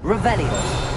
Revelio.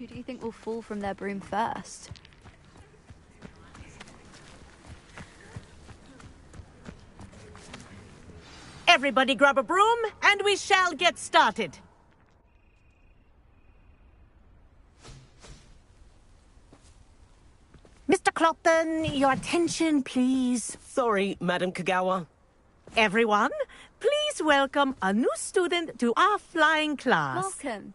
Who do you think will fall from their broom first? Everybody grab a broom, and we shall get started. Mr. Clopton, your attention, please. Sorry, Madam Kagawa. Everyone, please welcome a new student to our flying class. Welcome.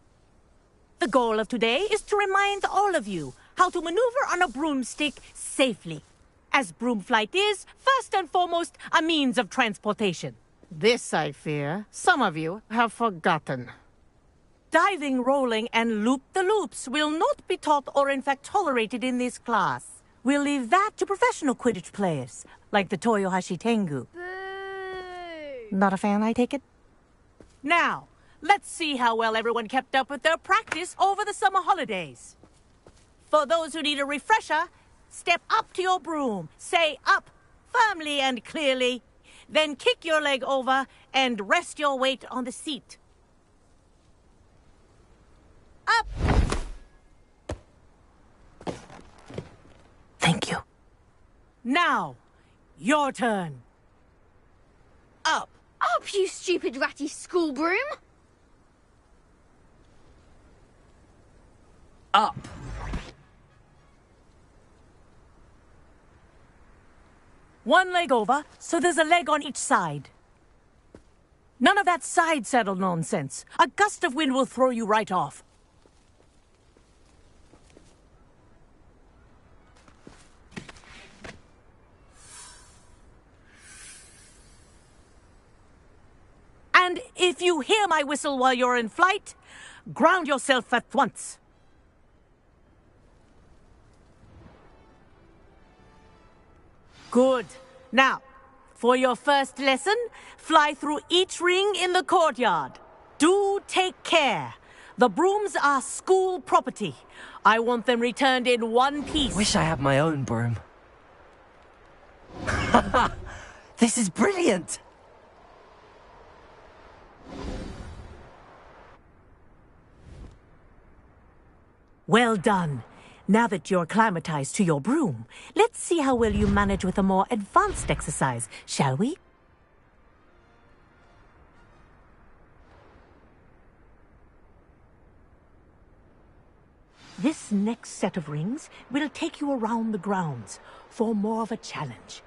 The goal of today is to remind all of you how to maneuver on a broomstick safely, as broom flight is, first and foremost, a means of transportation. This, I fear, some of you have forgotten. Diving, rolling, and loop-the-loops will not be taught or in fact tolerated in this class. We'll leave that to professional Quidditch players, like the Toyohashi Tengu. Boo! Not a fan, I take it? Now, let's see how well everyone kept up with their practice over the summer holidays. For those who need a refresher, step up to your broom, say up firmly and clearly, then kick your leg over and rest your weight on the seat. Up! Thank you. Now, your turn. Up. Up, you stupid ratty school broom! Up. One leg over, so there's a leg on each side. None of that side saddle nonsense. A gust of wind will throw you right off. And if you hear my whistle while you're in flight, ground yourself at once. Good. Now, for your first lesson, fly through each ring in the courtyard. Do take care. The brooms are school property. I want them returned in one piece. Wish I had my own broom. This is brilliant! Well done. Now that you're acclimatized to your broom, let's see how well you manage with a more advanced exercise, shall we? This next set of rings will take you around the grounds for more of a challenge.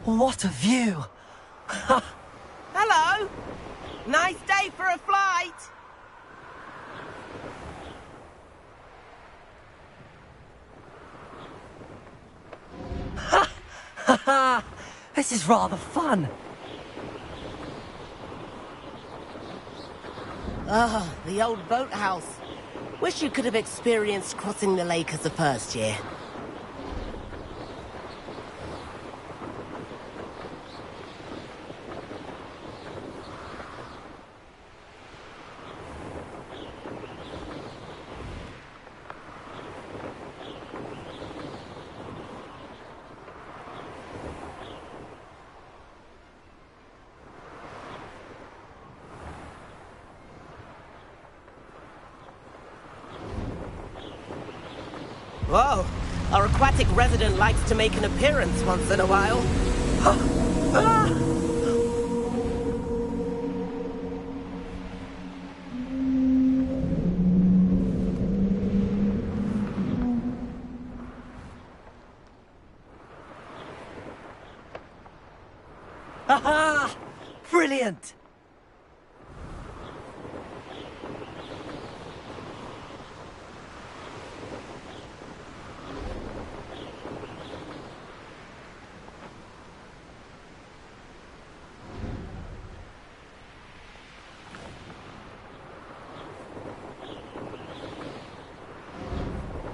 What a view! Hello! Nice day for a flight! This is rather fun. Ah, the old boathouse. Wish you could have experienced crossing the lake as a first year. Whoa, our aquatic resident likes to make an appearance once in a while. Aha! Brilliant!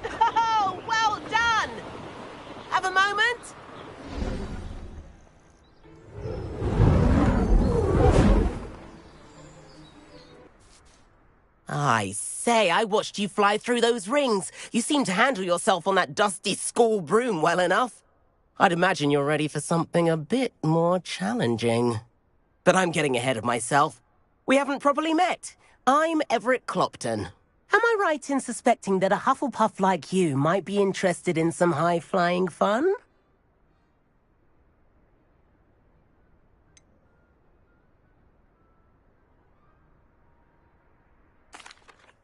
Oh, well done! Have a moment? I say, I watched you fly through those rings. You seem to handle yourself on that dusty school broom well enough. I'd imagine you're ready for something a bit more challenging. But I'm getting ahead of myself. We haven't properly met. I'm Everett Clopton. Am I right in suspecting that a Hufflepuff like you might be interested in some high-flying fun?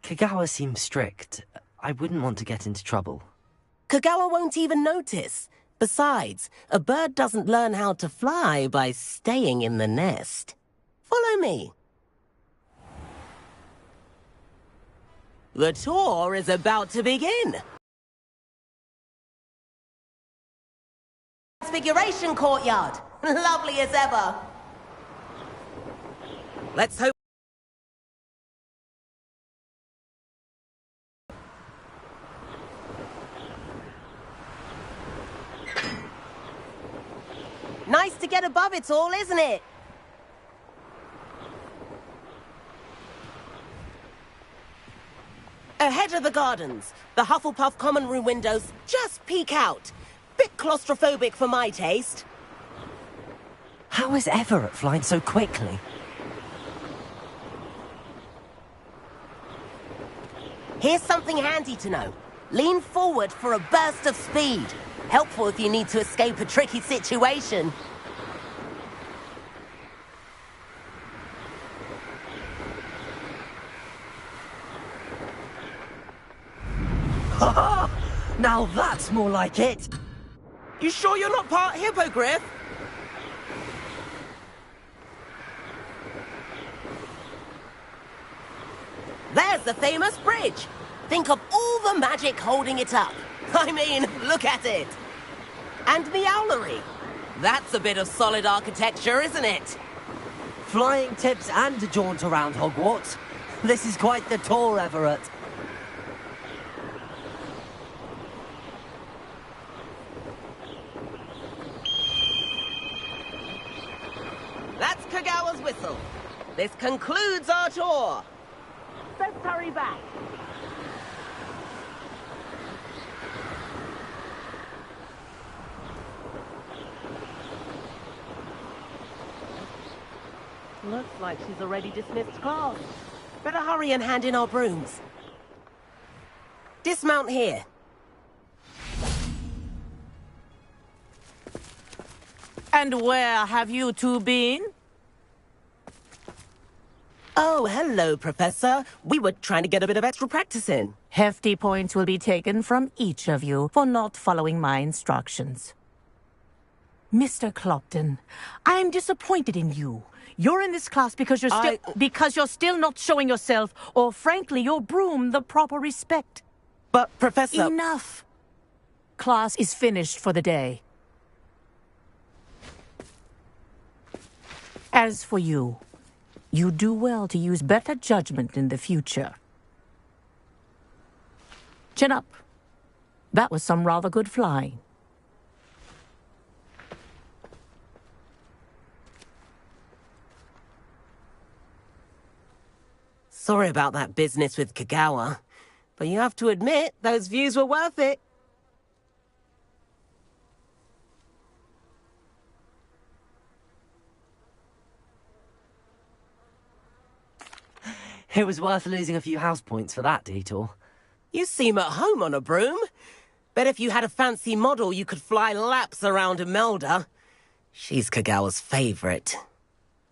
Kagawa seems strict. I wouldn't want to get into trouble. Kagawa won't even notice. Besides, a bird doesn't learn how to fly by staying in the nest. Follow me. The tour is about to begin. Transfiguration Courtyard. Lovely as ever. Let's hope. Nice to get above it all, isn't it? Ahead of the gardens, the Hufflepuff common room windows just peek out. Bit claustrophobic for my taste. How is Everett flying so quickly? Here's something handy to know. Lean forward for a burst of speed. Helpful if you need to escape a tricky situation. Now that's more like it! You sure you're not part hippogriff? There's the famous bridge. Think of all the magic holding it up. I mean, look at it. And the owlery. That's a bit of solid architecture, isn't it? Flying tips and a jaunt around Hogwarts. This is quite the tour, Everett. This concludes our tour. Let's hurry back. Looks like she's already dismissed class. Better hurry and hand in our brooms. Dismount here. And where have you two been? Oh, hello, Professor. We were trying to get a bit of extra practice in. Hefty points will be taken from each of you for not following my instructions. Mr. Clopton, I am disappointed in you. You're in this class because you're still not showing yourself, or frankly, your broom, the proper respect. But, Professor... Enough. Class is finished for the day. As for you, you do well to use better judgment in the future. Chin up. That was some rather good flying. Sorry about that business with Kagawa, but you have to admit, those views were worth it. It was worth losing a few house points for that detour. You seem at home on a broom. Bet if you had a fancy model, you could fly laps around Imelda. She's Kagawa's favorite.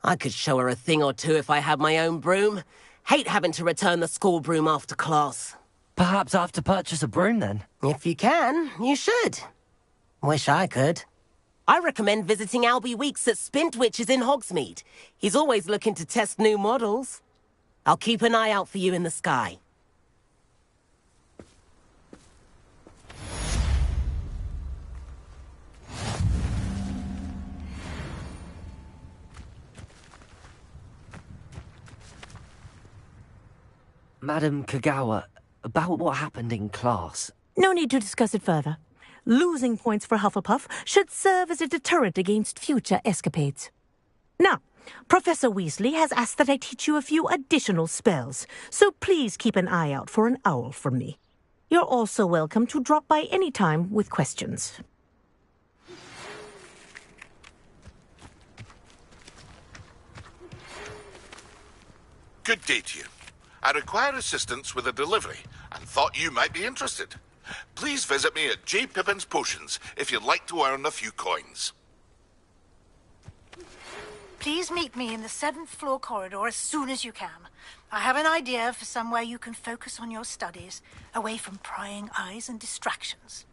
I could show her a thing or two if I had my own broom. Hate having to return the school broom after class. Perhaps I have to purchase a broom then. If you can, you should. Wish I could. I recommend visiting Albie Weeks at Spintwitches in Hogsmeade. He's always looking to test new models. I'll keep an eye out for you in the sky. Madam Kagawa, about what happened in class. No need to discuss it further. Losing points for Hufflepuff should serve as a deterrent against future escapades. Now, Professor Weasley has asked that I teach you a few additional spells, so please keep an eye out for an owl from me. You're also welcome to drop by any time with questions. Good day to you. I require assistance with a delivery and thought you might be interested. Please visit me at J. Pippin's Potions if you'd like to earn a few coins. Please meet me in the 7th floor corridor as soon as you can. I have an idea for somewhere you can focus on your studies, away from prying eyes and distractions.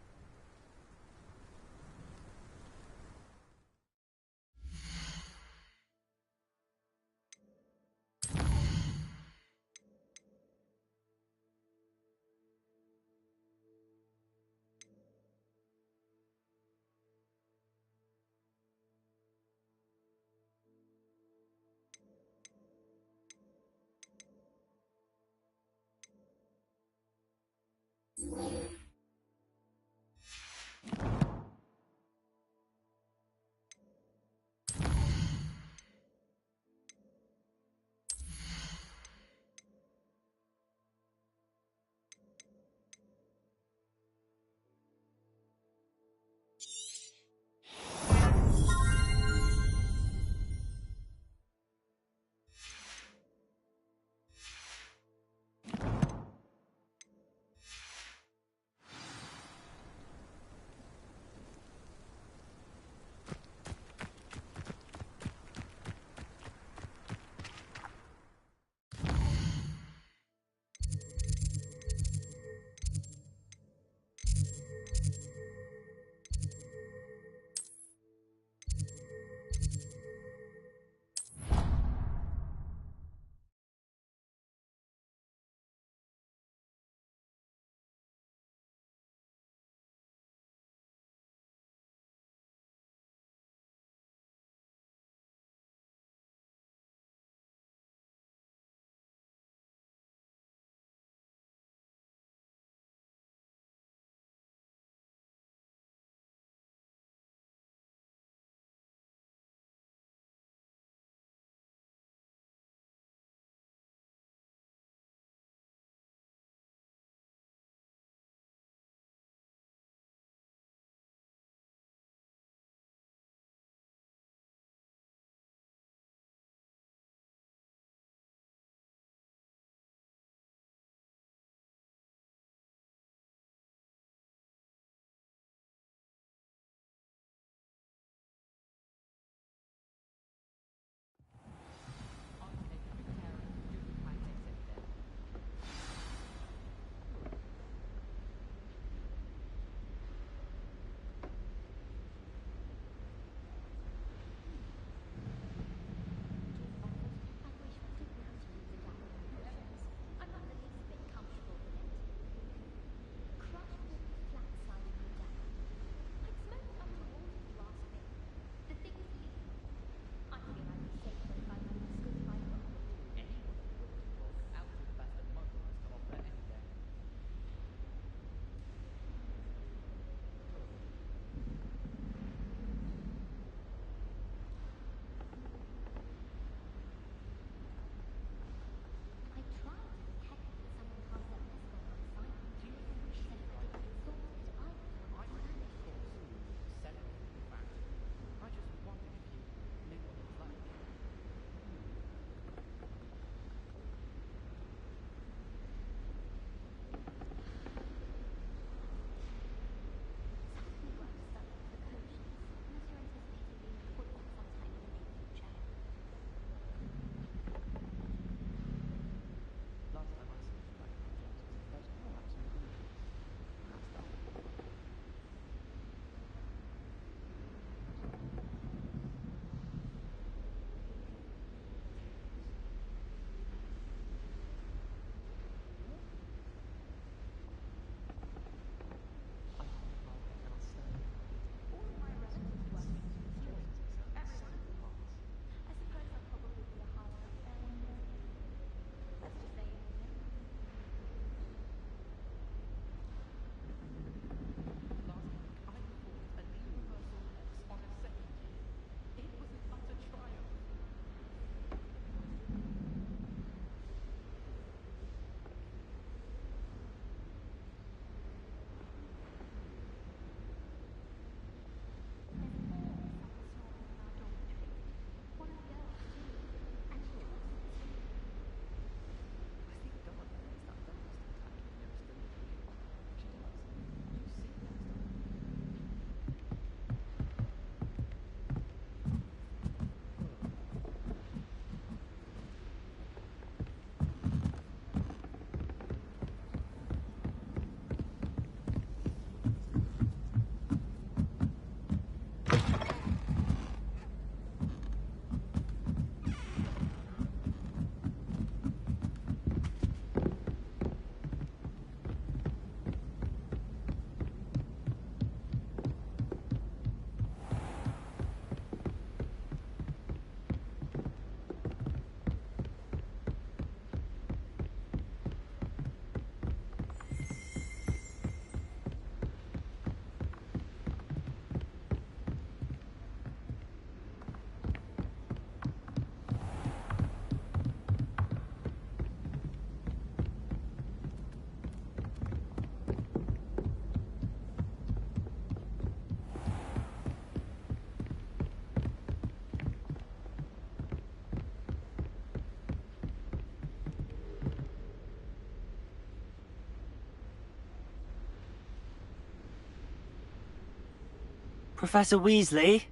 Professor Weasley?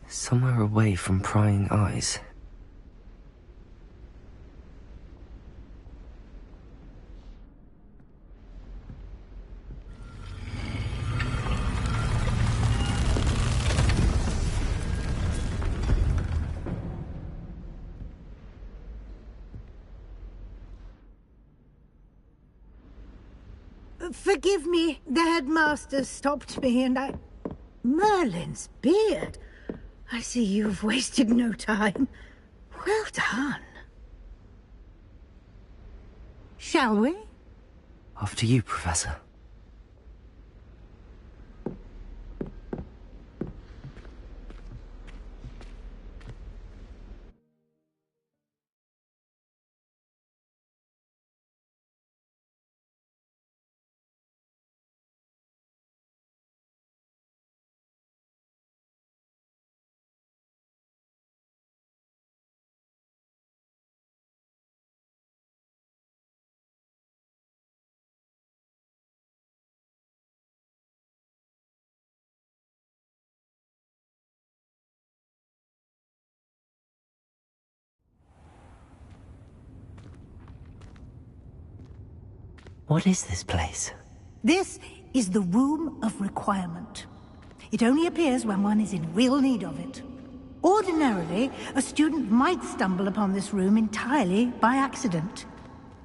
Somewhere away from prying eyes. Forgive me, the headmaster stopped me and I... Merlin's beard. I see you've wasted no time. Well done. Shall we? After you, Professor. What is this place? This is the Room of Requirement. It only appears when one is in real need of it. Ordinarily, a student might stumble upon this room entirely by accident.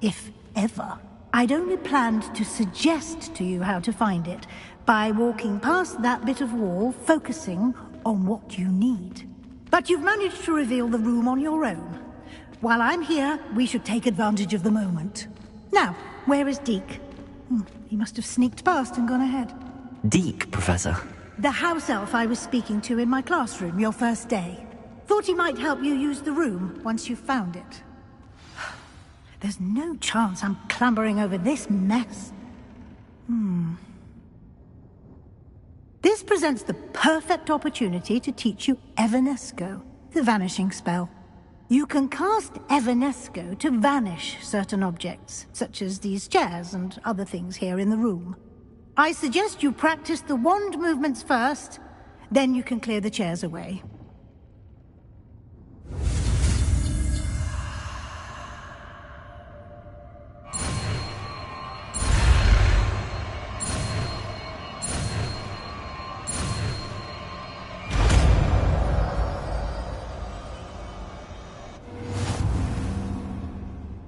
If ever. I'd only planned to suggest to you how to find it by walking past that bit of wall, focusing on what you need. But you've managed to reveal the room on your own. While I'm here, we should take advantage of the moment. Now, where is Deke? He must have sneaked past and gone ahead. Deke, Professor. The house elf I was speaking to in my classroom your first day. Thought he might help you use the room once you've found it. There's no chance I'm clambering over this mess. This presents the perfect opportunity to teach you Evanesco, the vanishing spell. You can cast Evanesco to vanish certain objects, such as these chairs and other things here in the room. I suggest you practice the wand movements first, then you can clear the chairs away.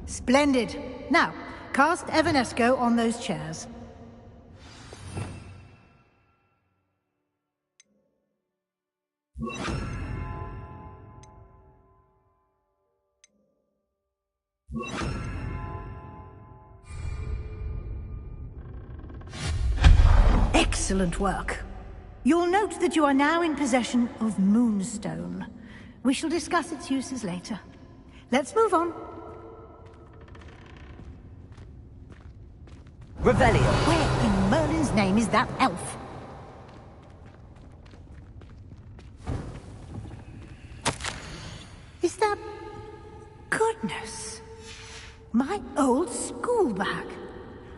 Splendid. Now, cast Evanesco on those chairs. Excellent work. You'll note that you are now in possession of Moonstone. We shall discuss its uses later. Let's move on. Revelio. Where in Merlin's name is that elf? Is that... Goodness. My old school bag.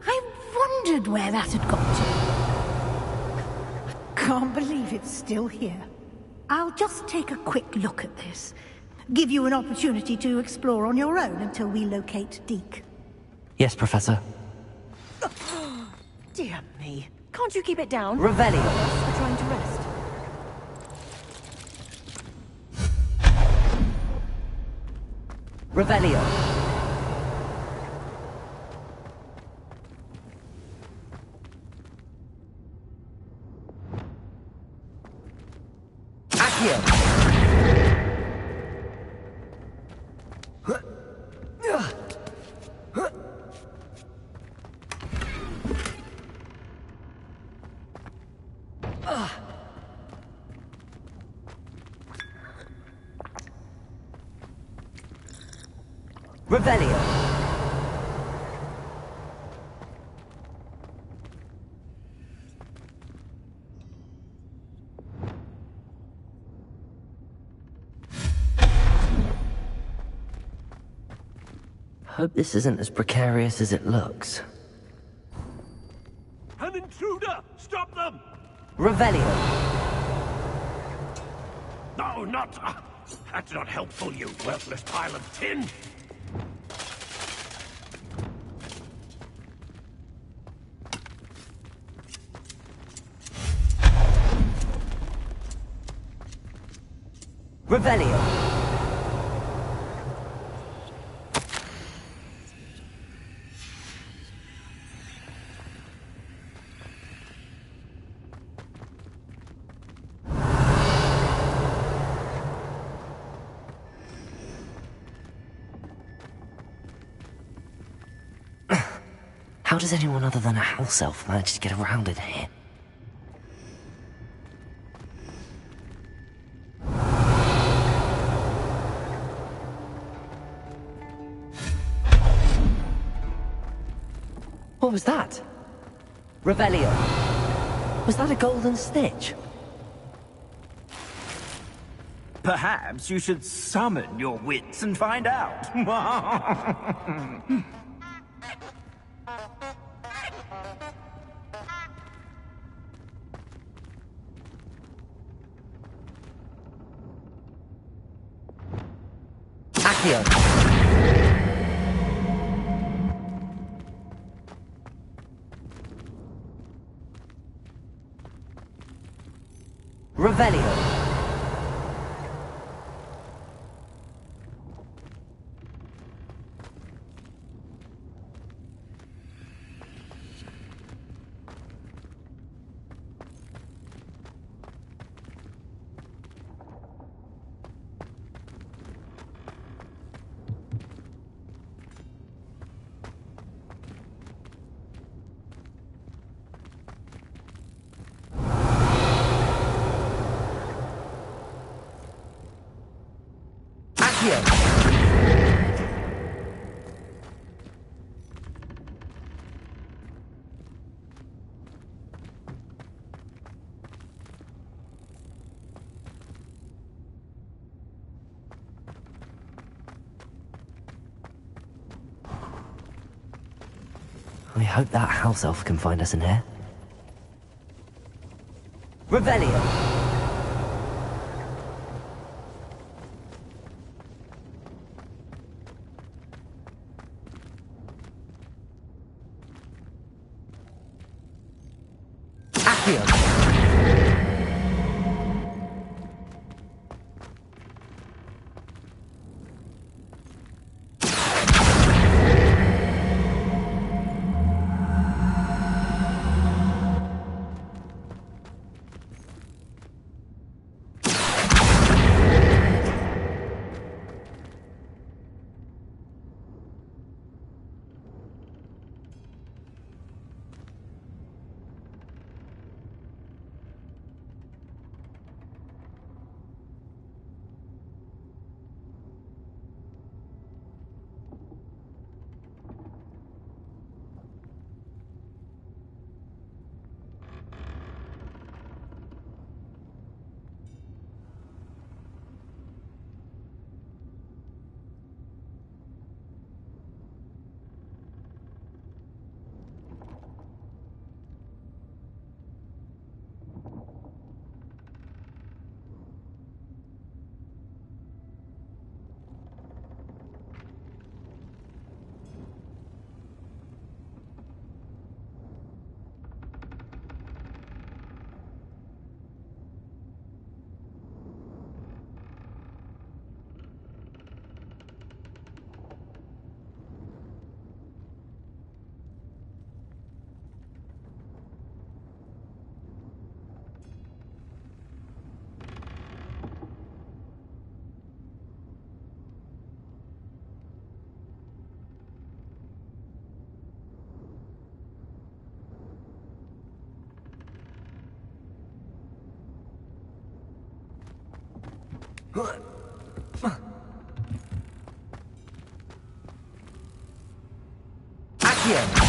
I wondered where that had got to. I can't believe it's still here. I'll just take a quick look at this. Give you an opportunity to explore on your own until we locate Deke. Yes, Professor. Dear me. Can't you keep it down? Revelio. We're trying to rest. Revelio. Accio. Revelio. Hope this isn't as precarious as it looks. them! Revelio. No, not... that's not helpful, you worthless pile of tin! Revelio. How does anyone other than a house elf manage to get around in here? What was that? Revelio. Was that a golden snitch? Perhaps you should summon your wits and find out. Accio. Revelio. I hope that house elf can find us in here. Revelio. Accio. Accio.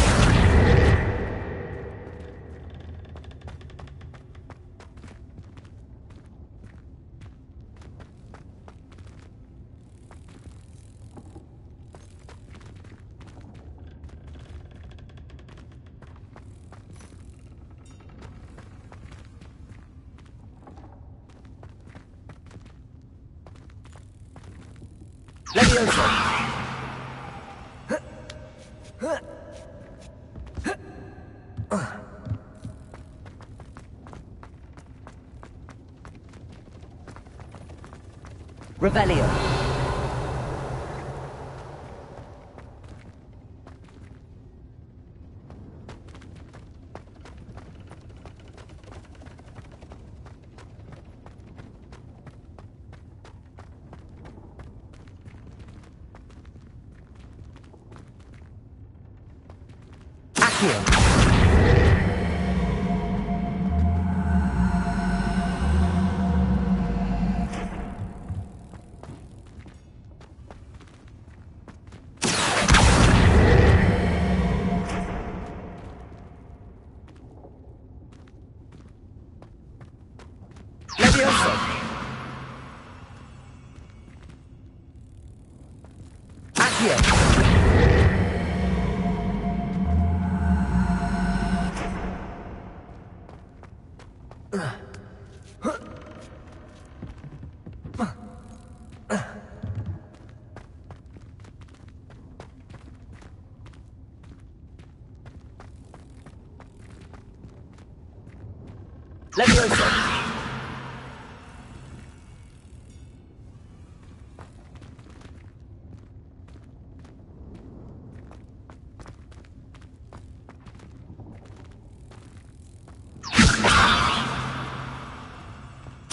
Leviosa! Revelio. Accio. Leviosa. Accio. Leviosa.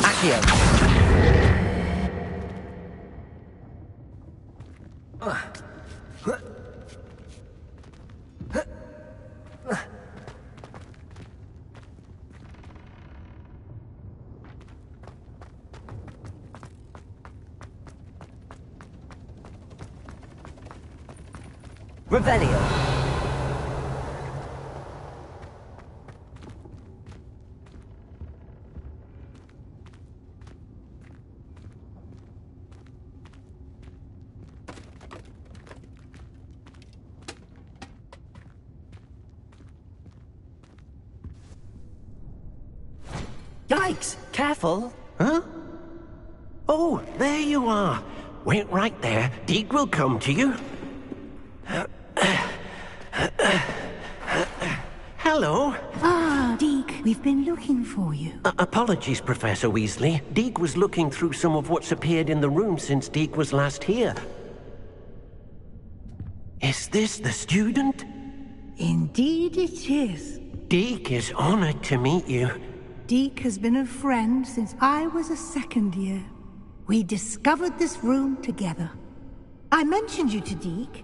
Accio. Revelio. Yikes! Careful! Huh? Oh, there you are. Wait right there. Deke will come to you. Hello. Ah, Deke, we've been looking for you. Apologies, Professor Weasley. Deke was looking through some of what's appeared in the room since Deke was last here. Is this the student? Indeed it is. Deke is honored to meet you. Deke has been a friend since I was a second year. We discovered this room together. I mentioned you to Deke.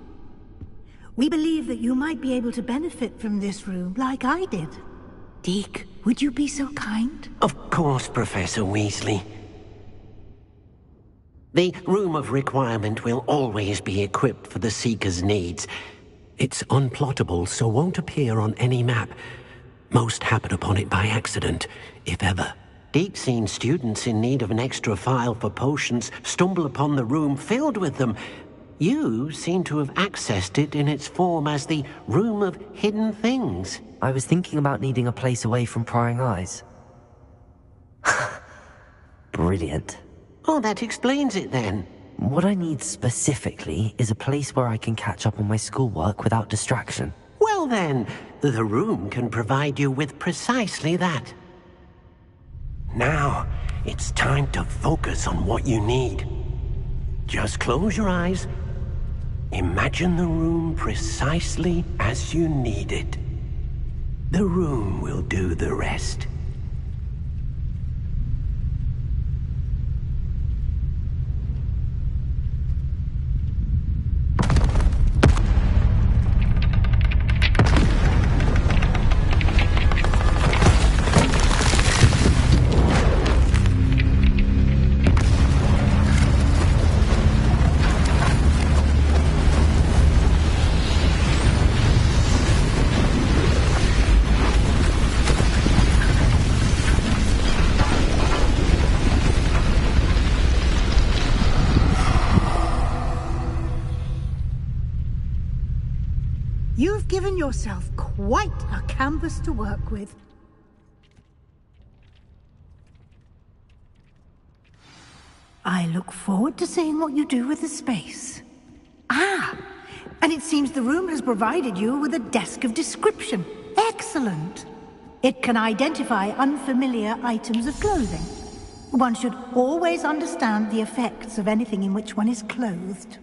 We believe that you might be able to benefit from this room like I did. Deke, would you be so kind? Of course, Professor Weasley. The Room of Requirement will always be equipped for the Seeker's needs. It's unplottable, so won't appear on any map. Most happen upon it by accident, if ever. Deep seen students in need of an extra file for potions stumble upon the room filled with them. You seem to have accessed it in its form as the Room of Hidden Things. I was thinking about needing a place away from prying eyes. Brilliant. Oh, that explains it then. What I need specifically is a place where I can catch up on my schoolwork without distraction. Well then, the room can provide you with precisely that. Now, it's time to focus on what you need. Just close your eyes. Imagine the room precisely as you need it. The room will do the rest. You've given yourself quite a canvas to work with. I look forward to seeing what you do with the space. Ah, and it seems the room has provided you with a desk of description. Excellent. It can identify unfamiliar items of clothing. One should always understand the effects of anything in which one is clothed.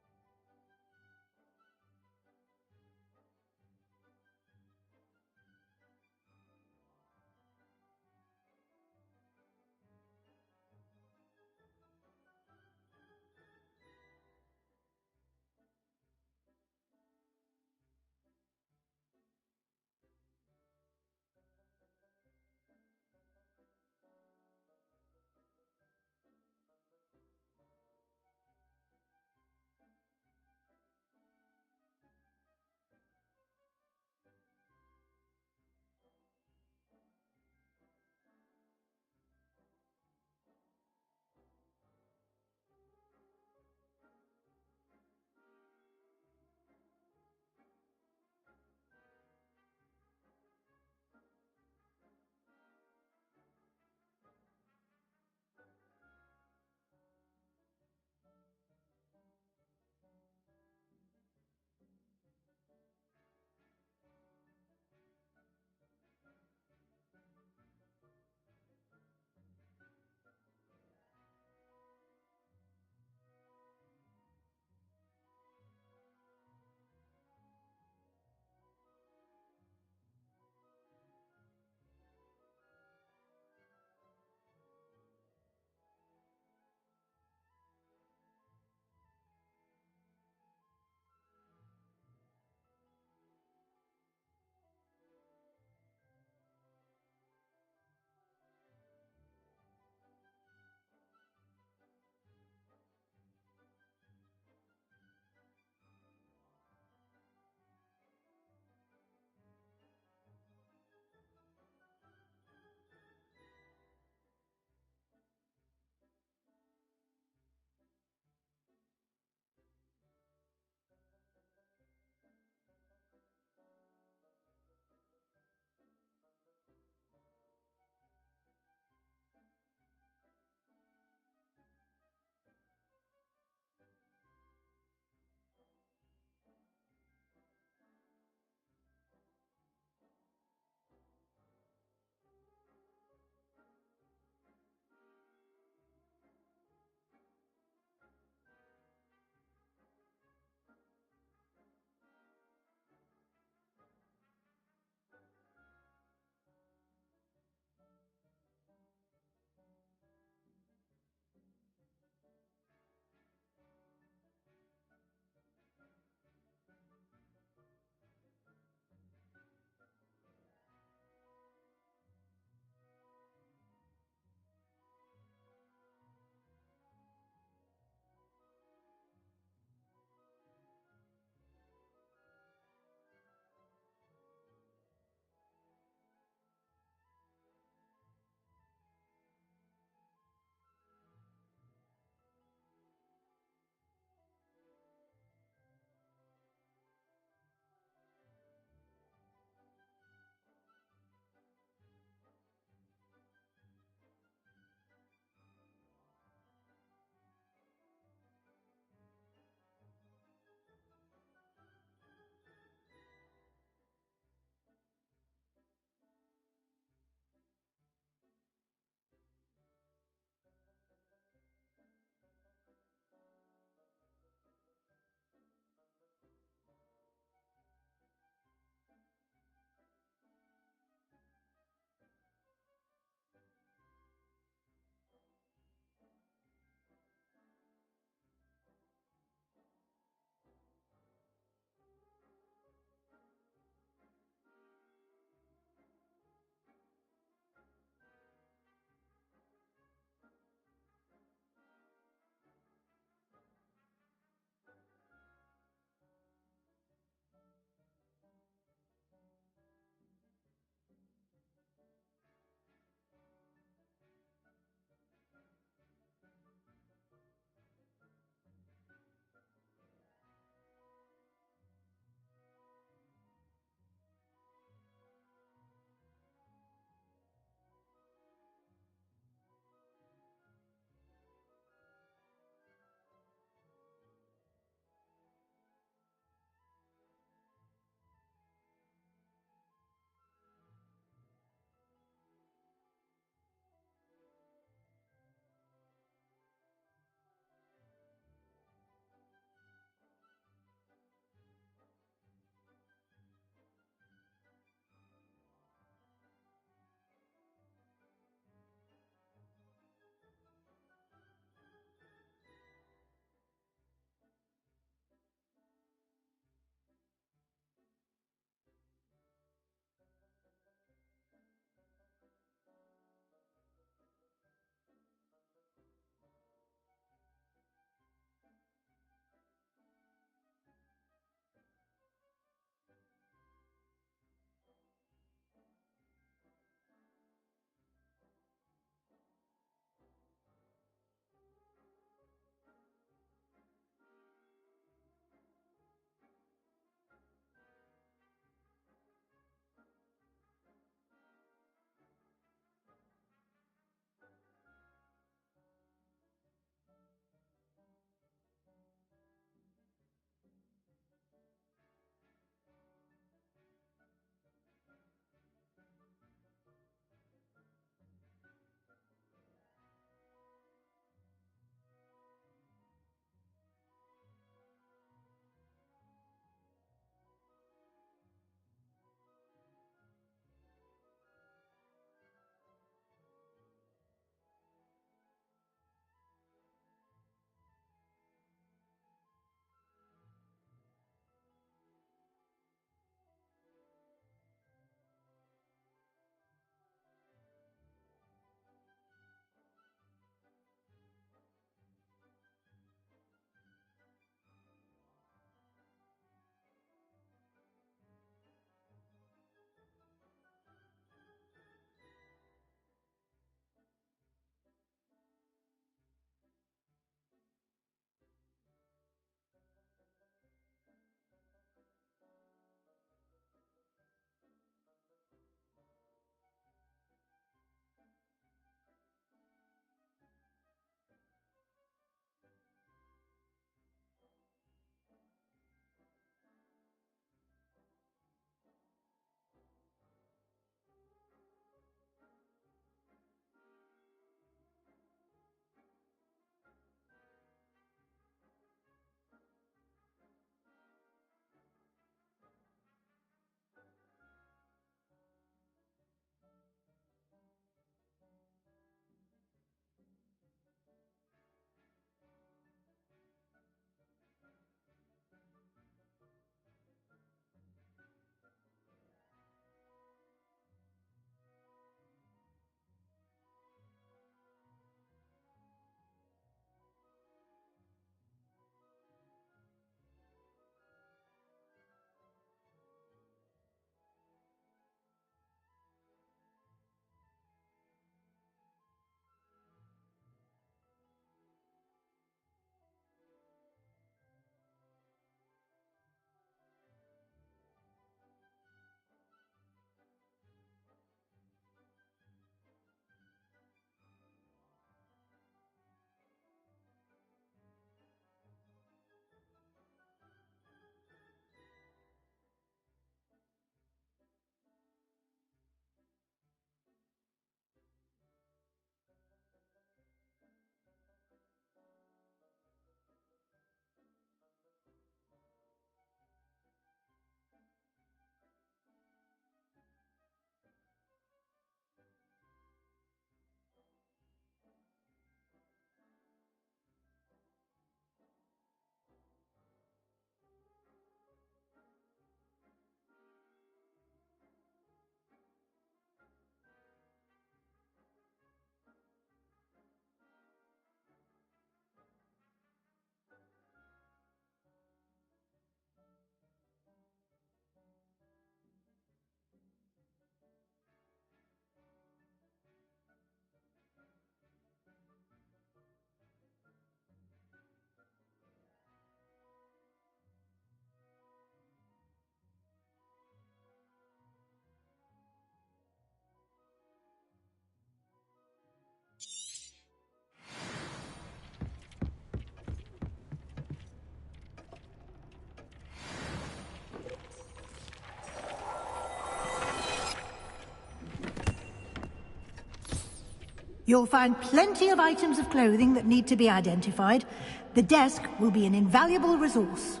You'll find plenty of items of clothing that need to be identified. The desk will be an invaluable resource.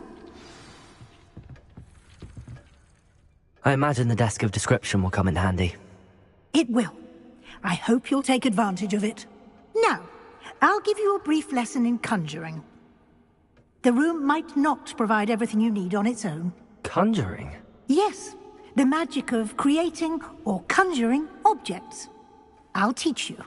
I imagine the desk of description will come in handy. It will. I hope you'll take advantage of it. Now, I'll give you a brief lesson in conjuring. The room might not provide everything you need on its own. Conjuring? Yes, the magic of creating or conjuring objects. I'll teach you.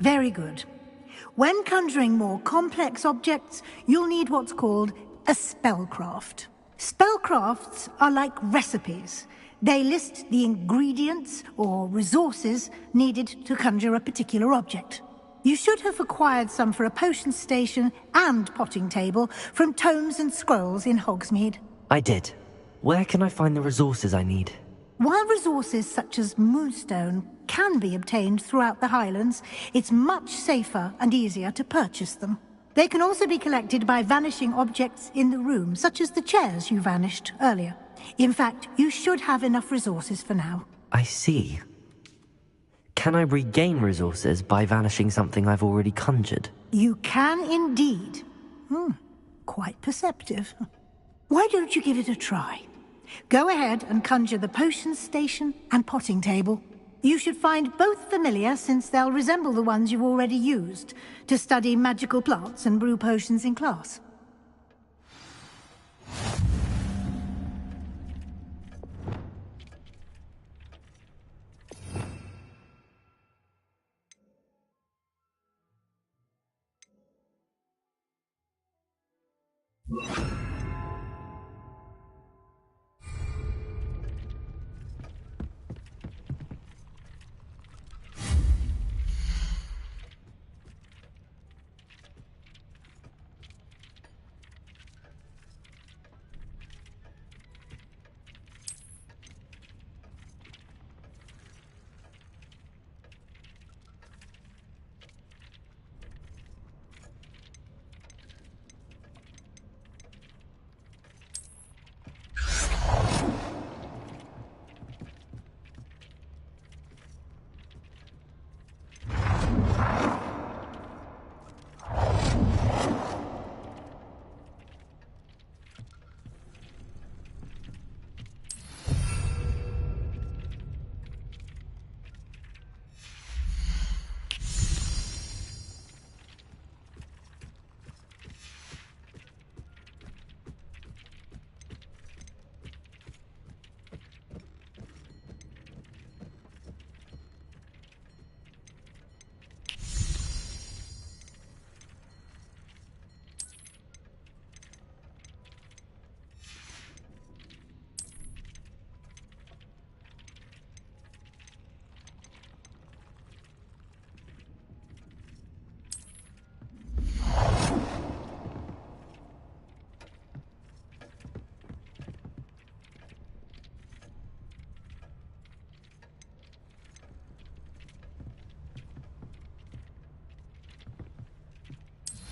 Very good. When conjuring more complex objects, you'll need what's called a spellcraft. Spellcrafts are like recipes. They list the ingredients or resources needed to conjure a particular object. You should have acquired some for a potion station and potting table from tomes and scrolls in Hogsmeade. I did. Where can I find the resources I need? While resources such as moonstone can be obtained throughout the Highlands, it's much safer and easier to purchase them. They can also be collected by vanishing objects in the room, such as the chairs you vanished earlier. In fact, you should have enough resources for now. I see. Can I regain resources by vanishing something I've already conjured? You can indeed. Quite perceptive. Why don't you give it a try? Go ahead and conjure the potion station and potting table. You should find both familiar, since they'll resemble the ones you've already used to study magical plants and brew potions in class.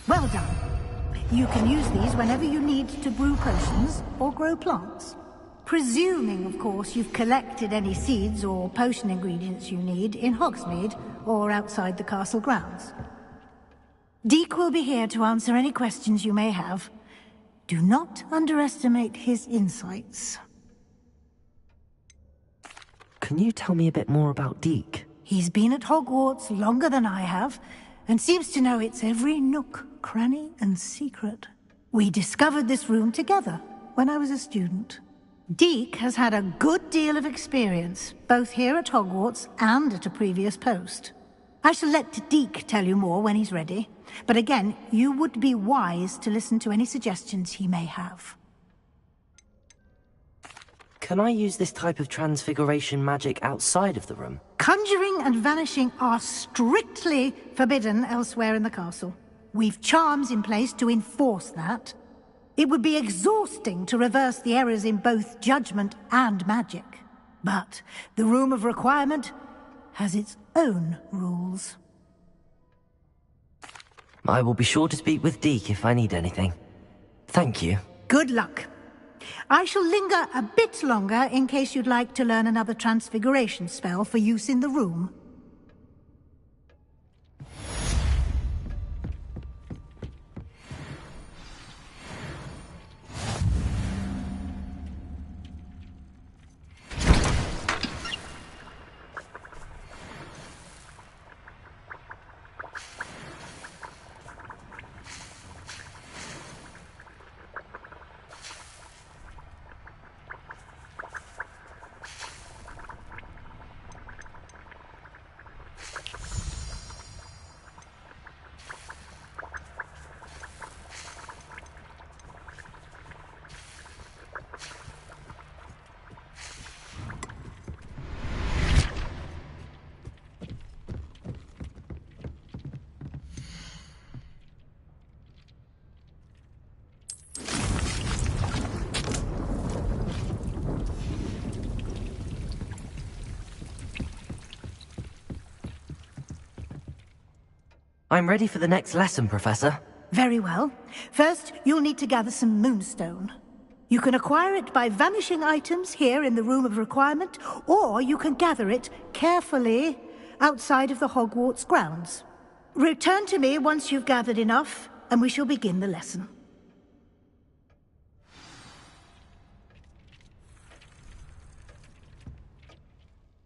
Well done. You can use these whenever you need to brew potions or grow plants. Presuming, of course, you've collected any seeds or potion ingredients you need in Hogsmeade or outside the castle grounds. Deek will be here to answer any questions you may have. Do not underestimate his insights. Can you tell me a bit more about Deek? He's been at Hogwarts longer than I have, and seems to know its every nook, cranny, and secret. We discovered this room together when I was a student. Deek has had a good deal of experience, both here at Hogwarts and at a previous post. I shall let Deek tell you more when he's ready, but again, you would be wise to listen to any suggestions he may have. Can I use this type of transfiguration magic outside of the room? Conjuring and vanishing are strictly forbidden elsewhere in the castle. We've charms in place to enforce that. It would be exhausting to reverse the errors in both judgment and magic. But the Room of Requirement has its own rules. I will be sure to speak with Deke if I need anything. Thank you. Good luck. I shall linger a bit longer in case you'd like to learn another transfiguration spell for use in the room. I'm ready for the next lesson, Professor. Very well. First, you'll need to gather some moonstone. You can acquire it by vanishing items here in the Room of Requirement, or you can gather it carefully outside of the Hogwarts grounds. Return to me once you've gathered enough, and we shall begin the lesson.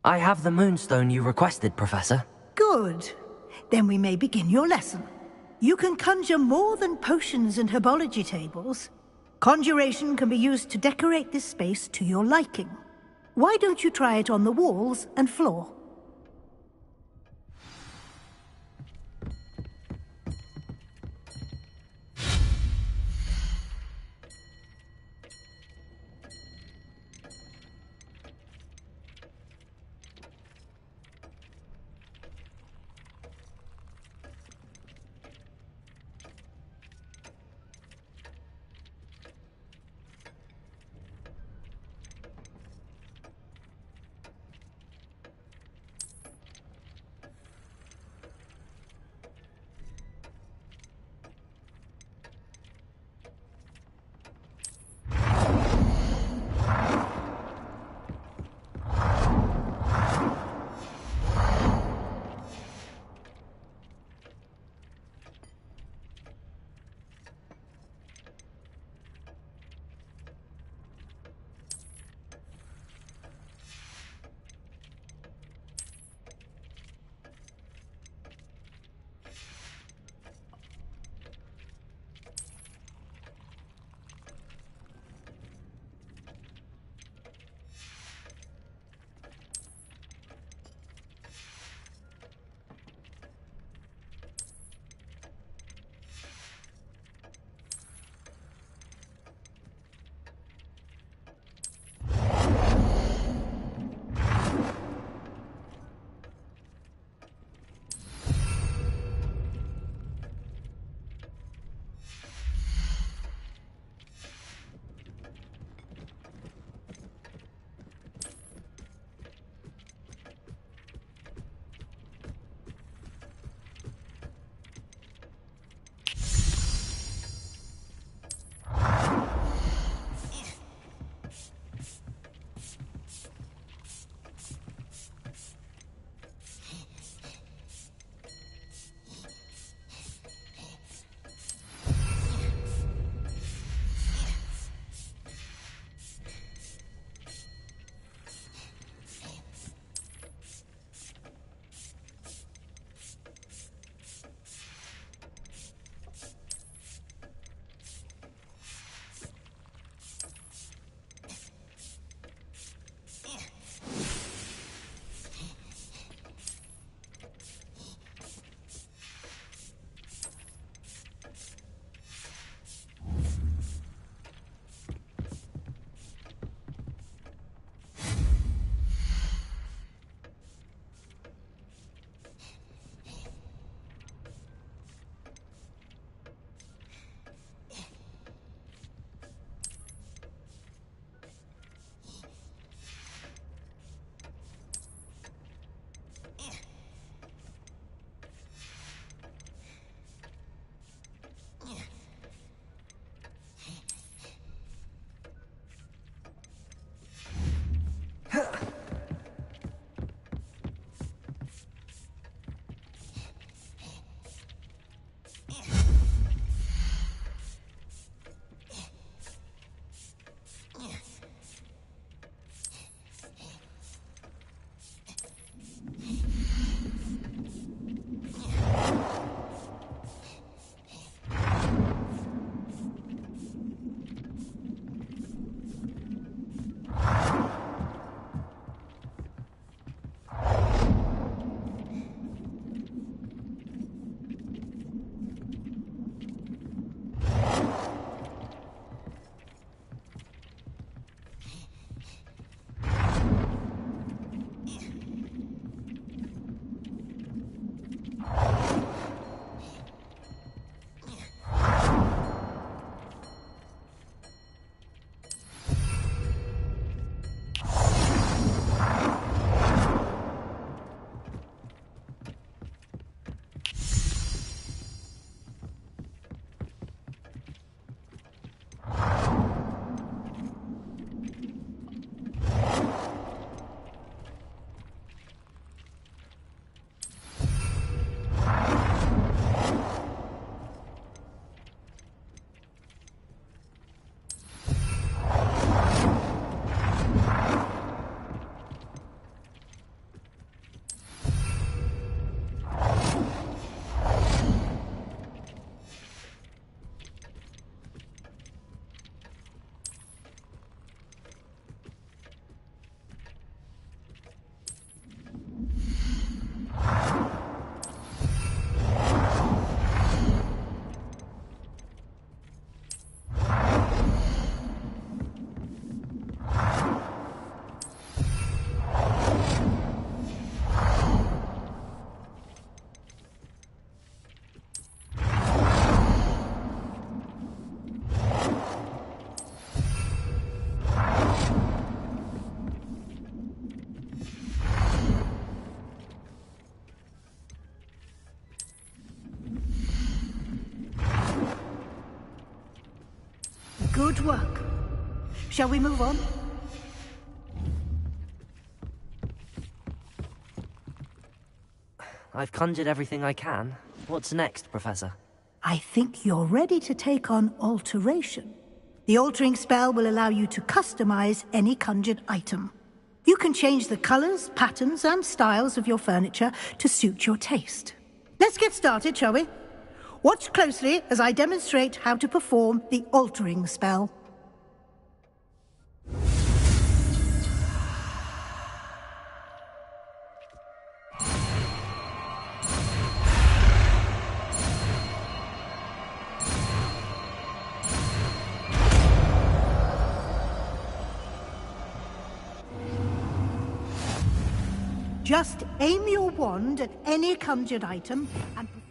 I have the moonstone you requested, Professor. Good. Then we may begin your lesson. You can conjure more than potions and herbology tables. Conjuration can be used to decorate this space to your liking. Why don't you try it on the walls and floor? Good work. Shall we move on? I've conjured everything I can. What's next, Professor? I think you're ready to take on alteration. The altering spell will allow you to customize any conjured item. You can change the colors, patterns, and styles of your furniture to suit your taste. Let's get started, shall we? Watch closely as I demonstrate how to perform the altering spell. Just aim your wand at any conjured item and perform...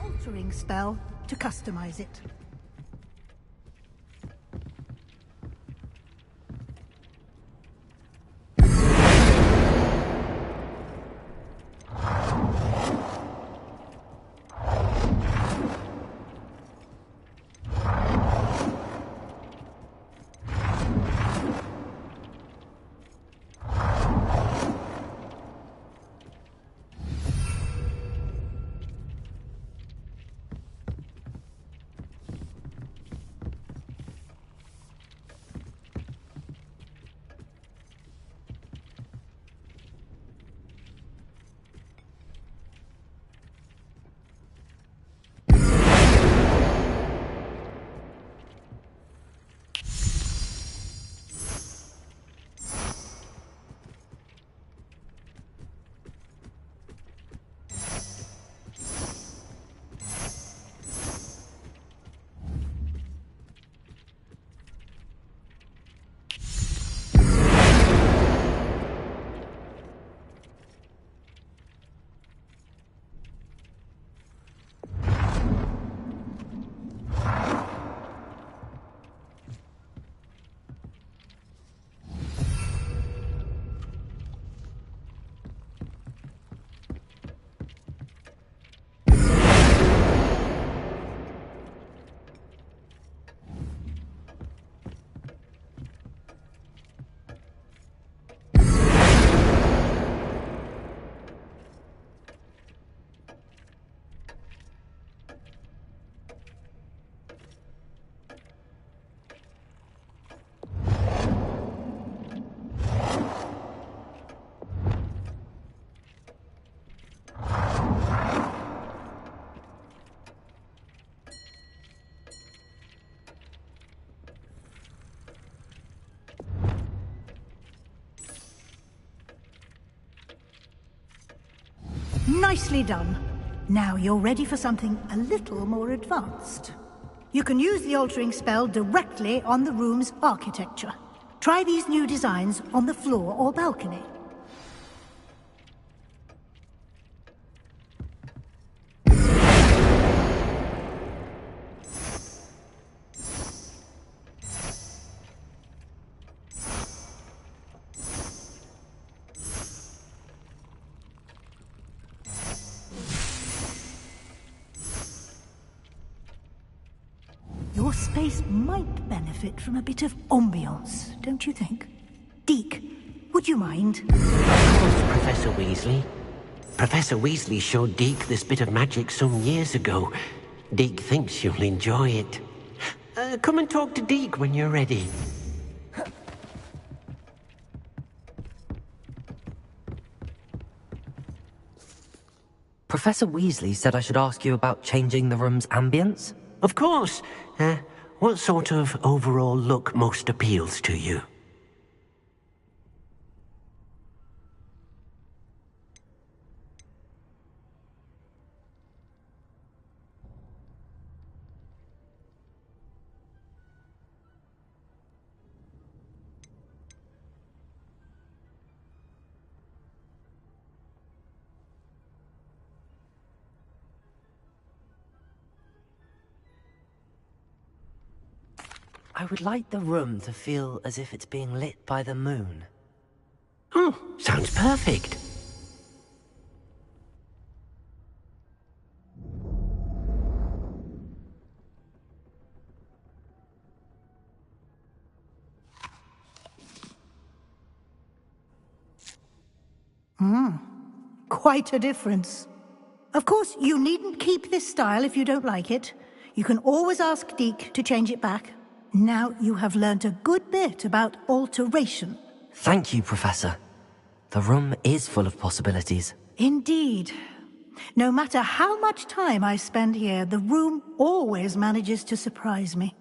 altering spell to customize it. Nicely done. Now you're ready for something a little more advanced. You can use the altering spell directly on the room's architecture. Try these new designs on the floor or balcony. Your space might benefit from a bit of ambiance, don't you think? Deke, would you mind? Of course, Professor Weasley. Professor Weasley showed Deke this bit of magic some years ago. Deke thinks you'll enjoy it. Come and talk to Deke when you're ready. Professor Weasley said I should ask you about changing the room's ambience? Of course. What sort of overall look most appeals to you? I would like the room to feel as if it's being lit by the moon. Sounds perfect. Quite a difference. Of course, you needn't keep this style if you don't like it. You can always ask Deke to change it back. Now you have learnt a good bit about alteration. Thank you, Professor. The room is full of possibilities. Indeed. No matter how much time I spend here, the room always manages to surprise me.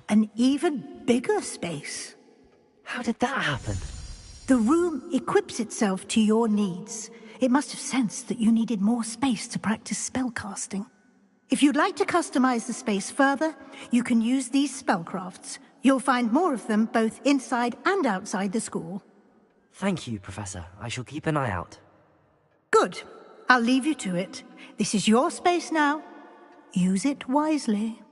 An even bigger space. How did that happen? The room equips itself to your needs. It must have sensed that you needed more space to practice spellcasting. If you'd like to customize the space further, you can use these spellcrafts. You'll find more of them both inside and outside the school. Thank you, Professor. I shall keep an eye out. Good. I'll leave you to it. This is your space now. Use it wisely.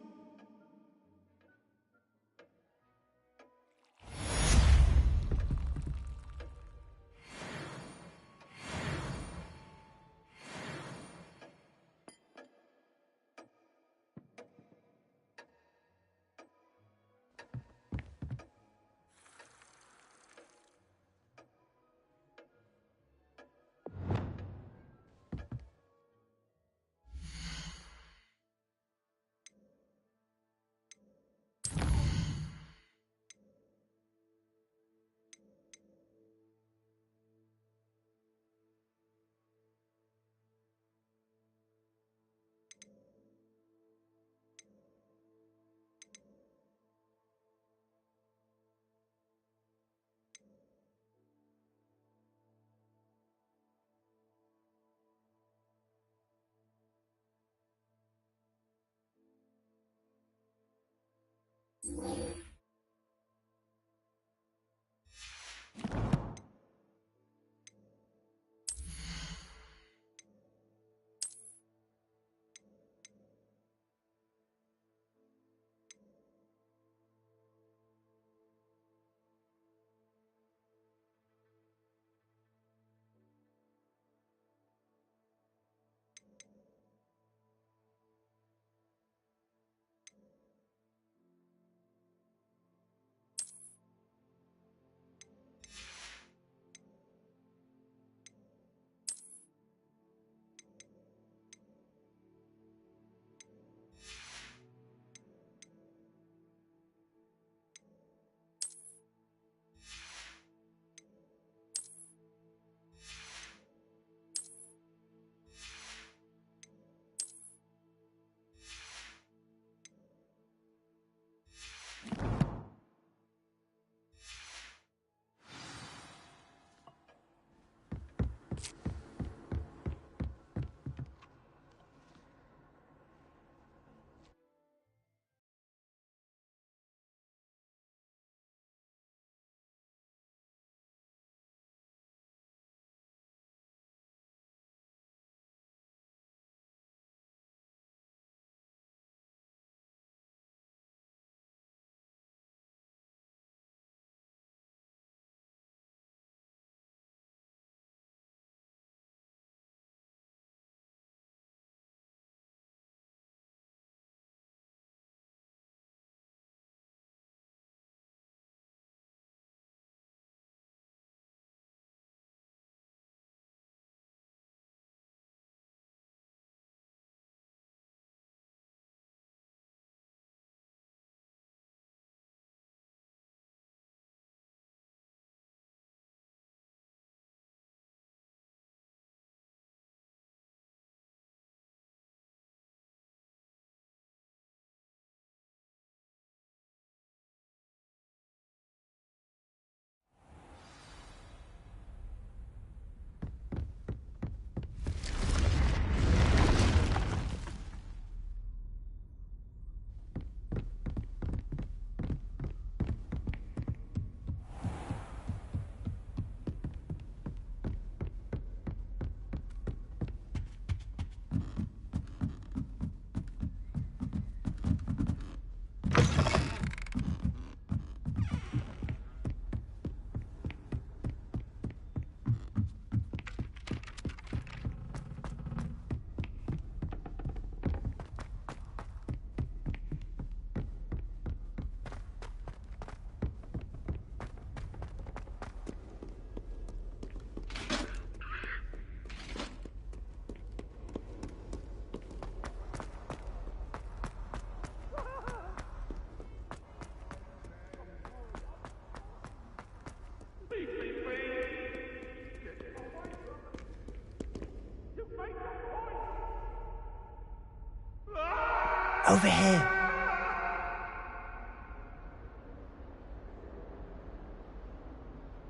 Over here.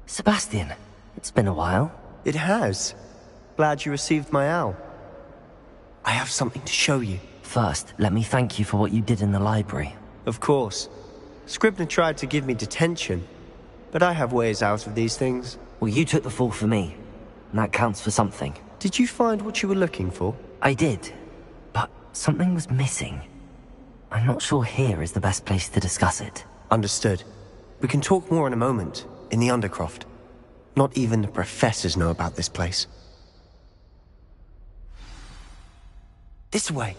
Sebastian, it's been a while. It has. Glad you received my owl. I have something to show you. First, let me thank you for what you did in the library. Of course. Scribner tried to give me detention, but I have ways out of these things. Well, you took the fall for me, and that counts for something. Did you find what you were looking for? I did, but something was missing. I'm not sure here is the best place to discuss it. Understood. We can talk more in a moment, in the Undercroft. Not even the professors know about this place. This way.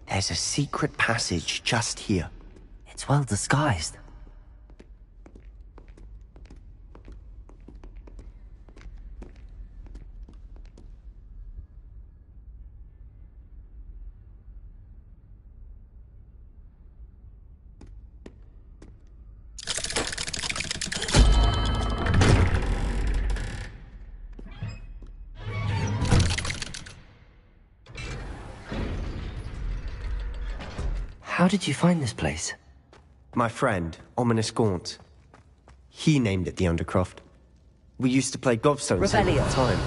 There's a secret passage just here. It's well disguised. How did you find this place? My friend, Ominous Gaunt. He named it the Undercroft. We used to play gobstones here all the time.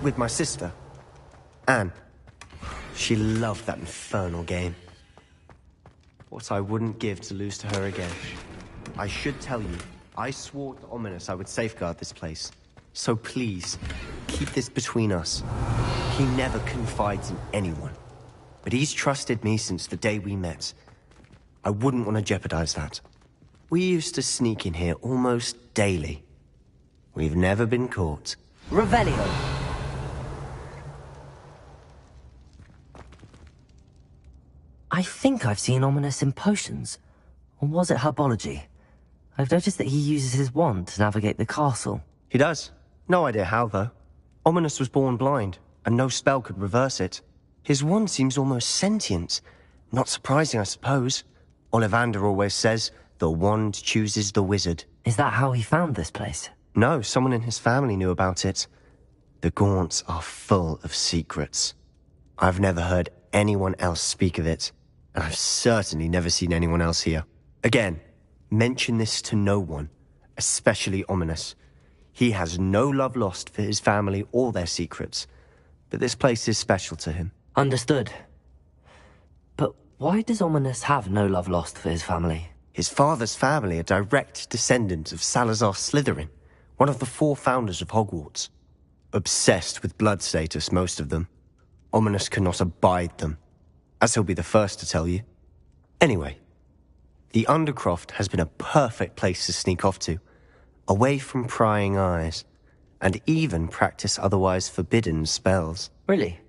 With my sister, Anne. She loved that infernal game. What I wouldn't give to lose to her again. I should tell you, I swore to Ominous I would safeguard this place. So please, keep this between us. He never confides in anyone. But he's trusted me since the day we met. I wouldn't want to jeopardize that. We used to sneak in here almost daily. We've never been caught. Revelio. I think I've seen Ominous in potions. Or was it herbology? I've noticed that he uses his wand to navigate the castle. He does. No idea how, though. Ominous was born blind, and no spell could reverse it. His wand seems almost sentient. Not surprising, I suppose. Ollivander always says, the wand chooses the wizard. Is that how he found this place? No, someone in his family knew about it. The Gaunts are full of secrets. I've never heard anyone else speak of it, and I've certainly never seen anyone else here. Again, mention this to no one, especially Ominous. He has no love lost for his family or their secrets, but this place is special to him. Understood. But why does Ominous have no love lost for his family? His father's family are direct descendants of Salazar Slytherin, one of the 4 founders of Hogwarts. Obsessed with blood status, most of them. Ominous cannot abide them, as he'll be the first to tell you. Anyway, the Undercroft has been a perfect place to sneak off to, away from prying eyes, and even practice otherwise forbidden spells. Really?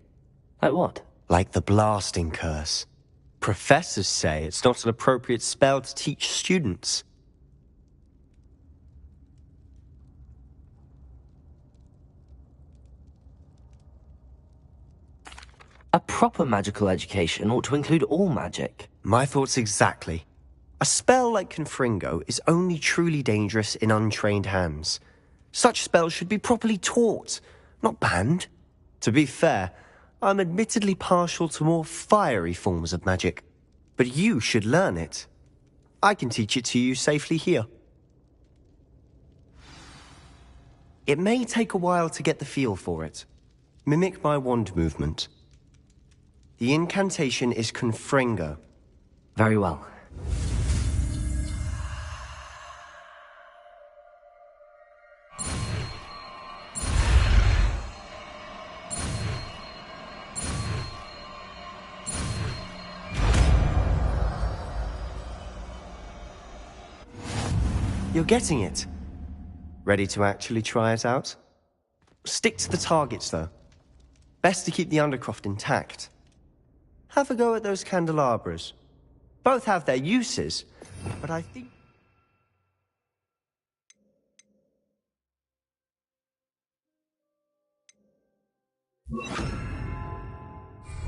Like what? Like the blasting curse. Professors say it's not an appropriate spell to teach students. A proper magical education ought to include all magic. My thoughts exactly. A spell like Confringo is only truly dangerous in untrained hands. Such spells should be properly taught, not banned. To be fair, I'm admittedly partial to more fiery forms of magic. But you should learn it. I can teach it to you safely here. It may take a while to get the feel for it. Mimic my wand movement. The incantation is Confringo. Very well. You're getting it. Ready to actually try it out? Stick to the targets, though. Best to keep the Undercroft intact. Have a go at those candelabras. Both have their uses, but I think...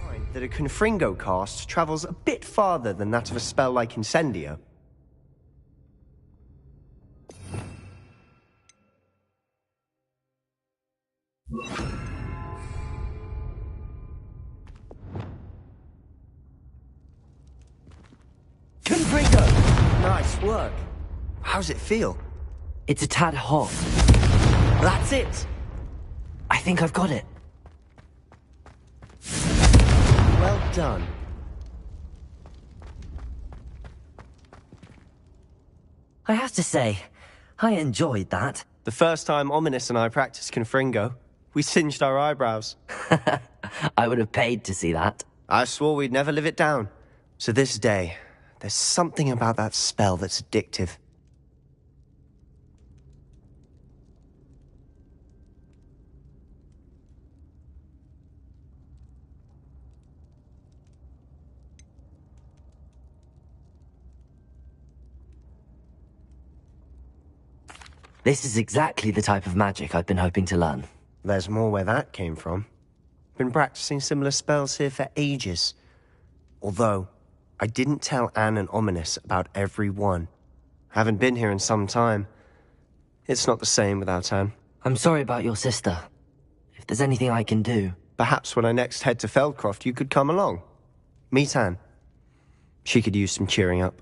find that a Confringo cast travels a bit farther than that of a spell like Incendio. Nice work. How's it feel? It's a tad hot. That's it! I think I've got it. Well done. I have to say, I enjoyed that. The first time Ominous and I practiced Confringo, we singed our eyebrows. I would have paid to see that. I swore we'd never live it down. So this day, there's something about that spell that's addictive. This is exactly the type of magic I've been hoping to learn. There's more where that came from. Been practicing similar spells here for ages. Although, I didn't tell Anne and Ominous about every one. Haven't been here in some time. It's not the same without Anne. I'm sorry about your sister. If there's anything I can do... Perhaps when I next head to Feldcroft, you could come along. Meet Anne. She could use some cheering up.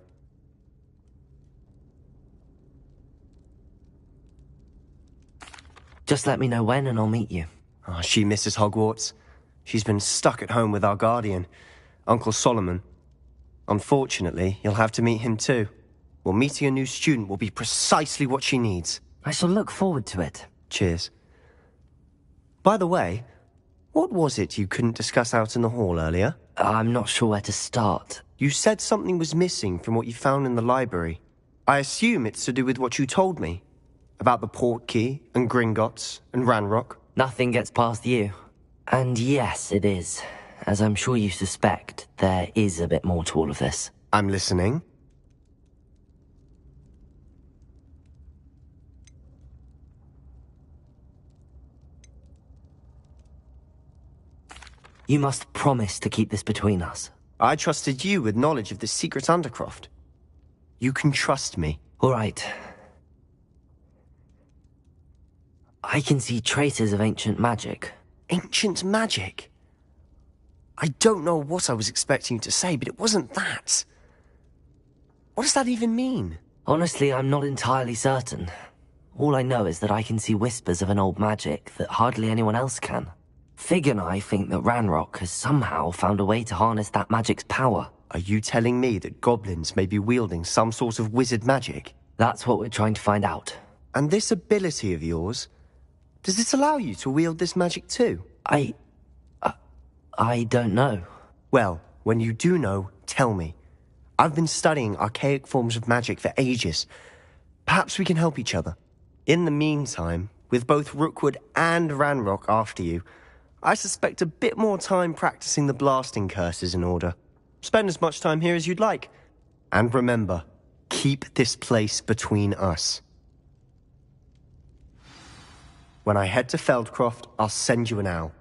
Just let me know when and I'll meet you. Oh, she misses Hogwarts. She's been stuck at home with our guardian, Uncle Solomon. Unfortunately, you'll have to meet him too. Well, meeting a new student will be precisely what she needs. I shall look forward to it. Cheers. By the way, what was it you couldn't discuss out in the hall earlier? I'm not sure where to start. You said something was missing from what you found in the library. I assume it's to do with what you told me. About the Portkey, and Gringotts, and Ranrock. Nothing gets past you. And yes, it is. As I'm sure you suspect, there is a bit more to all of this. I'm listening. You must promise to keep this between us. I trusted you with knowledge of the secret Undercroft. You can trust me. All right. I can see traces of ancient magic. Ancient magic? I don't know what I was expecting you to say, but it wasn't that. What does that even mean? Honestly, I'm not entirely certain. All I know is that I can see whispers of an old magic that hardly anyone else can. Fig and I think that Ranrock has somehow found a way to harness that magic's power. Are you telling me that goblins may be wielding some sort of wizard magic? That's what we're trying to find out. And this ability of yours, does it allow you to wield this magic too? I don't know. Well, when you do know, tell me. I've been studying archaic forms of magic for ages. Perhaps we can help each other. In the meantime, with both Rookwood and Ranrock after you, I suspect a bit more time practicing the blasting curse is in order. Spend as much time here as you'd like. And remember, keep this place between us. When I head to Feldcroft, I'll send you an owl.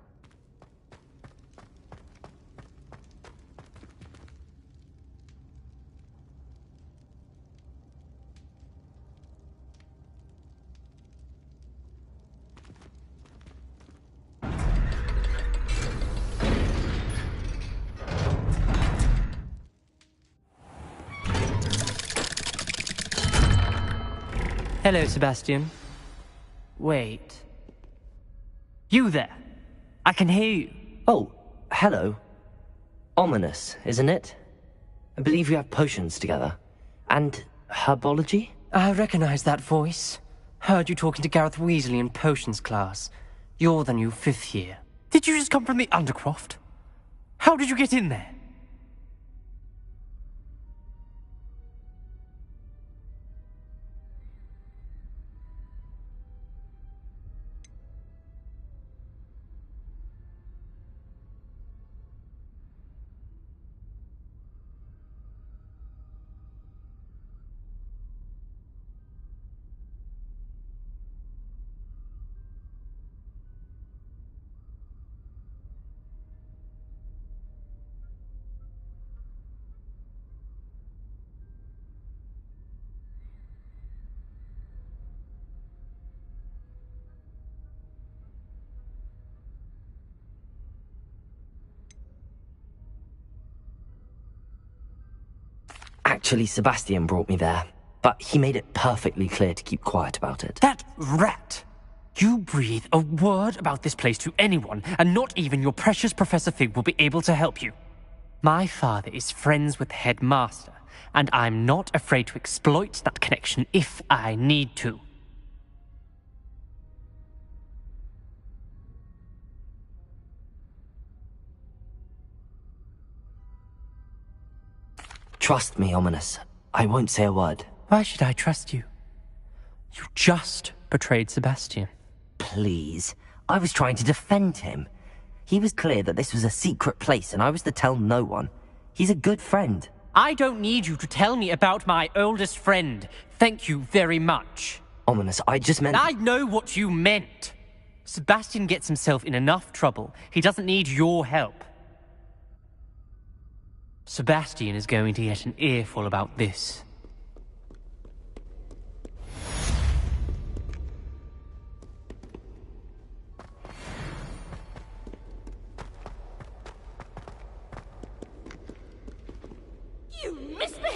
Hello, Sebastian. Wait. You there! I can hear you. Oh, hello. Ominous, isn't it? I believe we have potions together. And herbology? I recognize that voice. Heard you talking to Gareth Weasley in potions class. You're the new 5th year. Did you just come from the Undercroft? How did you get in there? Actually, Sebastian brought me there. but he made it perfectly clear to keep quiet about it. That rat! You breathe a word about this place to anyone, and not even your precious Professor Fig will be able to help you. My father is friends with the headmaster, and I'm not afraid to exploit that connection if I need to. Trust me, Ominous. I won't say a word. Why should I trust you? You just betrayed Sebastian. Please. I was trying to defend him. He was clear that this was a secret place and I was to tell no one. He's a good friend. I don't need you to tell me about my oldest friend. Thank you very much. Ominous, I just meant... I know what you meant. Sebastian gets himself in enough trouble. He doesn't need your help. Sebastian is going to get an earful about this.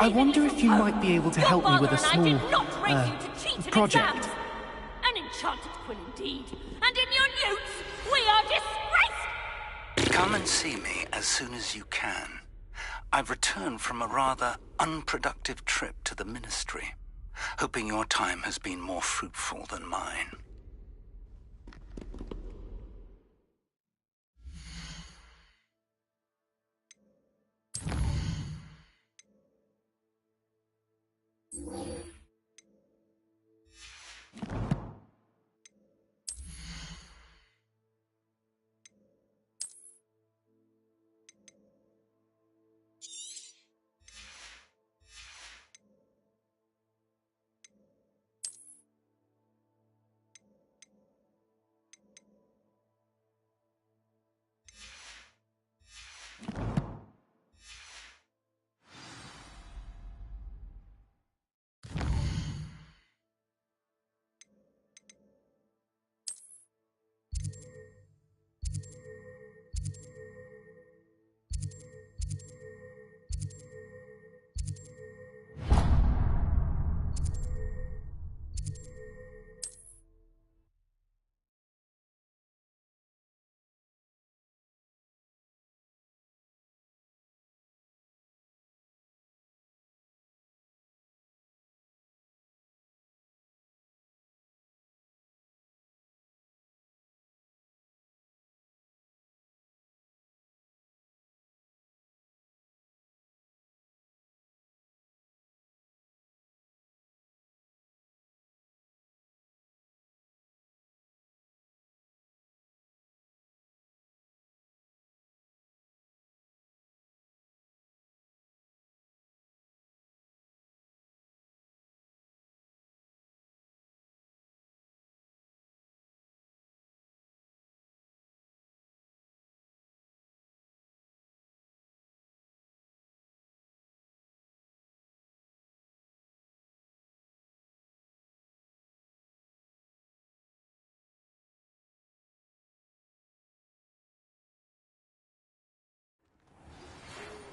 I wonder if you might be able to help me with a small, project. An enchanted quill indeed. And in your notes, we are disgraced! Come and see me as soon as you can. I've returned from a rather unproductive trip to the Ministry, hoping your time has been more fruitful than mine.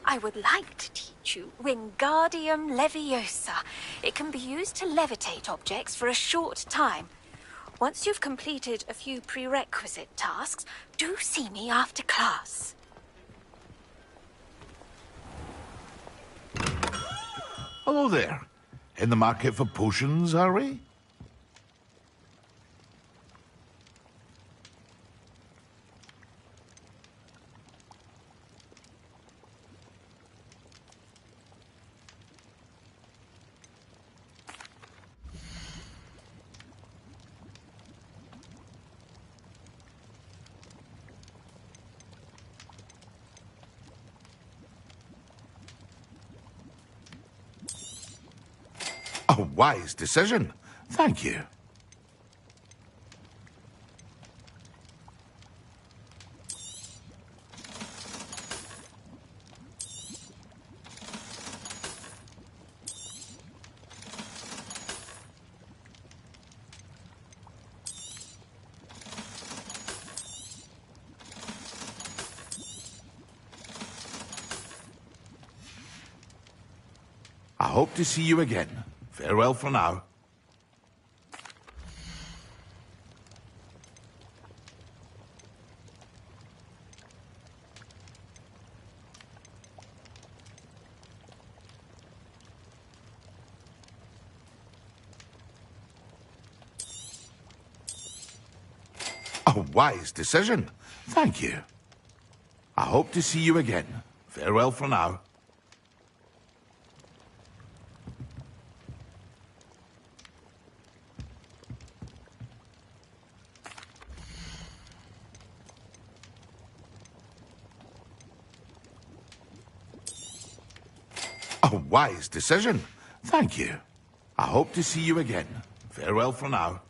I would like to teach you Wingardium Leviosa. It can be used to levitate objects for a short time. Once you've completed a few prerequisite tasks, do see me after class. Hello there. In the market for potions, are we? A wise decision. Thank you. I hope to see you again Farewell for now. A wise decision. Thank you. I hope to see you again. Farewell for now. A wise decision. Thank you. I hope to see you again. Farewell for now.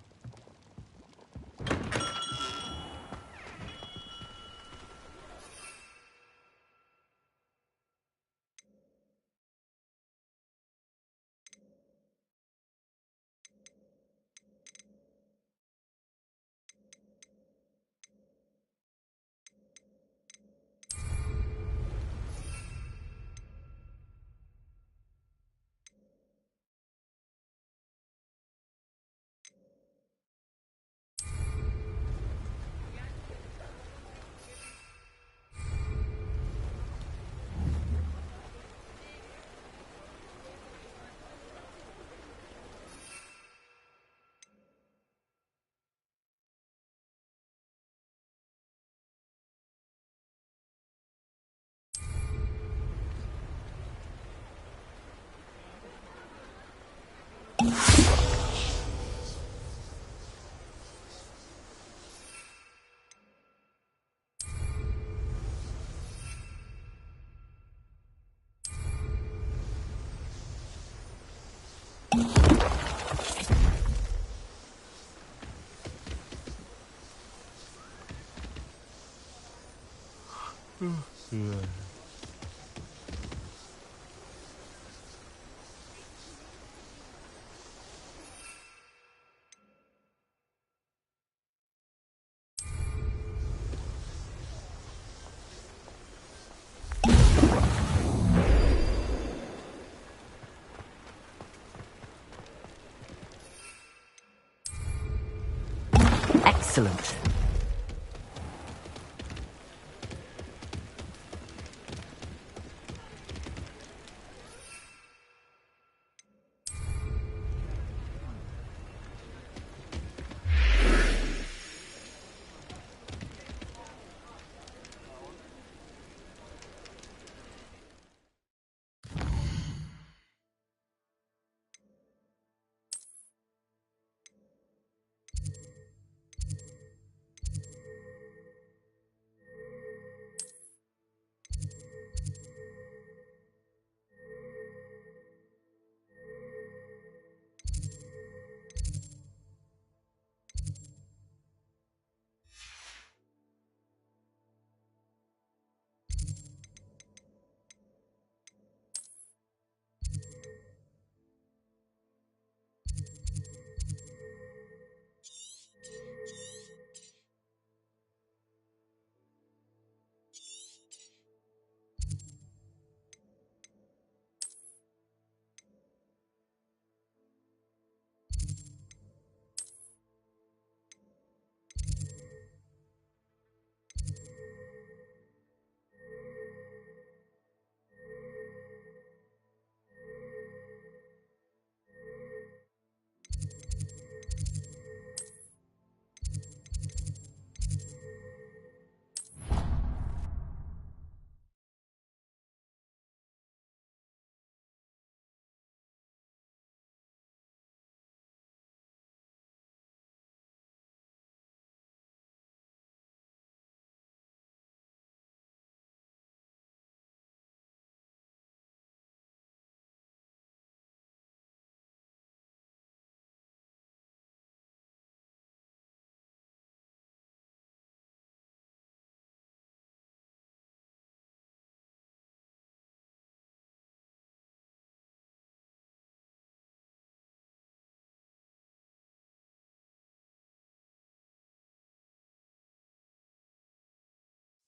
Excellent.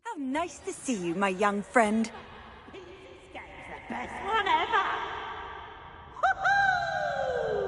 How nice to see you, my young friend. Best one ever! Woohoo!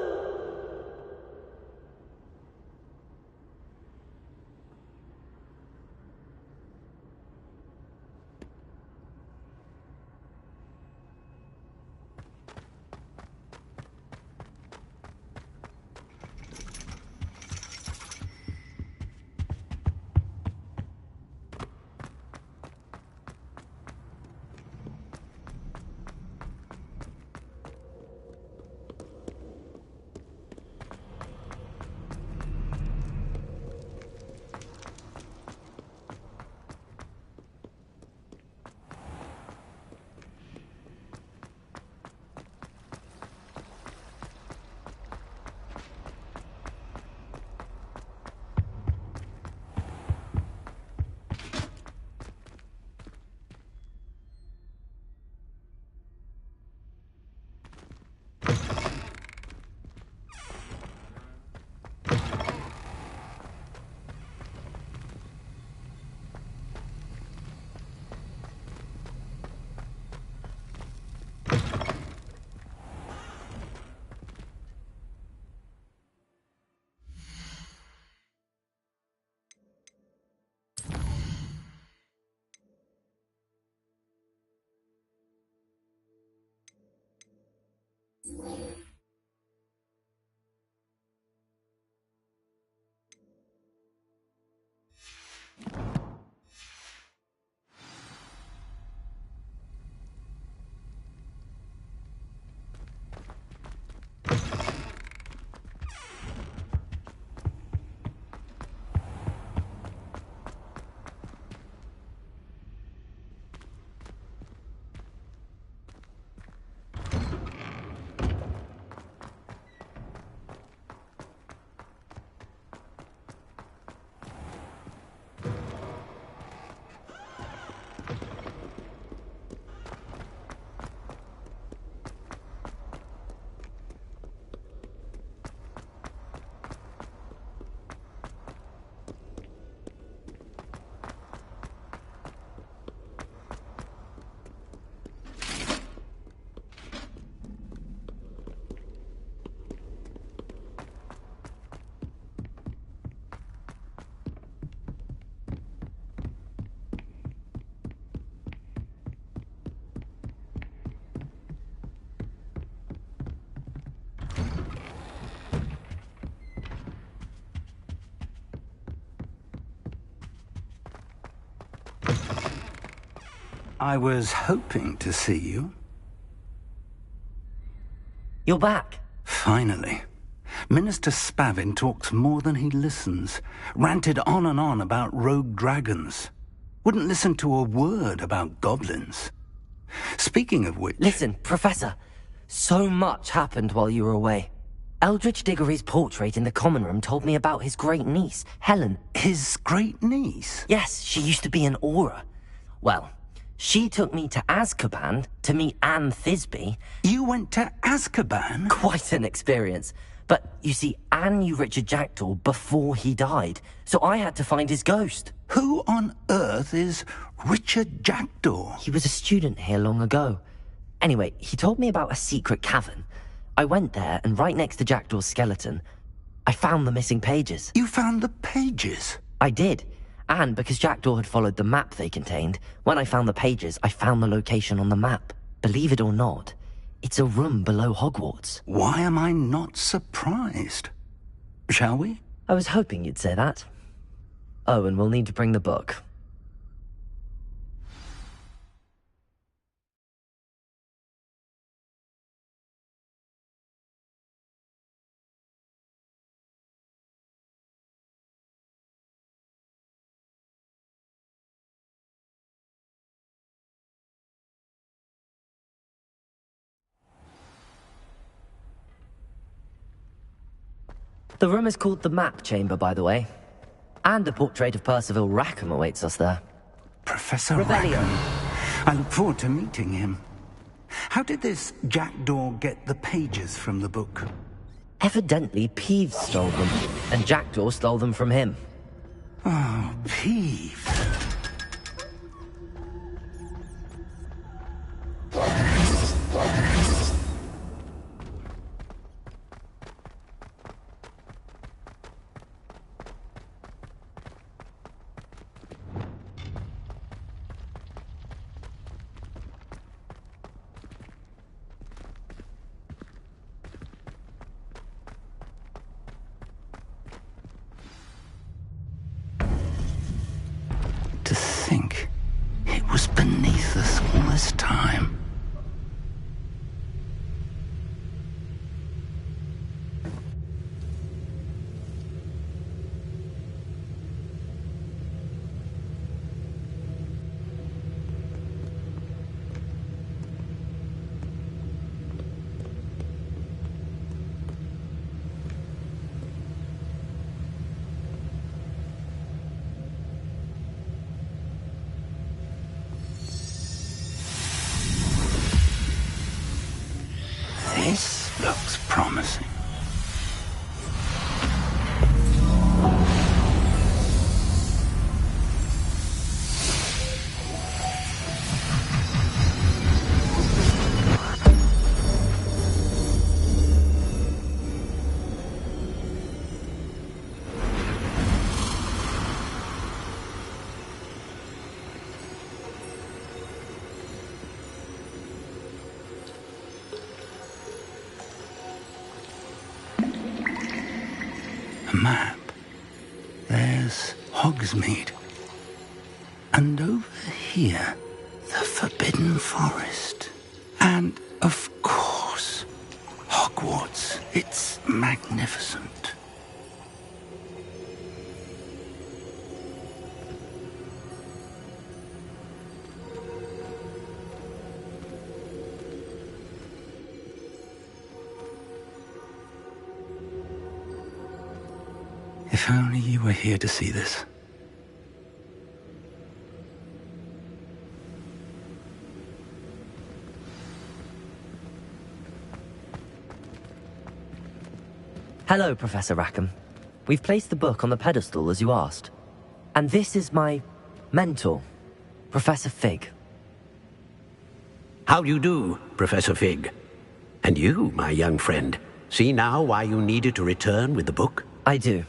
I was hoping to see you. You're back. Finally. Minister Spavin talks more than he listens. Ranted on and on about rogue dragons. Wouldn't listen to a word about goblins. Speaking of which... Listen, Professor. So much happened while you were away. Eldridge Diggory's portrait in the common room told me about his great niece, Helen. His great niece? Yes, she used to be an Auror. Well, she took me to Azkaban to meet Anne Thisbe. You went to Azkaban? Quite an experience. But, you see, Anne knew Richard Jackdaw before he died, so I had to find his ghost. Who on earth is Richard Jackdaw? He was a student here long ago. Anyway, he told me about a secret cavern. I went there, and right next to Jackdaw's skeleton, I found the missing pages. You found the pages? I did. And because Jackdaw had followed the map they contained, when I found the pages, I found the location on the map. Believe it or not, it's a room below Hogwarts. Why am I not surprised? Shall we? I was hoping you'd say that. Oh, and we'll need to bring the book. The room is called the Map Chamber, by the way. And a portrait of Percival Rackham awaits us there. Professor Revelio. Rackham. I look forward to meeting him. How did this Jackdaw get the pages from the book? Evidently, Peeves stole them, and Jackdaw stole them from him. Oh, Peeves. To think it was beneath us all this time. This looks promising. A map. There's Hogsmeade. And over here, the Forbidden Forest. And, of course, Hogwarts. It's magnificent. If only you were here to see this. Hello, Professor Rackham. We've placed the book on the pedestal, as you asked. And this is my mentor, Professor Fig. How do you do, Professor Fig? And you, my young friend, see now why you needed to return with the book? I do.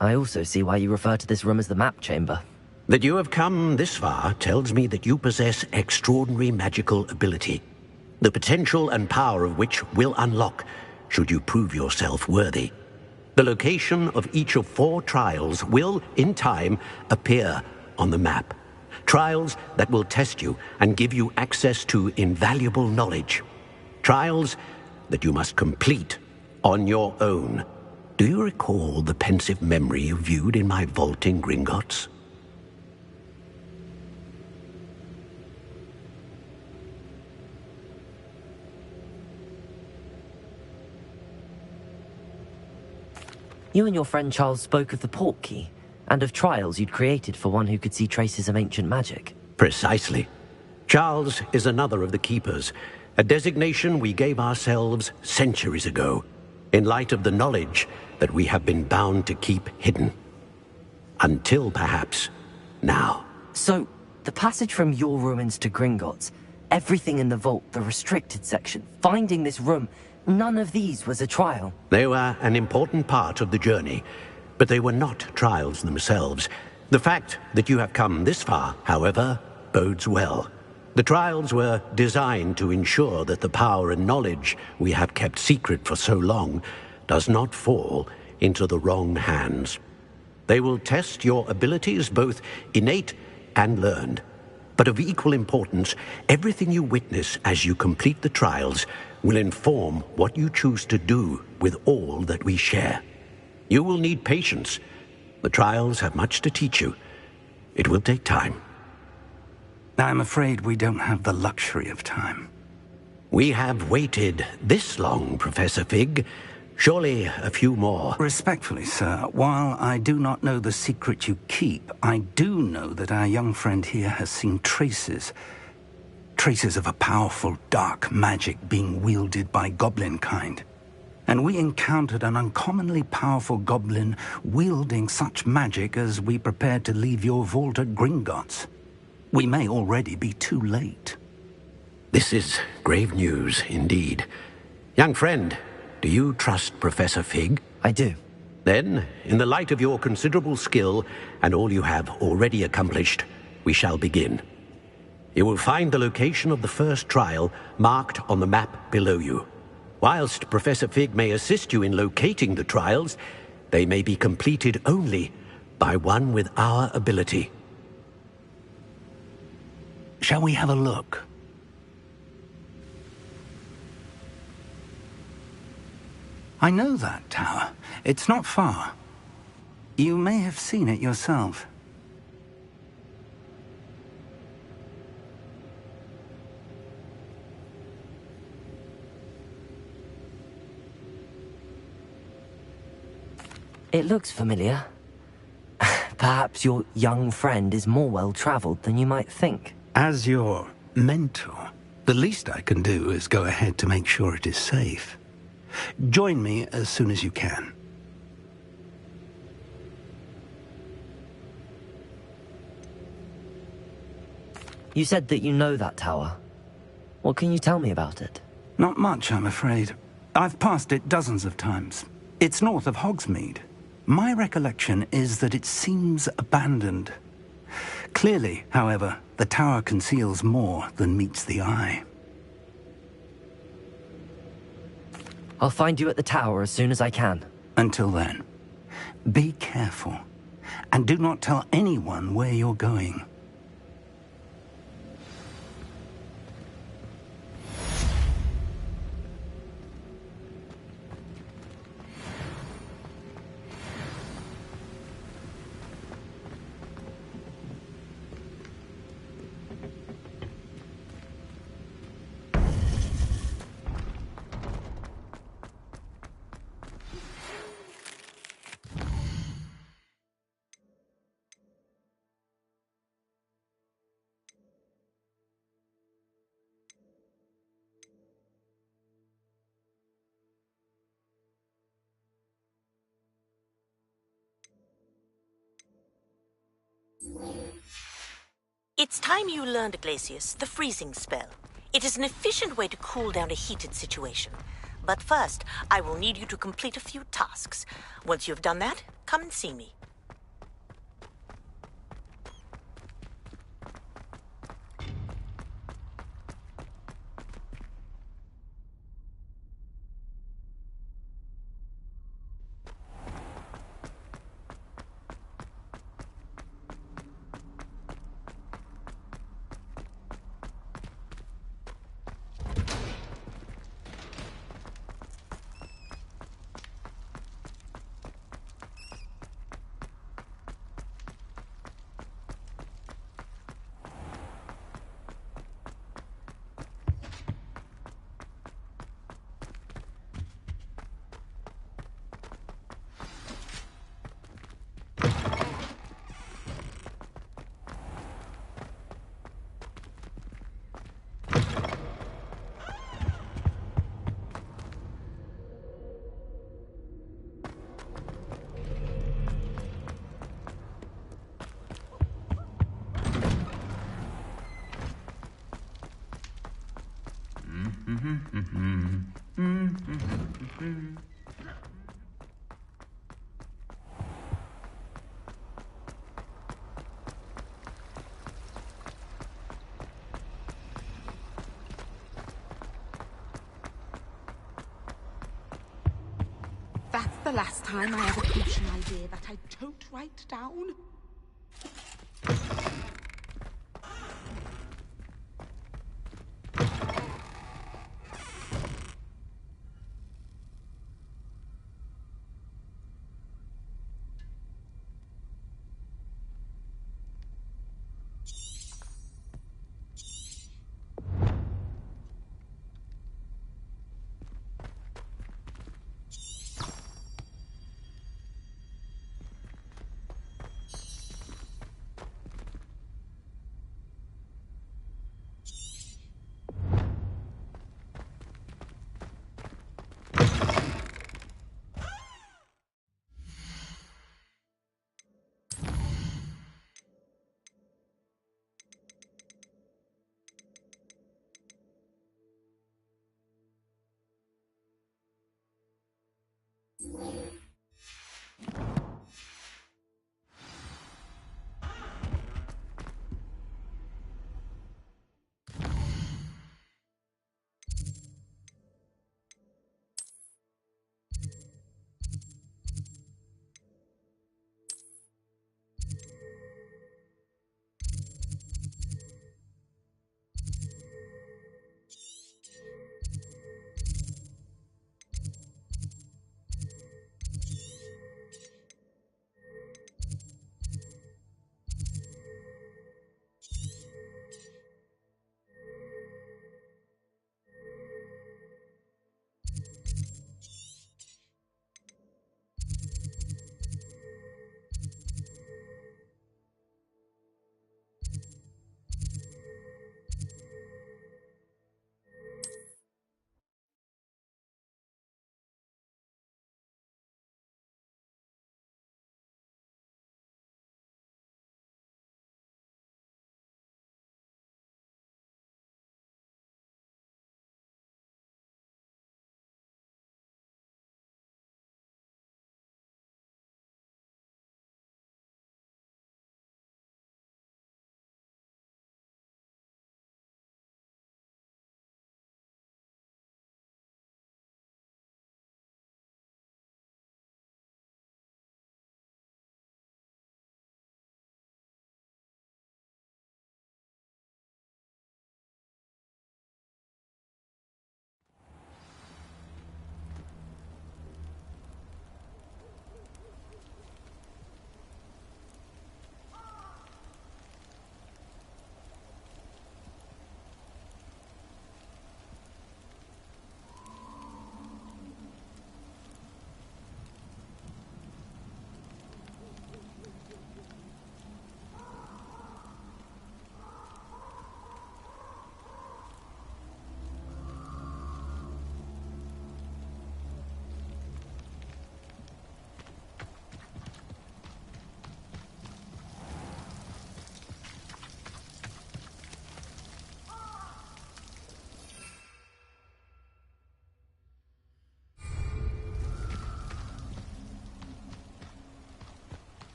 I also see why you refer to this room as the Map Chamber. That you have come this far tells me that you possess extraordinary magical ability, the potential and power of which will unlock should you prove yourself worthy. The location of each of 4 trials will, in time, appear on the map. Trials that will test you and give you access to invaluable knowledge. Trials that you must complete on your own. Do you recall the pensive memory you viewed in my vault in Gringotts? You and your friend Charles spoke of the port key, and of trials you'd created for one who could see traces of ancient magic. Precisely. Charles is another of the Keepers, a designation we gave ourselves centuries ago, in light of the knowledge that we have been bound to keep hidden. Until, perhaps, now. So, the passage from your ruins to Gringotts, everything in the vault, the restricted section, finding this room, none of these was a trial. They were an important part of the journey, but they were not trials themselves. The fact that you have come this far, however, bodes well. The trials were designed to ensure that the power and knowledge we have kept secret for so long does not fall into the wrong hands. They will test your abilities, both innate and learned. But of equal importance, everything you witness as you complete the trials will inform what you choose to do with all that we share. You will need patience. The trials have much to teach you. It will take time. I'm afraid we don't have the luxury of time. We have waited this long, Professor Fig. Surely a few more. Respectfully, sir, while I do not know the secret you keep, I do know that our young friend here has seen traces of a powerful dark magic being wielded by goblin kind. And we encountered an uncommonly powerful goblin wielding such magic as we prepared to leave your vault at Gringotts. We may already be too late. This is grave news indeed. Young friend, do you trust Professor Fig? I do. Then, in the light of your considerable skill and all you have already accomplished, we shall begin. You will find the location of the first trial marked on the map below you. Whilst Professor Fig may assist you in locating the trials, they may be completed only by one with our ability. Shall we have a look? I know that tower. It's not far. You may have seen it yourself. It looks familiar. Perhaps your young friend is more well-traveled than you might think. As your mentor, the least I can do is go ahead to make sure it is safe. Join me as soon as you can. You said that you know that tower. What can you tell me about it? Not much, I'm afraid. I've passed it dozens of times. It's north of Hogsmeade. My recollection is that it seems abandoned. Clearly, however, the tower conceals more than meets the eye. I'll find you at the tower as soon as I can. Until then, be careful, and do not tell anyone where you're going. It's time you learned, Glacius, the freezing spell. It is an efficient way to cool down a heated situation. But first, I will need you to complete a few tasks. Once you've done that, come and see me. That's the last time I have a potion idea that I don't write down.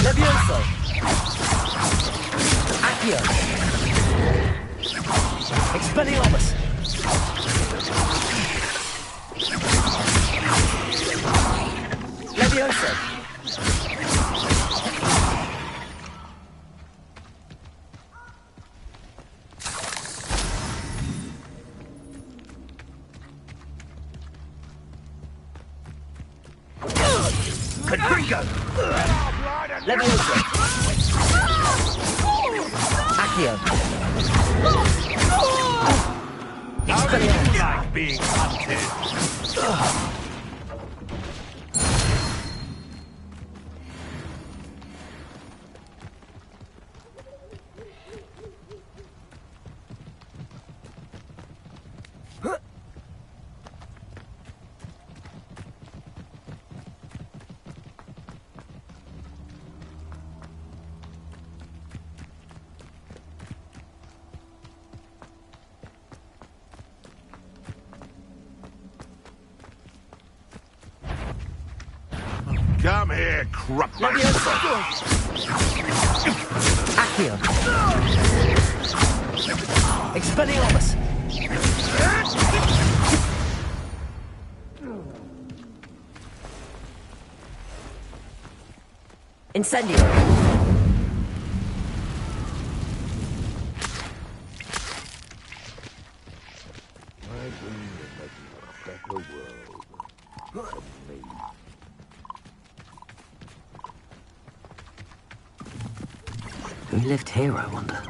Levioso! Accio! Expelliarmus! Levioso! Confringo! Levioso! Accio! Expelliarmus! Like being hunted. here, crap. Accio. Expelliarmus. Incendio. Who lived here, I wonder?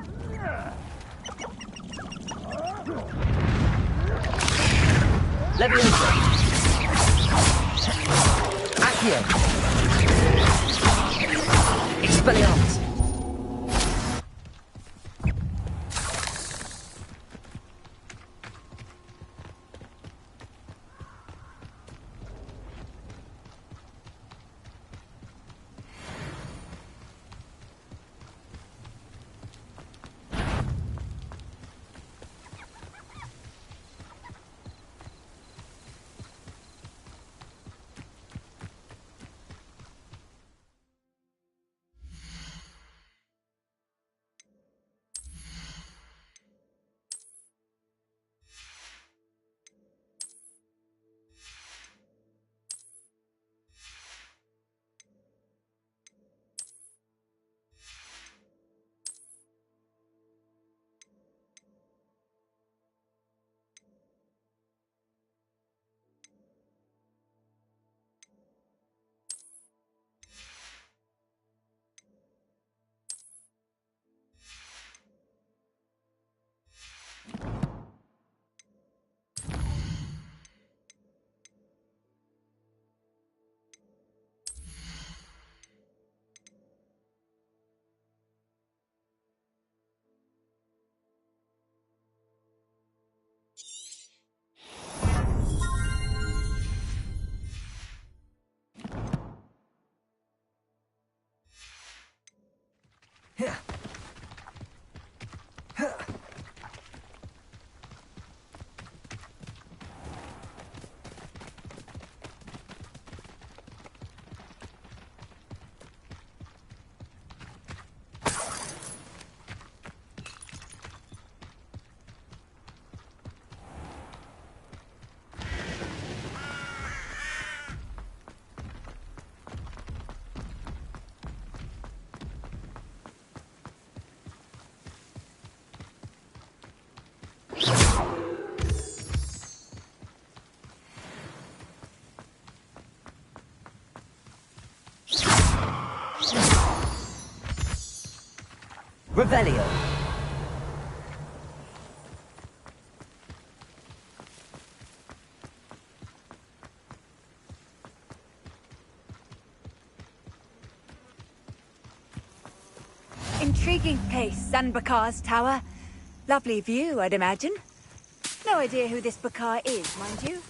Leviosa! Accio! Expelliarmus! Revelio. Intriguing place, Zanbakar's tower. Lovely view, I'd imagine. No idea who this Bakar is, mind you.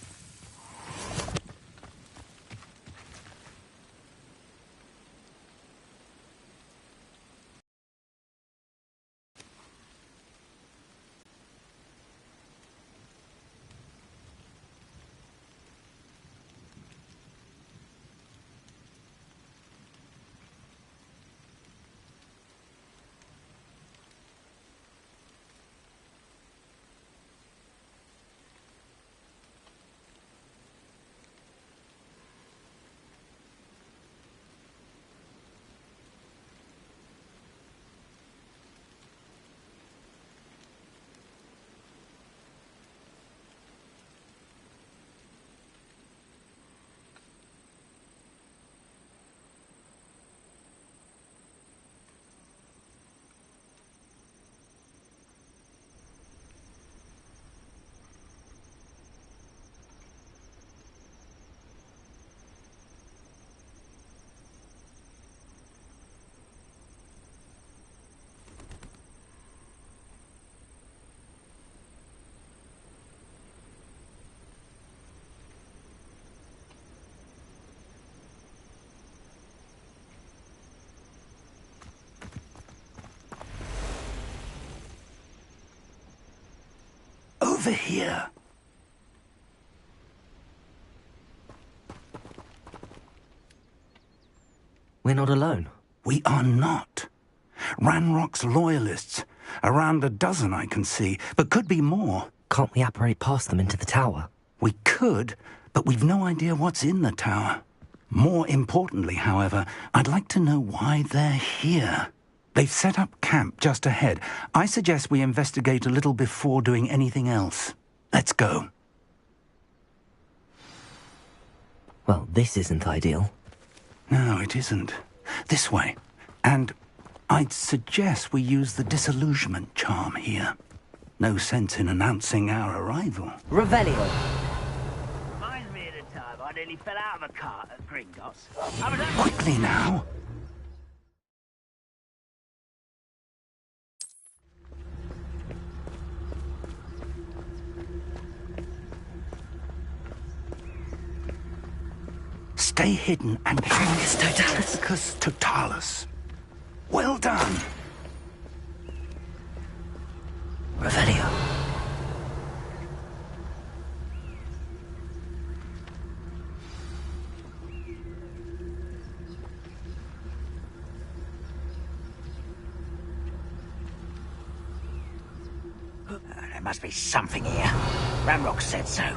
Over here. We're not alone. We are not. Ranrock's loyalists. Around a dozen I can see, but could be more. Can't we apparate past them into the tower? We could, but we've no idea what's in the tower. More importantly, however, I'd like to know why they're here. They've set up camp just ahead. I suggest we investigate a little before doing anything else. Let's go. Well, this isn't ideal. No, it isn't. This way. And I'd suggest we use the disillusionment charm here. No sense in announcing our arrival. Revelio. Reminds me of the time I nearly fell out of a cart at Gringotts. Quickly now. Stay hidden and Focus Totalis. Focus Totalis. Well done. Revelio. There must be something here. Ranrock said so.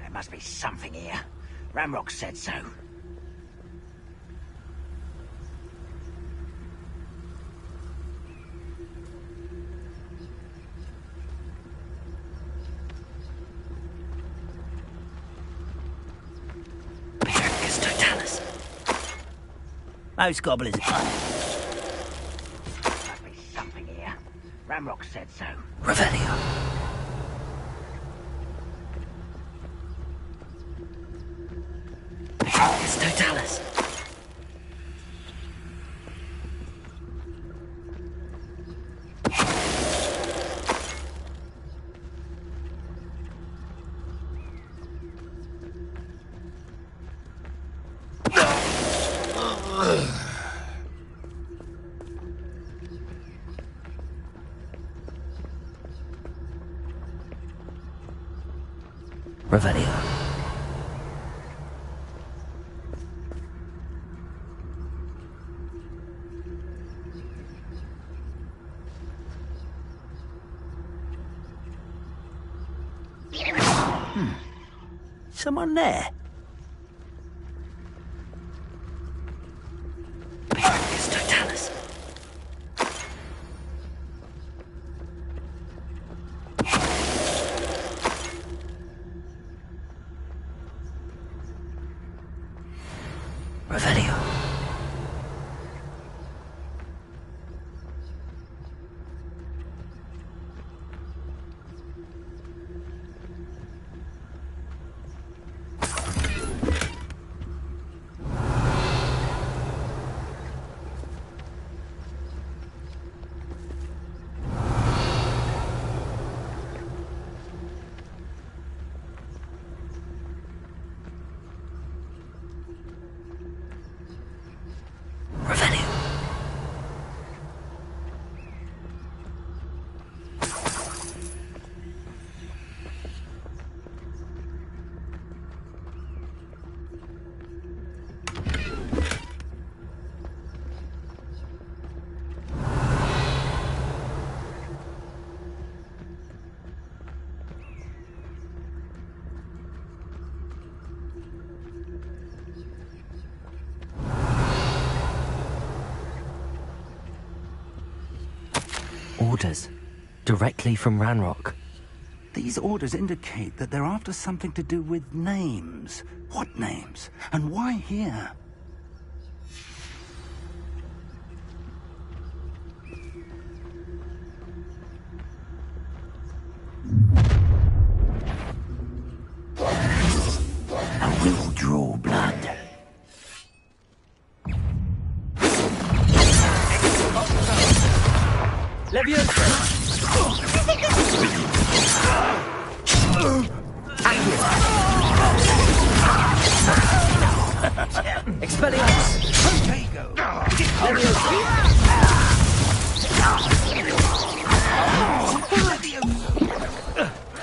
There must be something here. Ranrock said so. Focus Totalis. Most goblins. There must be something here. Ranrock said so. Revelio. Focus Totalis. Revelio. Someone there? Focus Totalis. Revelio. Orders. Directly from Ranrock. These orders indicate that they're after something to do with names. What names? And why here? And we'll draw blood. Expelliarmus!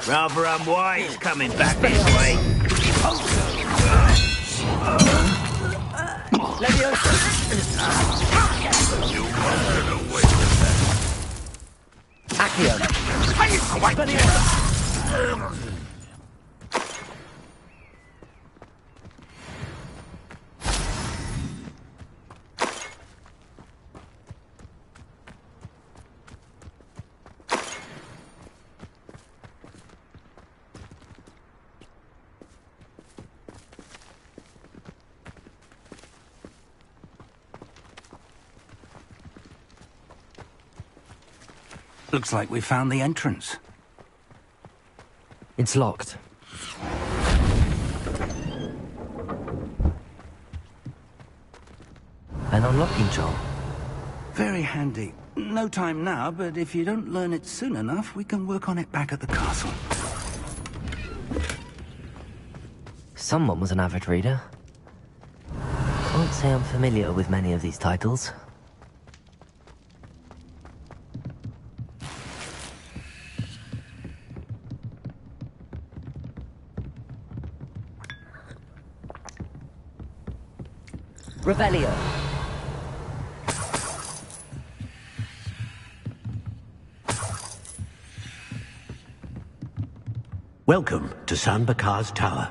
Rather unwise coming back this way. You won't get away with that. Accio. Looks like we found the entrance. It's locked. An unlocking charm. Very handy. No time now, but if you don't learn it soon enough, we can work on it back at the castle. Someone was an avid reader. Can't say I'm familiar with many of these titles. Revelio. Welcome to San Bakar's Tower.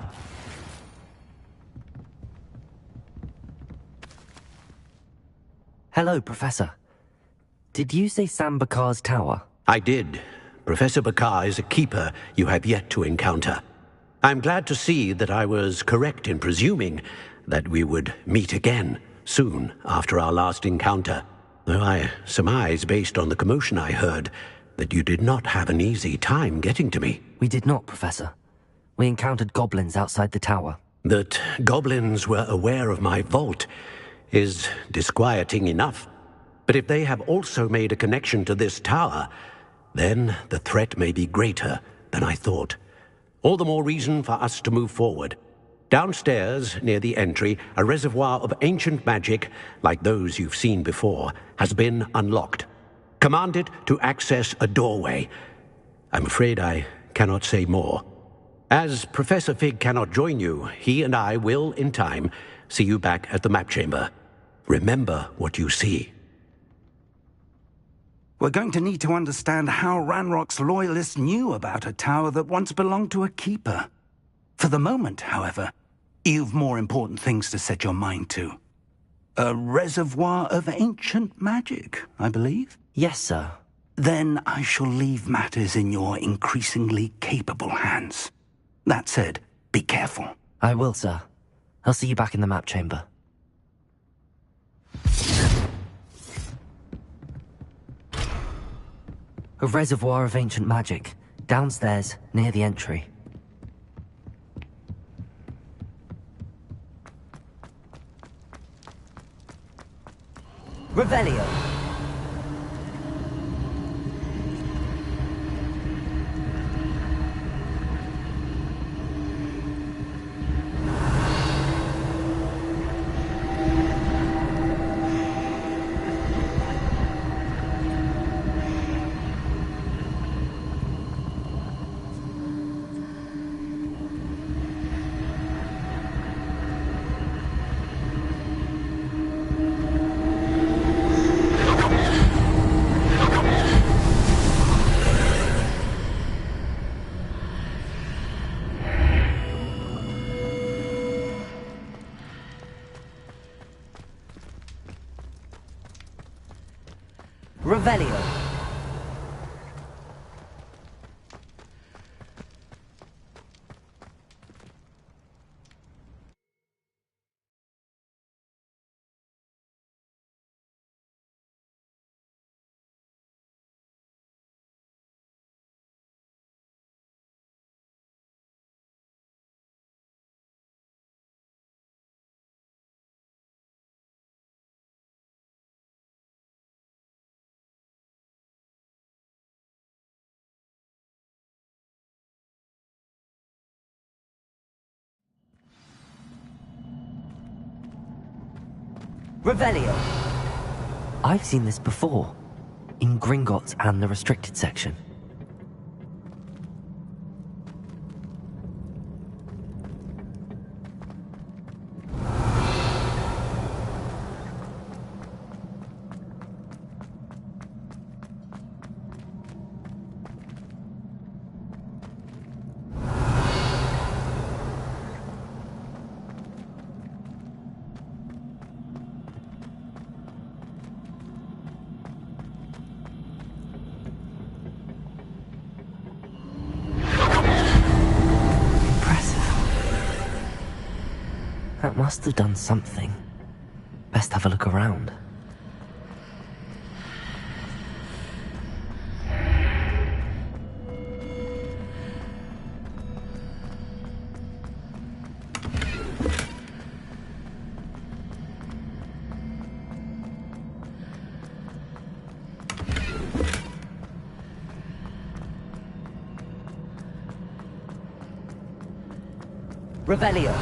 Hello, Professor. Did you say San Bakar's Tower? I did. Professor Bakar is a keeper you have yet to encounter. I'm glad to see that I was correct in presuming that we would meet again soon after our last encounter, though I surmise, based on the commotion I heard, that you did not have an easy time getting to me. We did not, Professor. We encountered goblins outside the tower. That goblins were aware of my vault is disquieting enough. But if they have also made a connection to this tower, then the threat may be greater than I thought. All the more reason for us to move forward. Downstairs, near the entry, a reservoir of ancient magic, like those you've seen before, has been unlocked. Command it to access a doorway. I'm afraid I cannot say more. As Professor Fig cannot join you, he and I will, in time, see you back at the map chamber. Remember what you see. We're going to need to understand how Ranrock's loyalists knew about a tower that once belonged to a keeper. For the moment, however, you've more important things to set your mind to. A reservoir of ancient magic, I believe? Yes, sir. Then I shall leave matters in your increasingly capable hands. That said, be careful. I will, sir. I'll see you back in the map chamber. A reservoir of ancient magic, downstairs, near the entry. Revelio. Revelio. Revelio. I've seen this before, in Gringotts and the restricted section. That must have done something. Best have a look around. Revelio.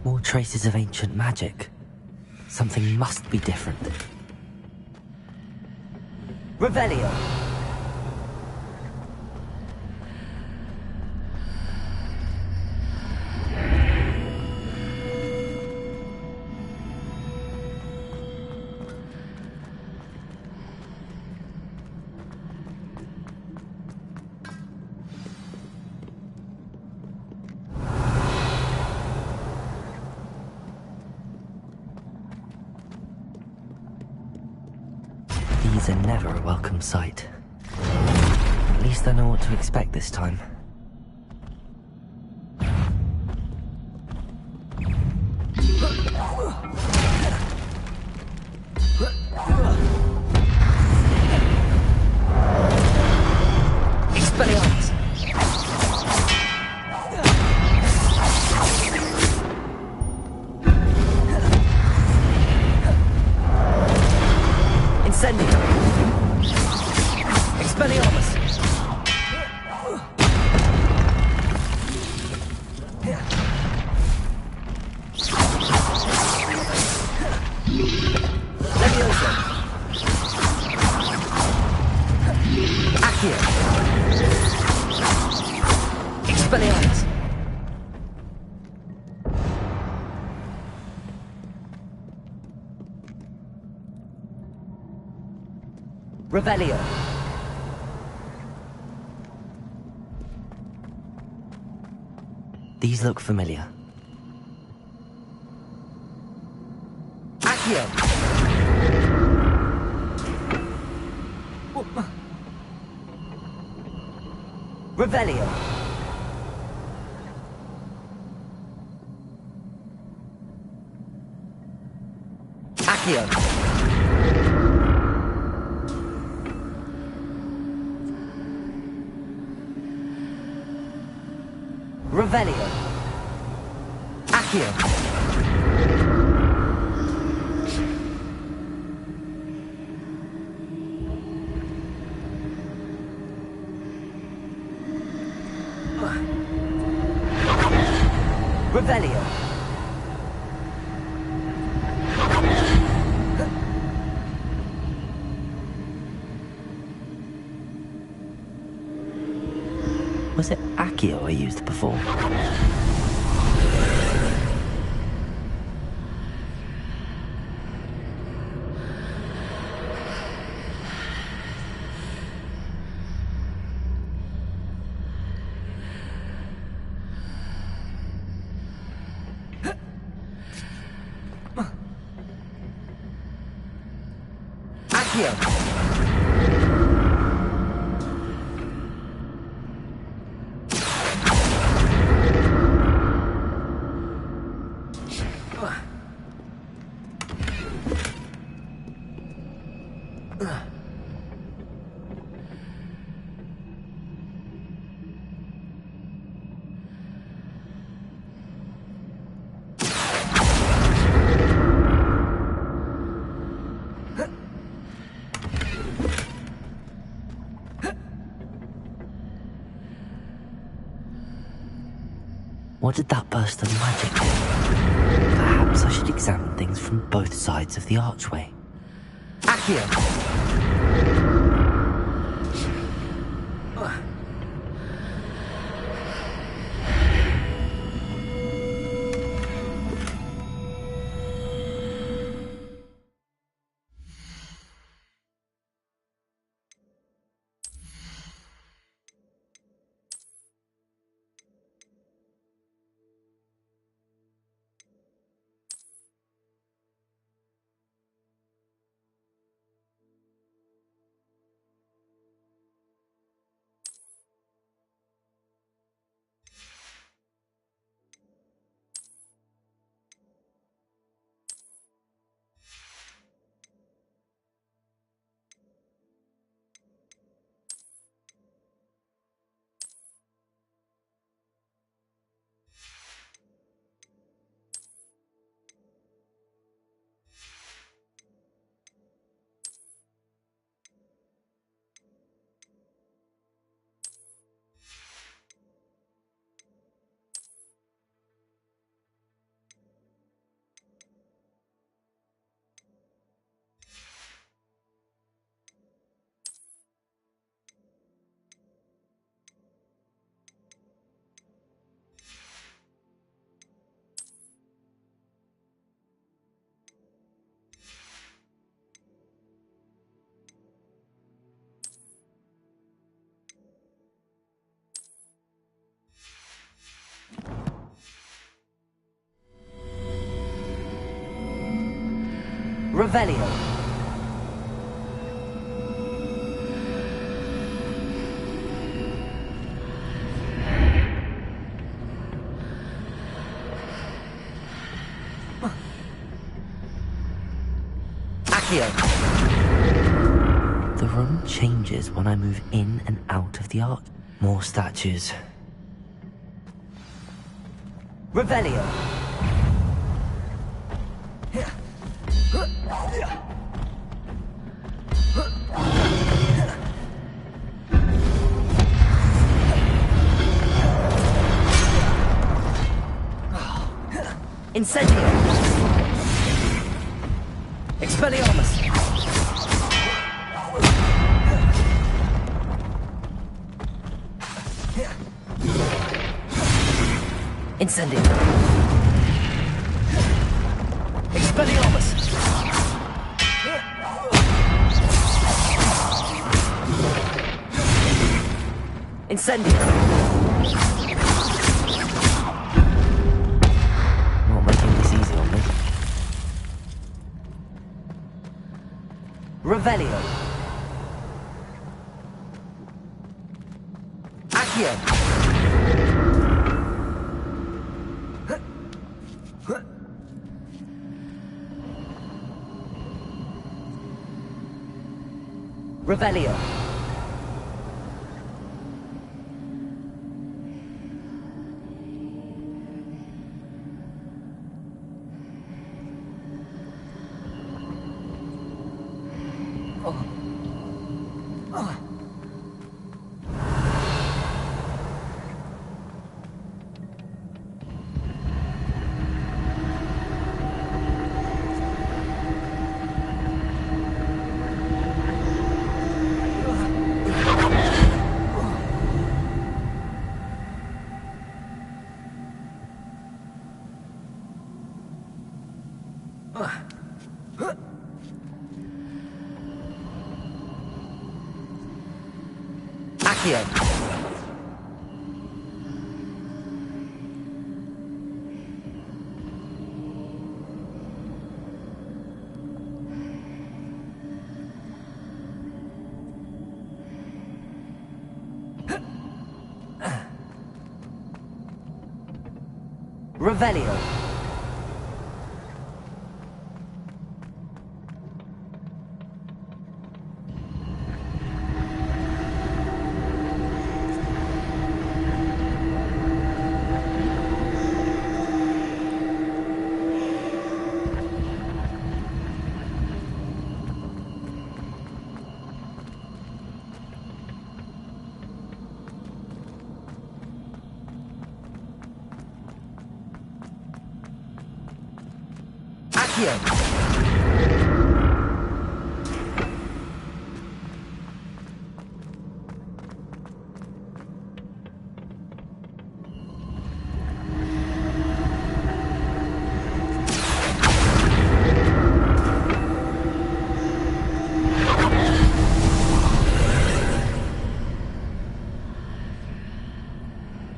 More traces of ancient magic. Something must be different. Revelio. These are never a welcome sight. At least I know what to expect this time. Expelliarmus. Incendio. Expelliarmus. Leviosa. Accio. Expelliarmus. Revelio. These look familiar. Accio. Revelio. Accio. Revelio. Accio. Revelio. Was it Accio I used before? Accio. What did that burst of magic do? Perhaps I should examine things from both sides of the archway. Accio. Revelio. Accio. The room changes when I move in and out of the arch. More statues. Revelio. Incendio. Expelliarmus. Incendio. Expelliarmus. Incendio. Not making this easy on me. Revelio. Accio. Revelio. Accio. Revelio.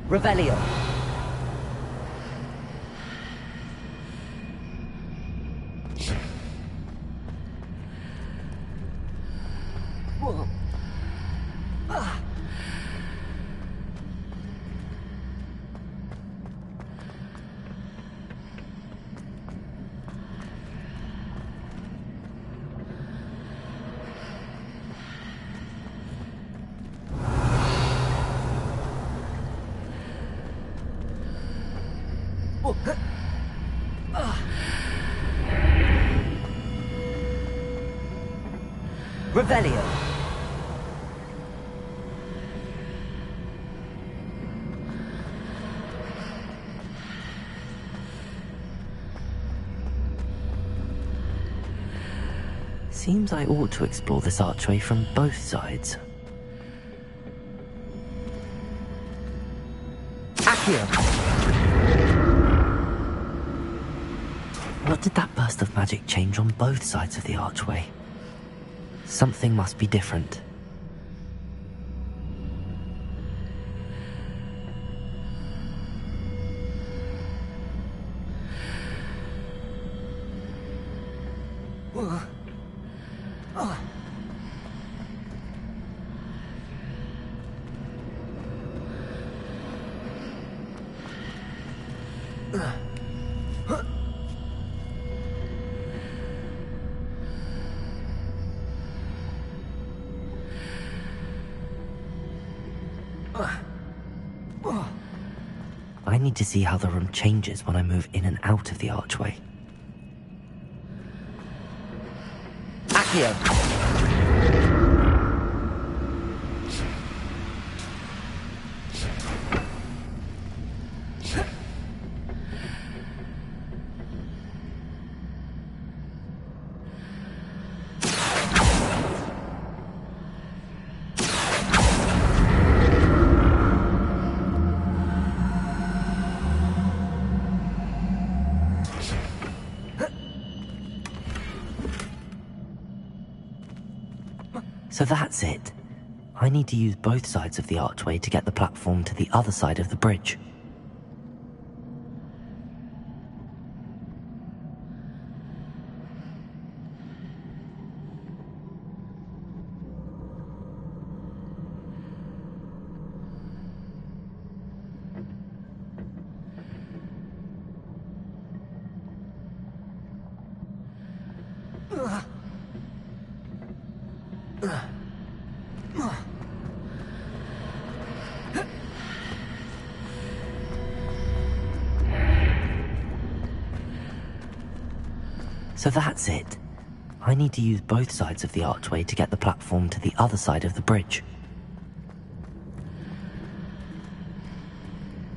Revelio. Revelio. Seems I ought to explore this archway from both sides. Accio. What did that burst of magic change on both sides of the archway? Something must be different. I need to see how the room changes when I move in and out of the archway. Accio. So that's it. I need to use both sides of the archway to get the platform to the other side of the bridge. So that's it. I need to use both sides of the archway to get the platform to the other side of the bridge.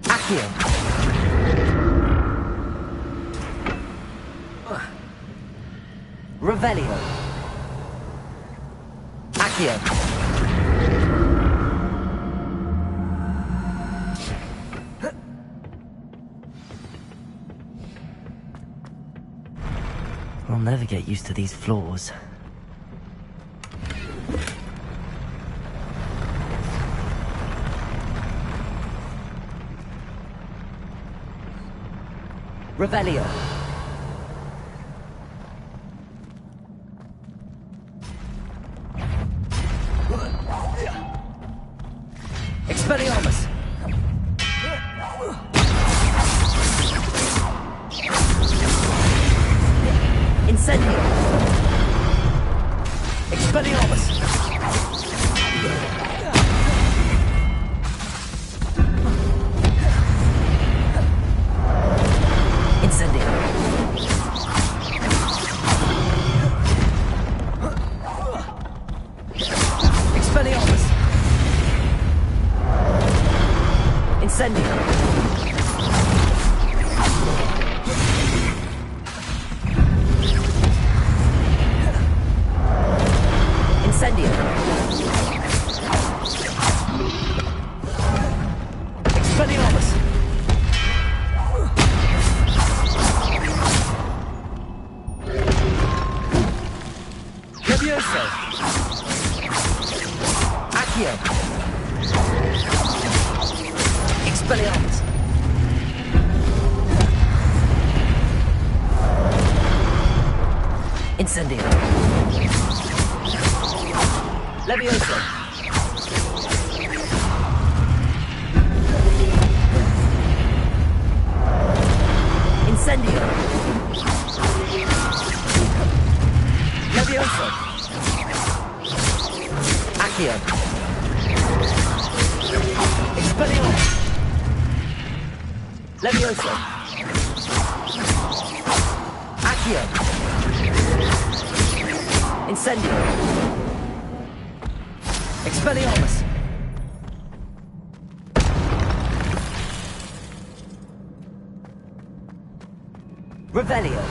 Accio. Revelio. Accio. I'll never get used to these floors. Revelio. Expelliarmus. Incendio. Expelliarmus. Incendio. Expelliarmus. Incendio. Incendio. Expelliarmus. Levioso. Accio. Expelliarmus. Incendio. Levioso. Incendio. Levioso. Accio. Expelliarmus. Levioso. Accio. Incendio. Expelliarmus. Revelio.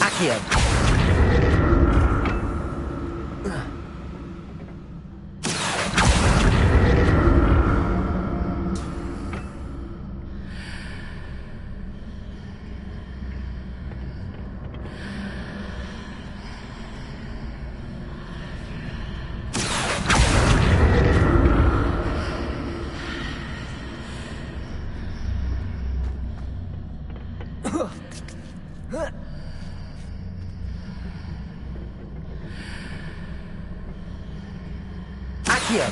Accio. Accio.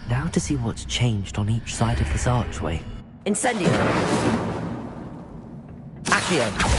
Now to see what's changed on each side of this archway. Incendio. Accio.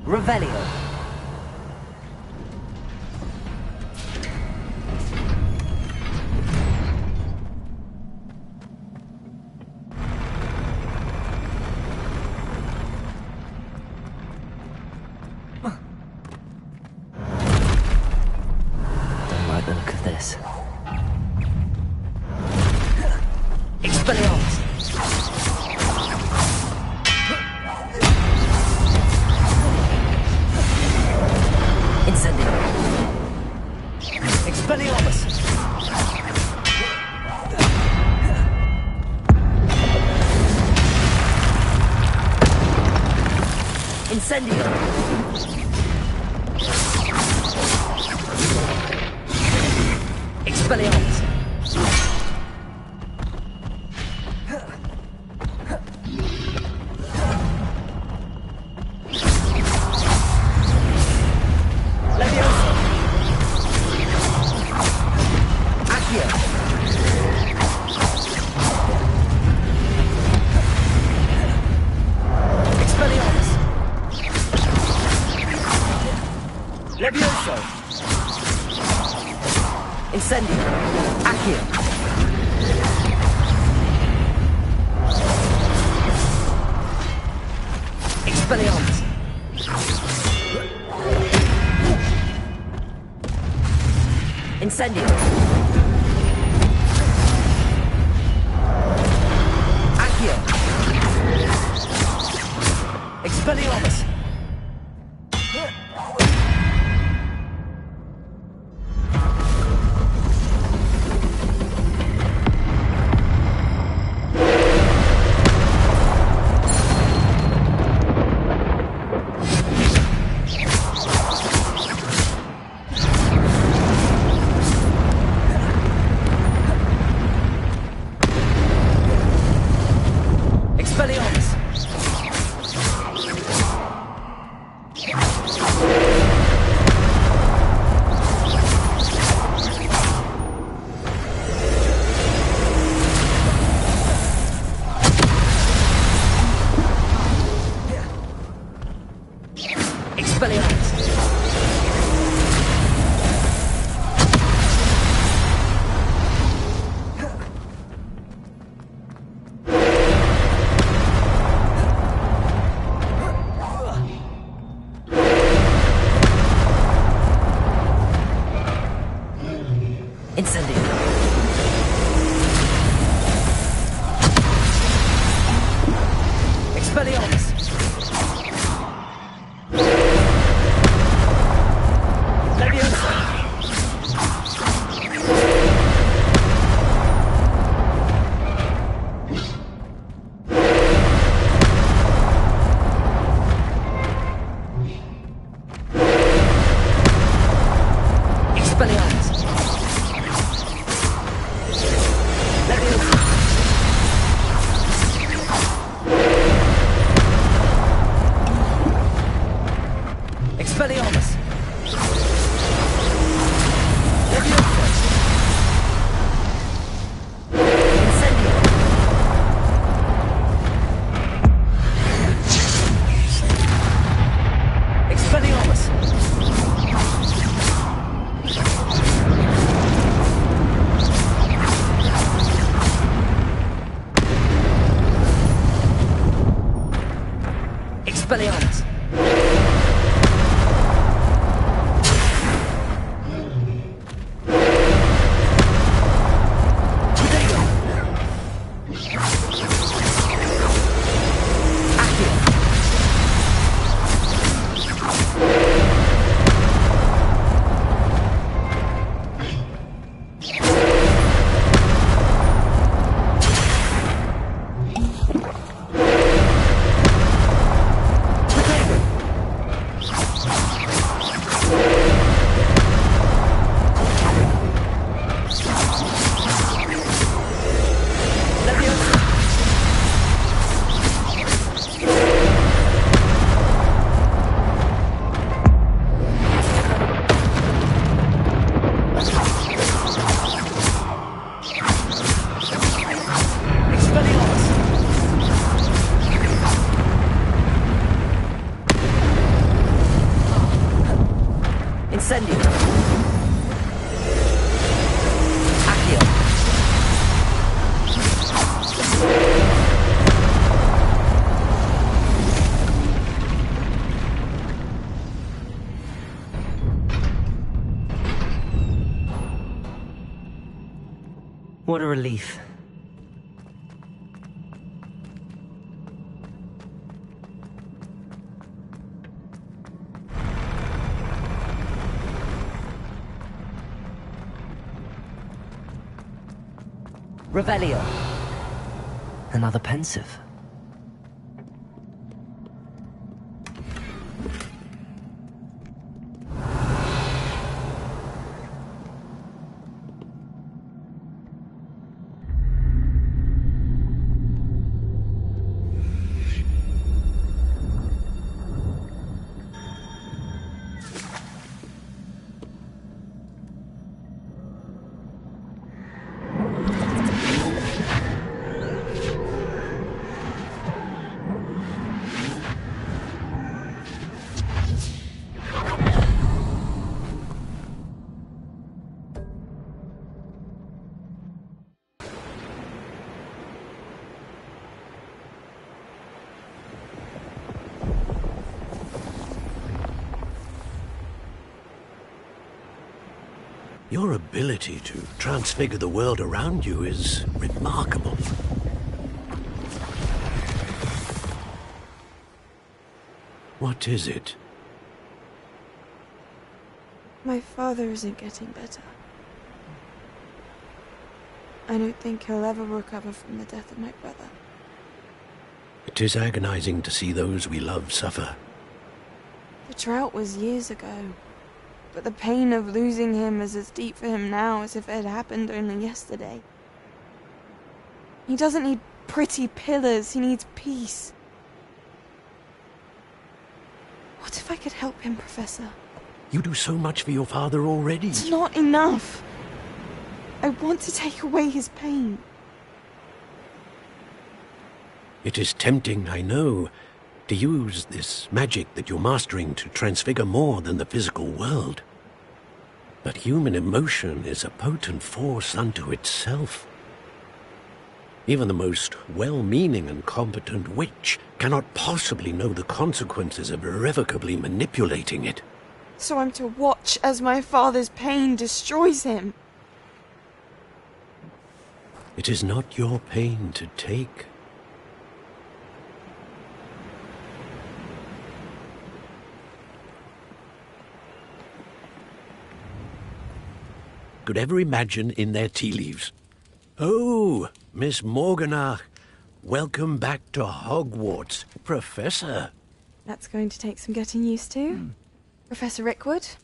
Revelio. Don't like the look of this. Expelliarmus. Incendio. Expelliarmus. Incendio. Expelliarmus. Levioso! Incendio! Accio! Expelliarmus! Incendio! Accio! Expelliarmus! Expelliarmus! Leviosa! Expelliarmus! Leviosa! Expelliarmus! Leviosa! Incendio! Expelliarmus! Expelliarmus! Incendio! Accio! What a relief. Revelio. Another pensive. Your ability to transfigure the world around you is remarkable. What is it? My father isn't getting better. I don't think he'll ever recover from the death of my brother. It is agonizing to see those we love suffer. The drought was years ago, but the pain of losing him is as deep for him now as if it had happened only yesterday. He doesn't need pretty pillars, he needs peace. What if I could help him, Professor? You do so much for your father already. It's not enough. I want to take away his pain. It is tempting, I know, to use this magic that you're mastering to transfigure more than the physical world. But human emotion is a potent force unto itself. Even the most well-meaning and competent witch cannot possibly know the consequences of irrevocably manipulating it. So I'm to watch as my father's pain destroys him. It is not your pain to take. could ever imagine in their tea leaves. Oh, Miss Morganach, welcome back to Hogwarts, Professor. That's going to take some getting used to. Professor Rickwood?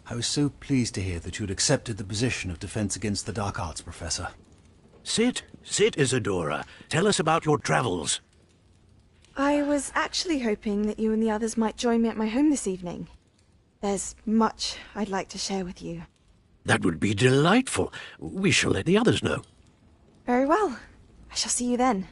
I was so pleased to hear that you'd accepted the position of Defense Against the Dark Arts, Professor. Sit, Isadora. Tell us about your travels. I was actually hoping that you and the others might join me at my home this evening. There's much I'd like to share with you. That would be delightful. We shall let the others know. Very well. I shall see you then.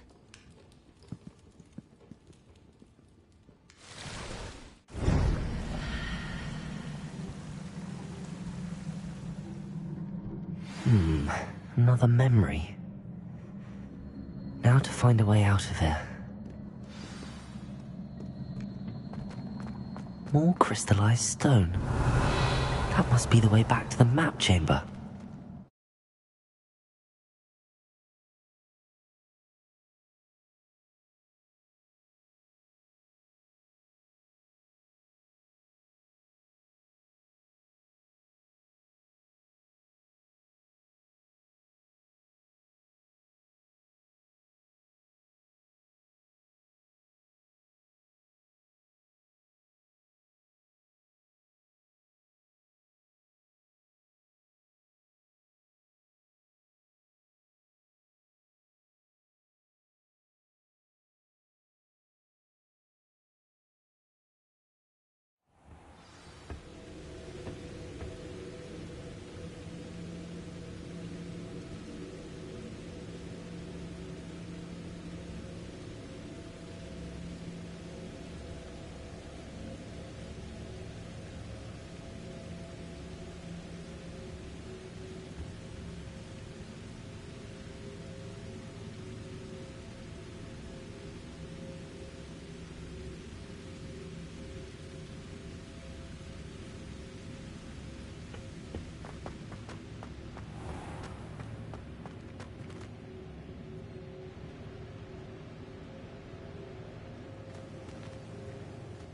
Another memory. Now to find a way out of here. More crystallized stone. That must be the way back to the map chamber.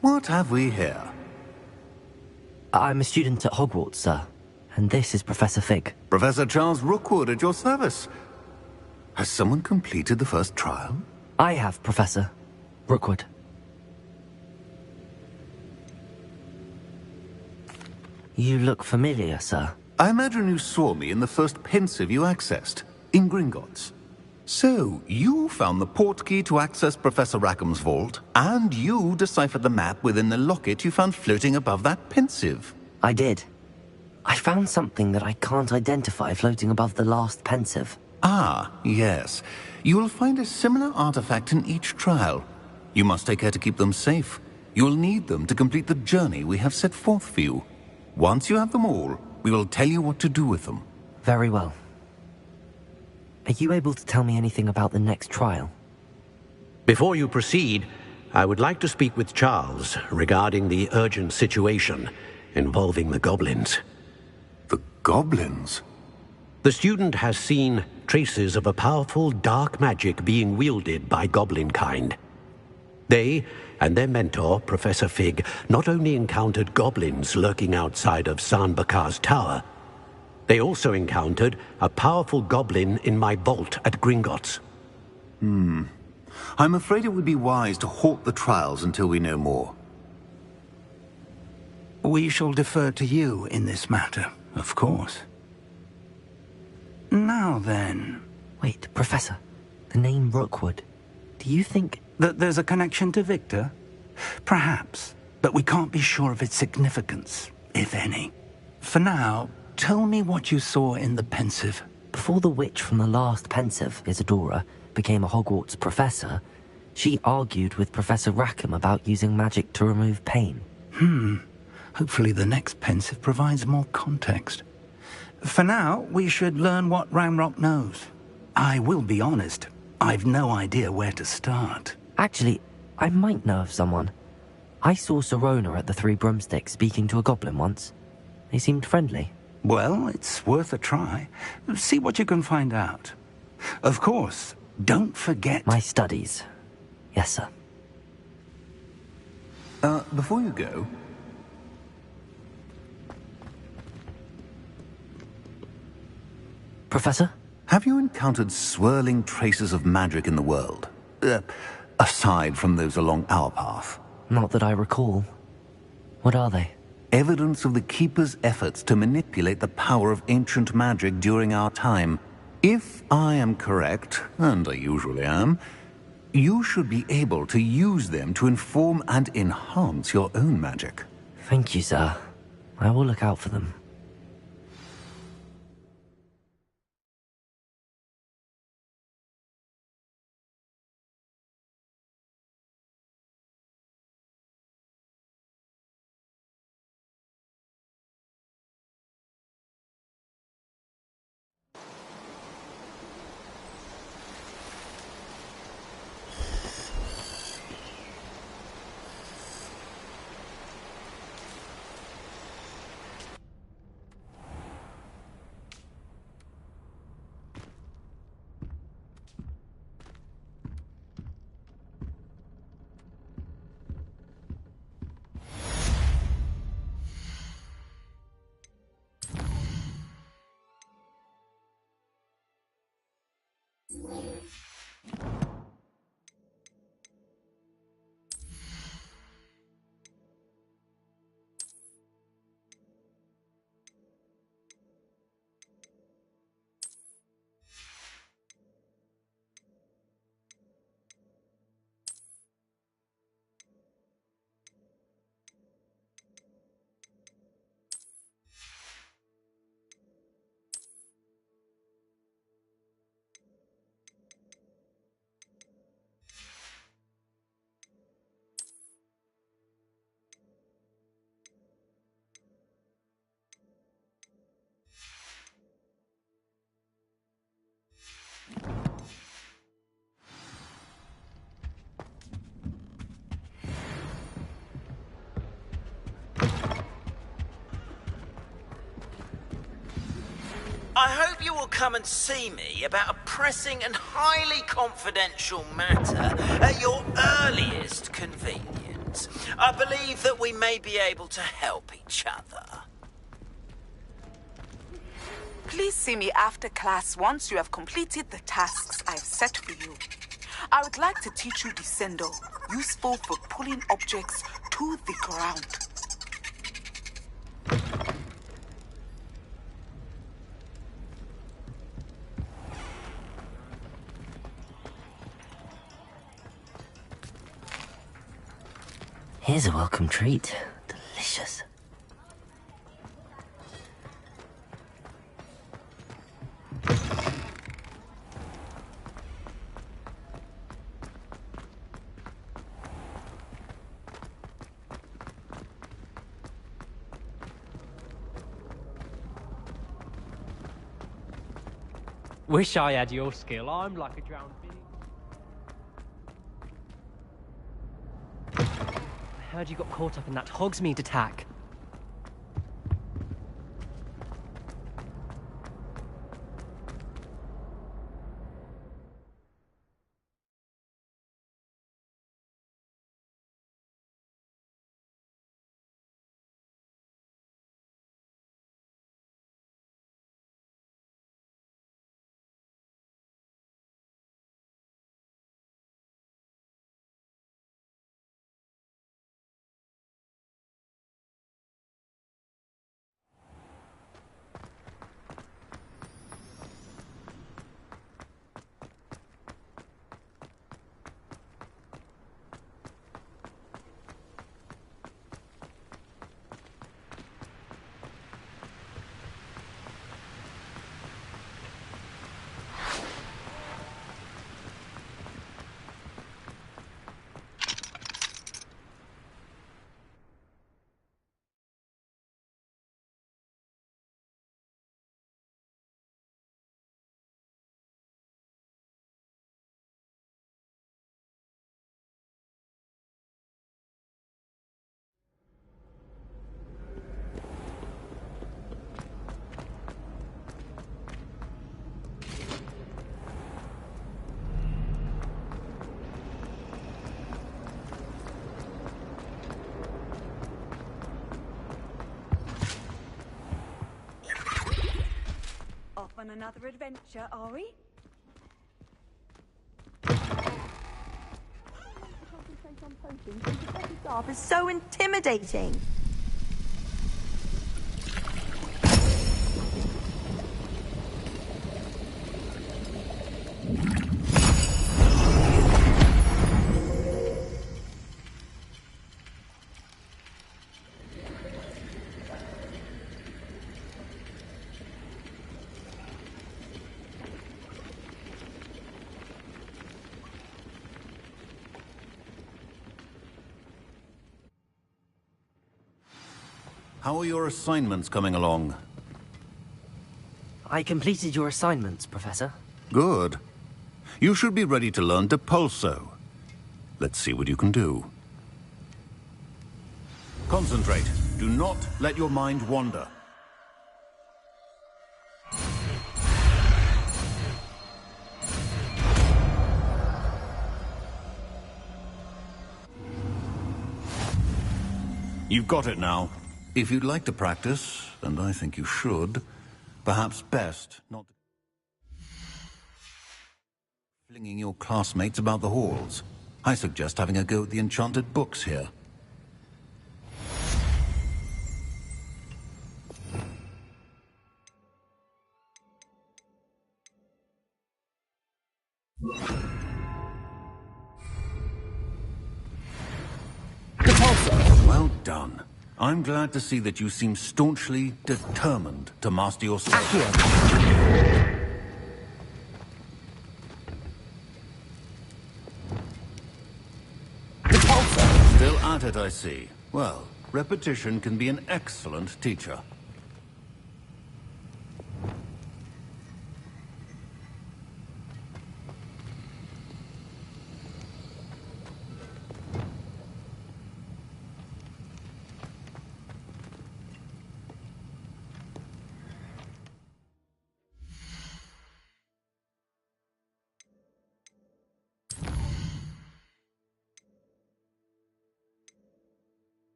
What have we here? I'm a student at Hogwarts, sir. And this is Professor Fig. Professor Charles Rookwood at your service. Has someone completed the first trial? I have, Professor Rookwood. You look familiar, sir. I imagine you saw me in the first pensive you accessed, in Gringotts. So, you found the portkey to access Professor Rackham's vault, and you deciphered the map within the locket you found floating above that pensive. I did. I found something that I can't identify floating above the last pensive. Ah, yes. You will find a similar artifact in each trial. You must take care to keep them safe. You will need them to complete the journey we have set forth for you. Once you have them all, we will tell you what to do with them. Very well. Are you able to tell me anything about the next trial? Before you proceed, I would like to speak with Charles regarding the urgent situation involving the goblins. The goblins? The student has seen traces of a powerful dark magic being wielded by goblin kind. They and their mentor, Professor Fig, not only encountered goblins lurking outside of Sanbakar's tower, they also encountered a powerful goblin in my vault at Gringotts. I'm afraid it would be wise to halt the trials until we know more. We shall defer to you in this matter, of course. Now then... Wait, Professor. The name Rookwood. Do you think... that there's a connection to Victor? Perhaps, but we can't be sure of its significance, if any. For now, tell me what you saw in the pensive. Before the witch from the last pensive, Isadora, became a Hogwarts professor, she argued with Professor Rackham about using magic to remove pain. Hopefully the next pensive provides more context. For now, we should learn what Ranrock knows. I will be honest, I've no idea where to start. Actually, I might know of someone. I saw Serona at the Three Broomsticks speaking to a goblin once. They seemed friendly. Well, it's worth a try. See what you can find out. Of course, don't forget... My studies. Yes, sir. Before you go... Professor? Have you encountered swirling traces of magic in the world? Aside from those along our path? Not that I recall. What are they? Evidence of the Keeper's efforts to manipulate the power of ancient magic during our time. If I am correct, and I usually am, you should be able to use them to inform and enhance your own magic. Thank you, sir. I will look out for them. I hope you will come and see me about a pressing and highly confidential matter at your earliest convenience. I believe that we may be able to help each other. Please see me after class once you have completed the tasks I've set for you. I would like to teach you Descendo, useful for pulling objects to the ground. Here's a welcome treat. Delicious. Wish I had your skill. I'm like a drowned bee. I heard you got caught up in that Hogsmeade attack. on another adventure, are we? Garb is so intimidating. How are your assignments coming along? I completed your assignments, Professor. Good. You should be ready to learn Depulso. Let's see what you can do. Concentrate. Do not let your mind wander. You've got it now. If you'd like to practice, and I think you should, perhaps best not flinging your classmates about the halls. I suggest having a go at the enchanted books here. Well done. I'm glad to see that you seem staunchly determined to master your spell. Still at it, I see. Well, repetition can be an excellent teacher.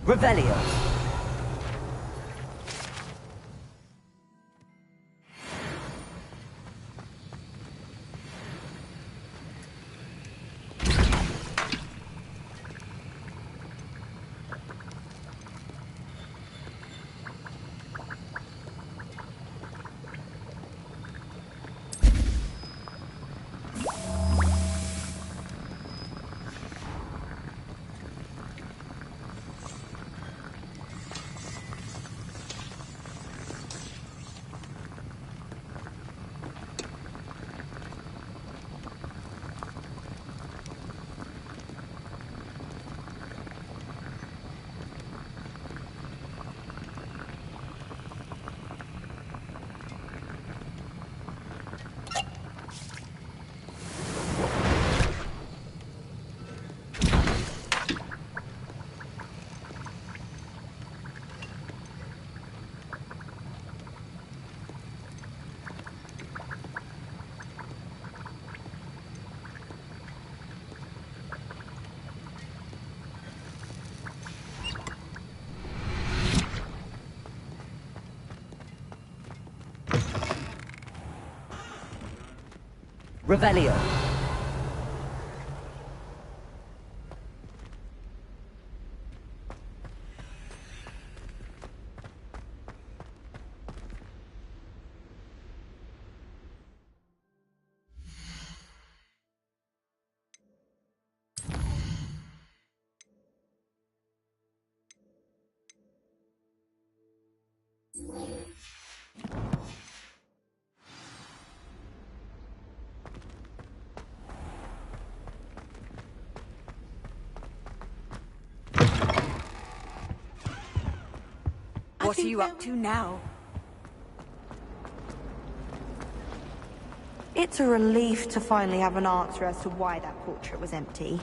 Revelio. Revelio. What are you up to now? It's a relief to finally have an answer as to why that portrait was empty.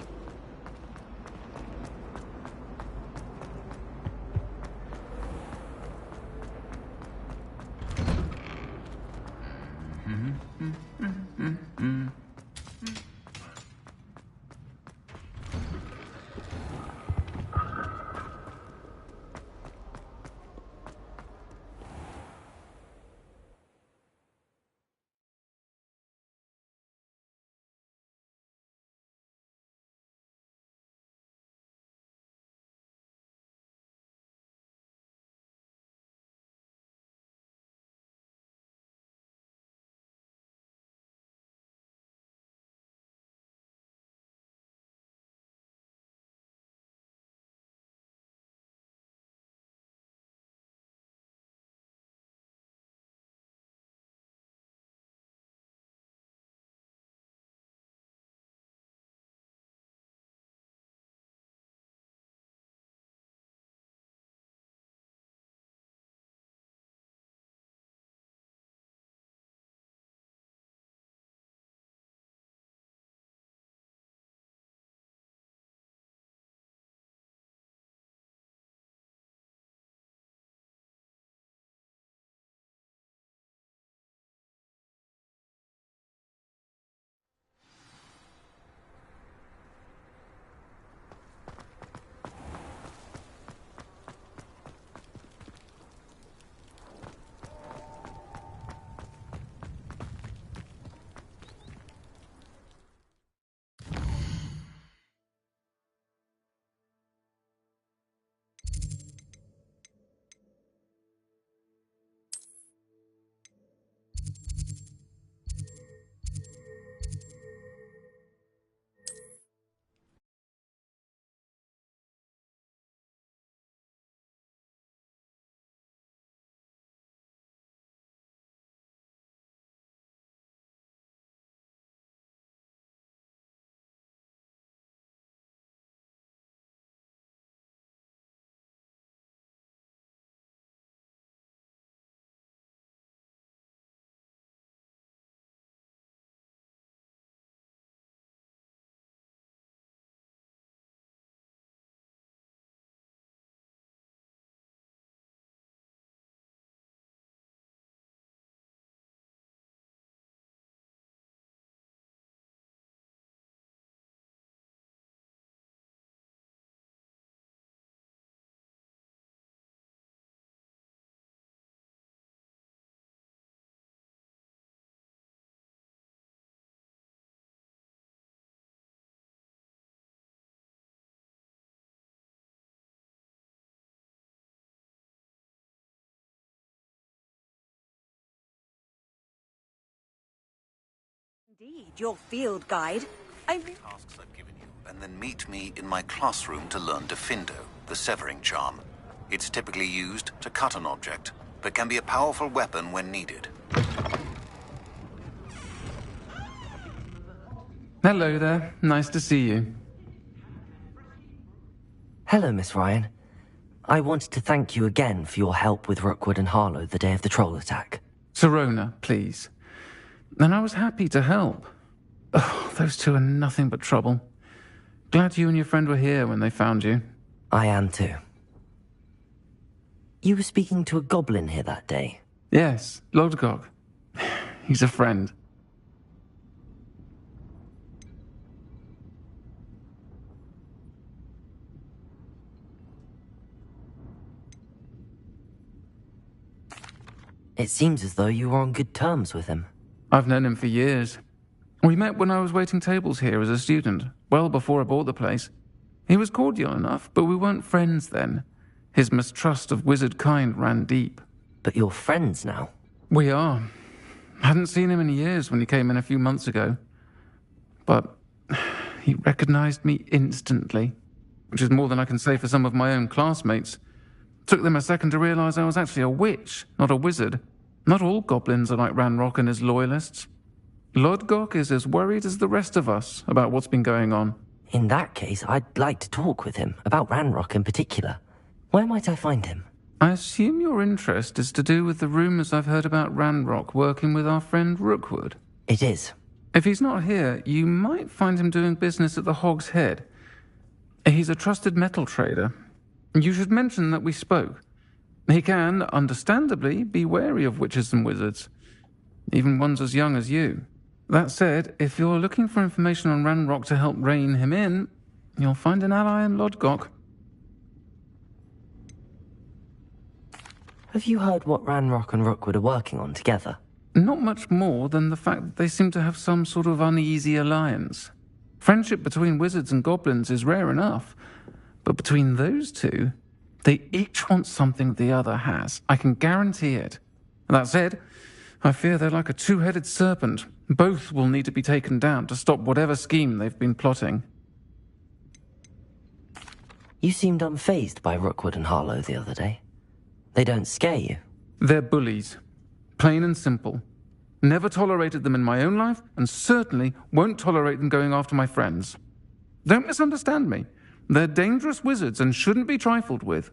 Indeed, your field guide. Tasks I've given you, and then meet me in my classroom to learn Defindo, the severing charm. It's typically used to cut an object, but can be a powerful weapon when needed. Hello there. Nice to see you. Hello, Miss Ryan. I wanted to thank you again for your help with Rookwood and Harlow the day of the troll attack. Sirona, please. And I was happy to help. Oh, those two are nothing but trouble. Glad you and your friend were here when they found you. I am too. You were speaking to a goblin here that day? Yes, Lodgok. He's a friend. It seems as though you were on good terms with him. I've known him for years. We met when I was waiting tables here as a student, well before I bought the place. He was cordial enough, but we weren't friends then. His mistrust of wizard kind ran deep. But you're friends now? We are. Hadn't seen him in years when he came in a few months ago. But he recognized me instantly, which is more than I can say for some of my own classmates. Took them a second to realise I was actually a witch, not a wizard. Not all goblins are like Ranrock and his loyalists. Lodgok is as worried as the rest of us about what's been going on. In that case, I'd like to talk with him, about Ranrock in particular. Where might I find him? I assume your interest is to do with the rumours I've heard about Ranrock working with our friend Rookwood. It is. If he's not here, you might find him doing business at the Hog's Head. He's a trusted metal trader. You should mention that we spoke. He can, understandably, be wary of witches and wizards, even ones as young as you. That said, if you're looking for information on Ranrock to help rein him in, you'll find an ally in Lodgok. Have you heard what Ranrock and Rookwood are working on together? Not much more than the fact that they seem to have some sort of uneasy alliance. Friendship between wizards and goblins is rare enough, but between those two, they each want something the other has. I can guarantee it. That said, I fear they're like a two-headed serpent. Both will need to be taken down to stop whatever scheme they've been plotting. You seemed unfazed by Rookwood and Harlow the other day. They don't scare you. They're bullies. Plain and simple. Never tolerated them in my own life, and certainly won't tolerate them going after my friends. Don't misunderstand me. They're dangerous wizards and shouldn't be trifled with.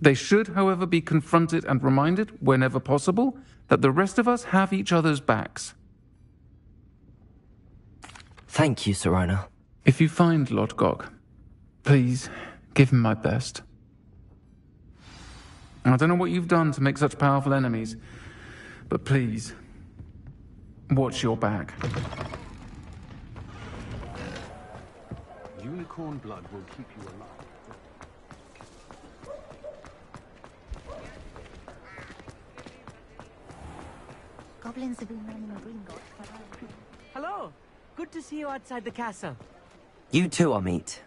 They should, however, be confronted and reminded, whenever possible, that the rest of us have each other's backs. Thank you, Sirona. If you find Lodgok, please give him my best. I don't know what you've done to make such powerful enemies, but please, watch your back. Unicorn blood will keep you alive. Goblins have been running Gringotts for hours. Hello. Good to see you outside the castle. You too, Amit.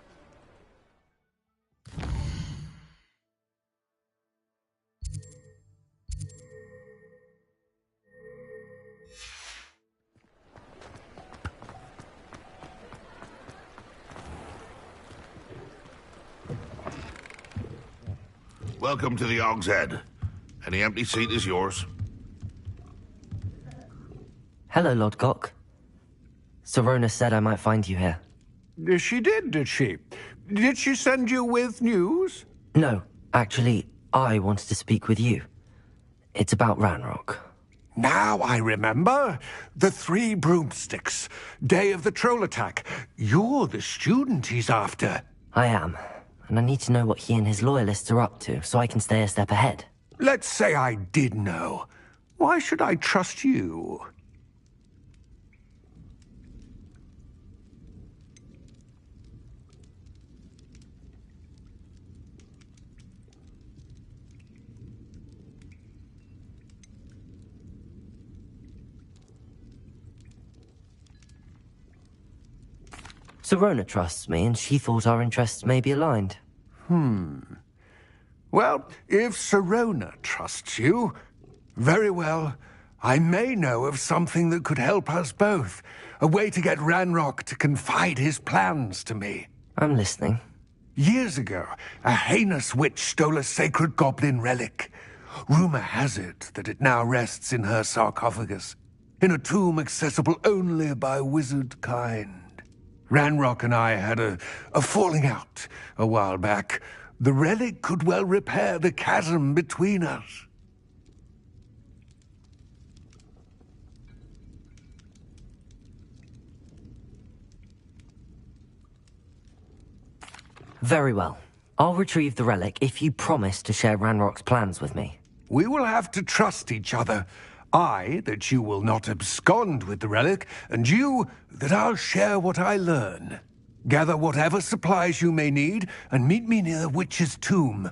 Welcome to the Hog's Head. Any empty seat is yours. Hello, Lodgok. Sirona said I might find you here. She did she? Did she send you with news? No, actually, I wanted to speak with you. It's about Ranrock. Now I remember. The 3 broomsticks. Day of the troll attack. You're the student he's after. I am, and I need to know what he and his loyalists are up to so I can stay a step ahead. Let's say I did know. Why should I trust you? Sirona trusts me, and she thought our interests may be aligned. Well, if Sirona trusts you, very well. I may know of something that could help us both. A way to get Ranrock to confide his plans to me. I'm listening. Years ago, a heinous witch stole a sacred goblin relic. Rumor has it that it now rests in her sarcophagus, in a tomb accessible only by wizard kind. Ranrock and I had a falling out a while back. The relic could well repair the chasm between us. Very well. I'll retrieve the relic if you promise to share Ranrock's plans with me. We will have to trust each other. I, that you will not abscond with the relic, and you, that I'll share what I learn. Gather whatever supplies you may need, and meet me near the witch's tomb.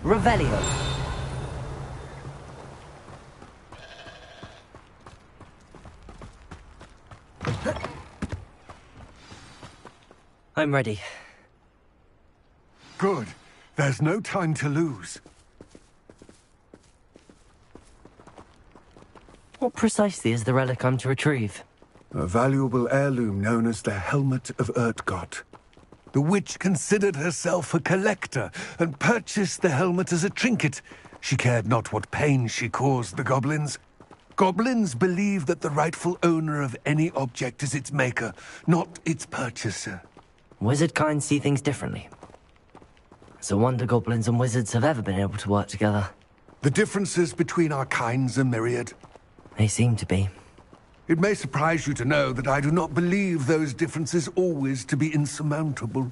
Revelio. I'm ready. Good. There's no time to lose. What precisely is the relic I'm to retrieve? A valuable heirloom known as the Helmet of Urtkot. The witch considered herself a collector and purchased the helmet as a trinket. She cared not what pain she caused the goblins. Goblins believe that the rightful owner of any object is its maker, not its purchaser. Wizard kind see things differently. It's a wonder goblins and wizards have ever been able to work together. The differences between our kinds are myriad. They seem to be. It may surprise you to know that I do not believe those differences always to be insurmountable.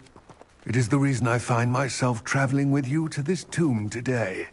It is the reason I find myself traveling with you to this tomb today.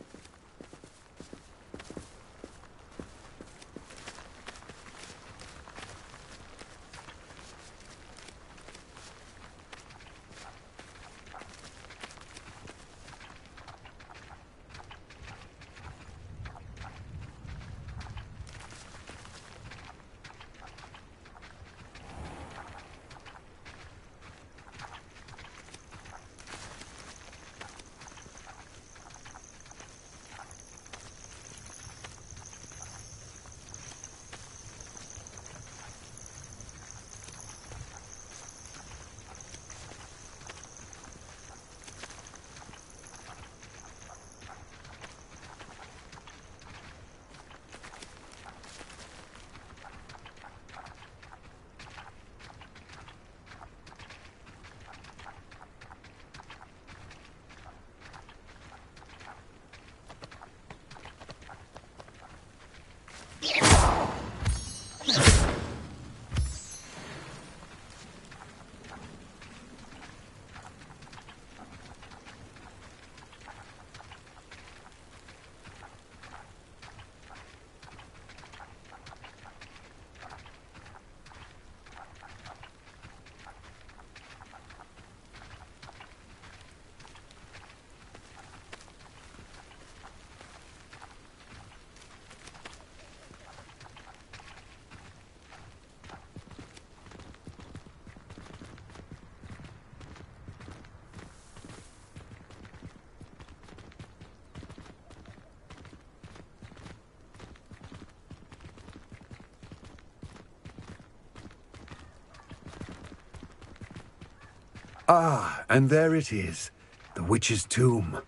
Ah, and there it is. The witch's tomb.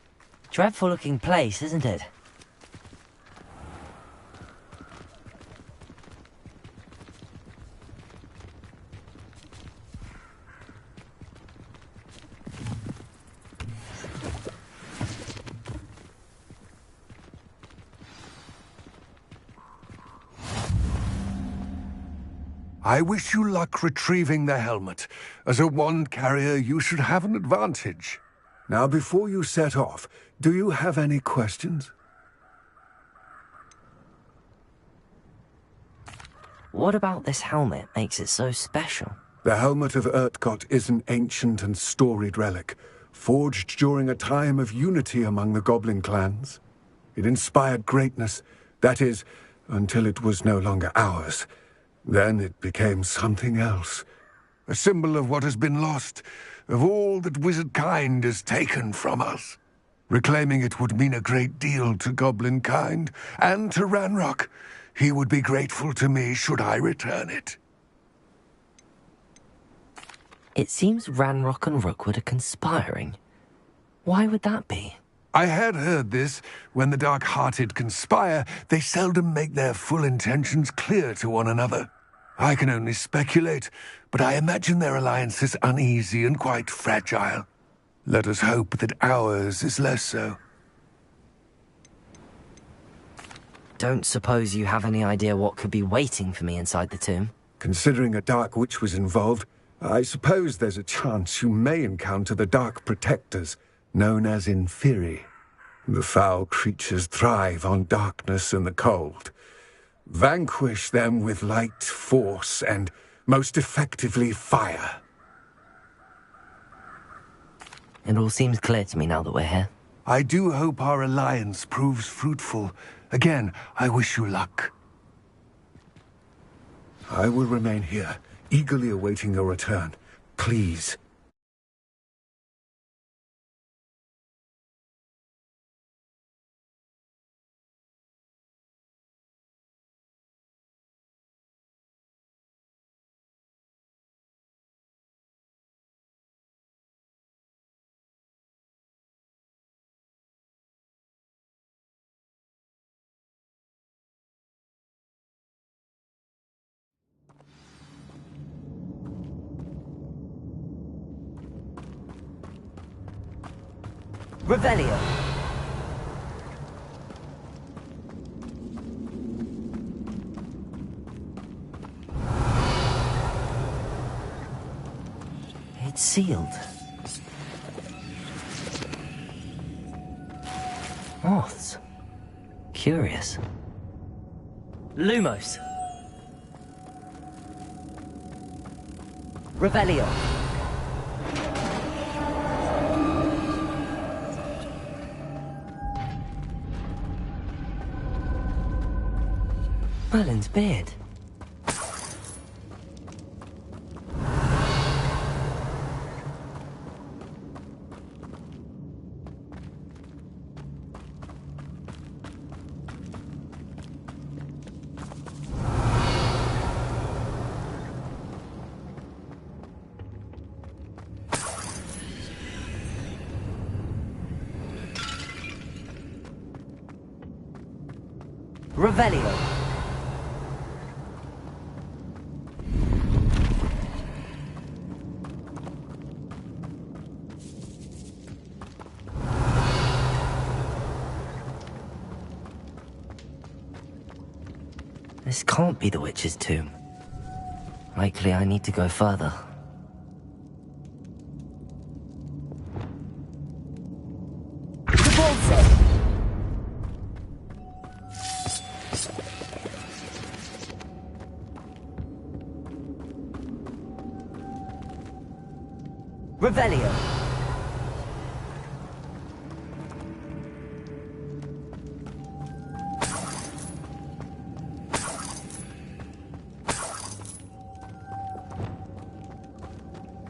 Dreadful looking place, isn't it? I wish you luck retrieving the helmet. As a wand carrier, you should have an advantage. Now, before you set off, do you have any questions? What about this helmet makes it so special? The Helmet of Urtkot is an ancient and storied relic, forged during a time of unity among the goblin clans. It inspired greatness, that is, until it was no longer ours. Then it became something else. A symbol of what has been lost, of all that wizard kind has taken from us. Reclaiming it would mean a great deal to goblin kind, and to Ranrock. He would be grateful to me should I return it. It seems Ranrock and Rookwood are conspiring. Why would that be? I had heard this. When the dark-hearted conspire, they seldom make their full intentions clear to one another. I can only speculate, but I imagine their alliance is uneasy and quite fragile. Let us hope that ours is less so. Don't suppose you have any idea what could be waiting for me inside the tomb? Considering a Dark Witch was involved, I suppose there's a chance you may encounter the Dark Protectors, known as Inferi. The foul creatures thrive on darkness and the cold. Vanquish them with light, force, and most effectively fire. It all seems clear to me now that we're here. I do hope our alliance proves fruitful. Again, I wish you luck. I will remain here, eagerly awaiting your return. Please. Revelio. It's sealed. Moths. Curious. Lumos. Revelio. Merlin's beard. Revelio. This can't be the witch's tomb. Likely I need to go further. Revelio.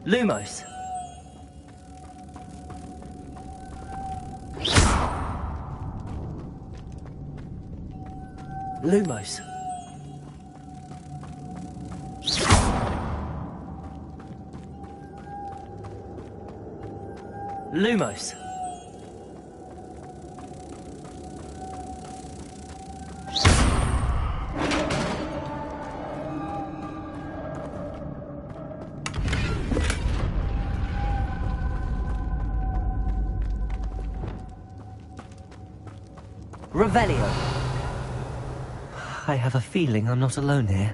Lumos. Lumos. Lumos. Revelio. I have a feeling I'm not alone here.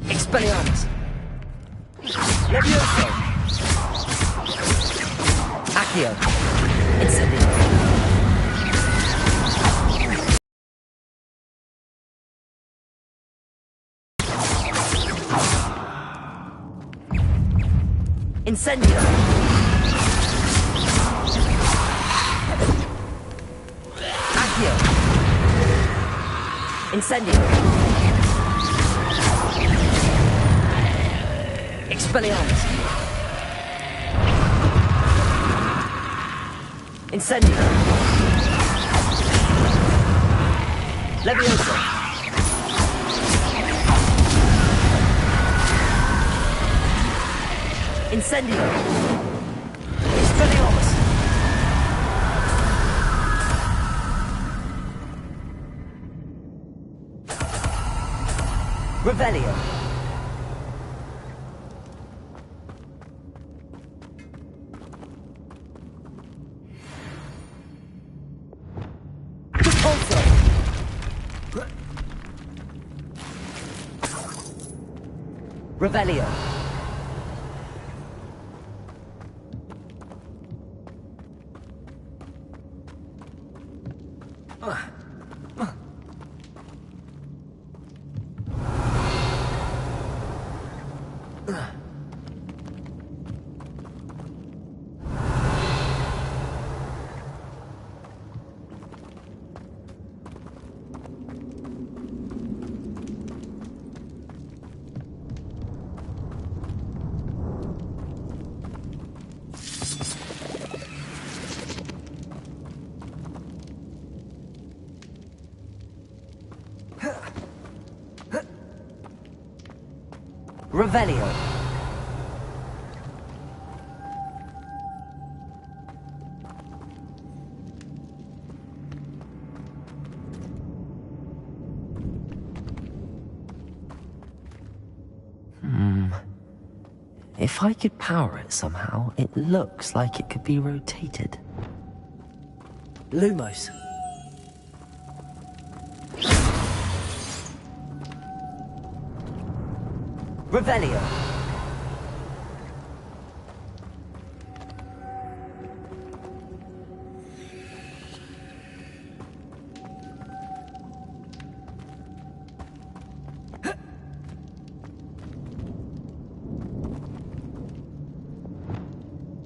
Expelliarmus. Levioso. Accio. Incendio. Incendio. Accio. Incendio. Expelliarmus. Incendio. Levioso. Incendio. Expelliarmus. Revelio. Revelio. Revelio. If I could power it somehow, it looks like it could be rotated. Lumos. Revelio.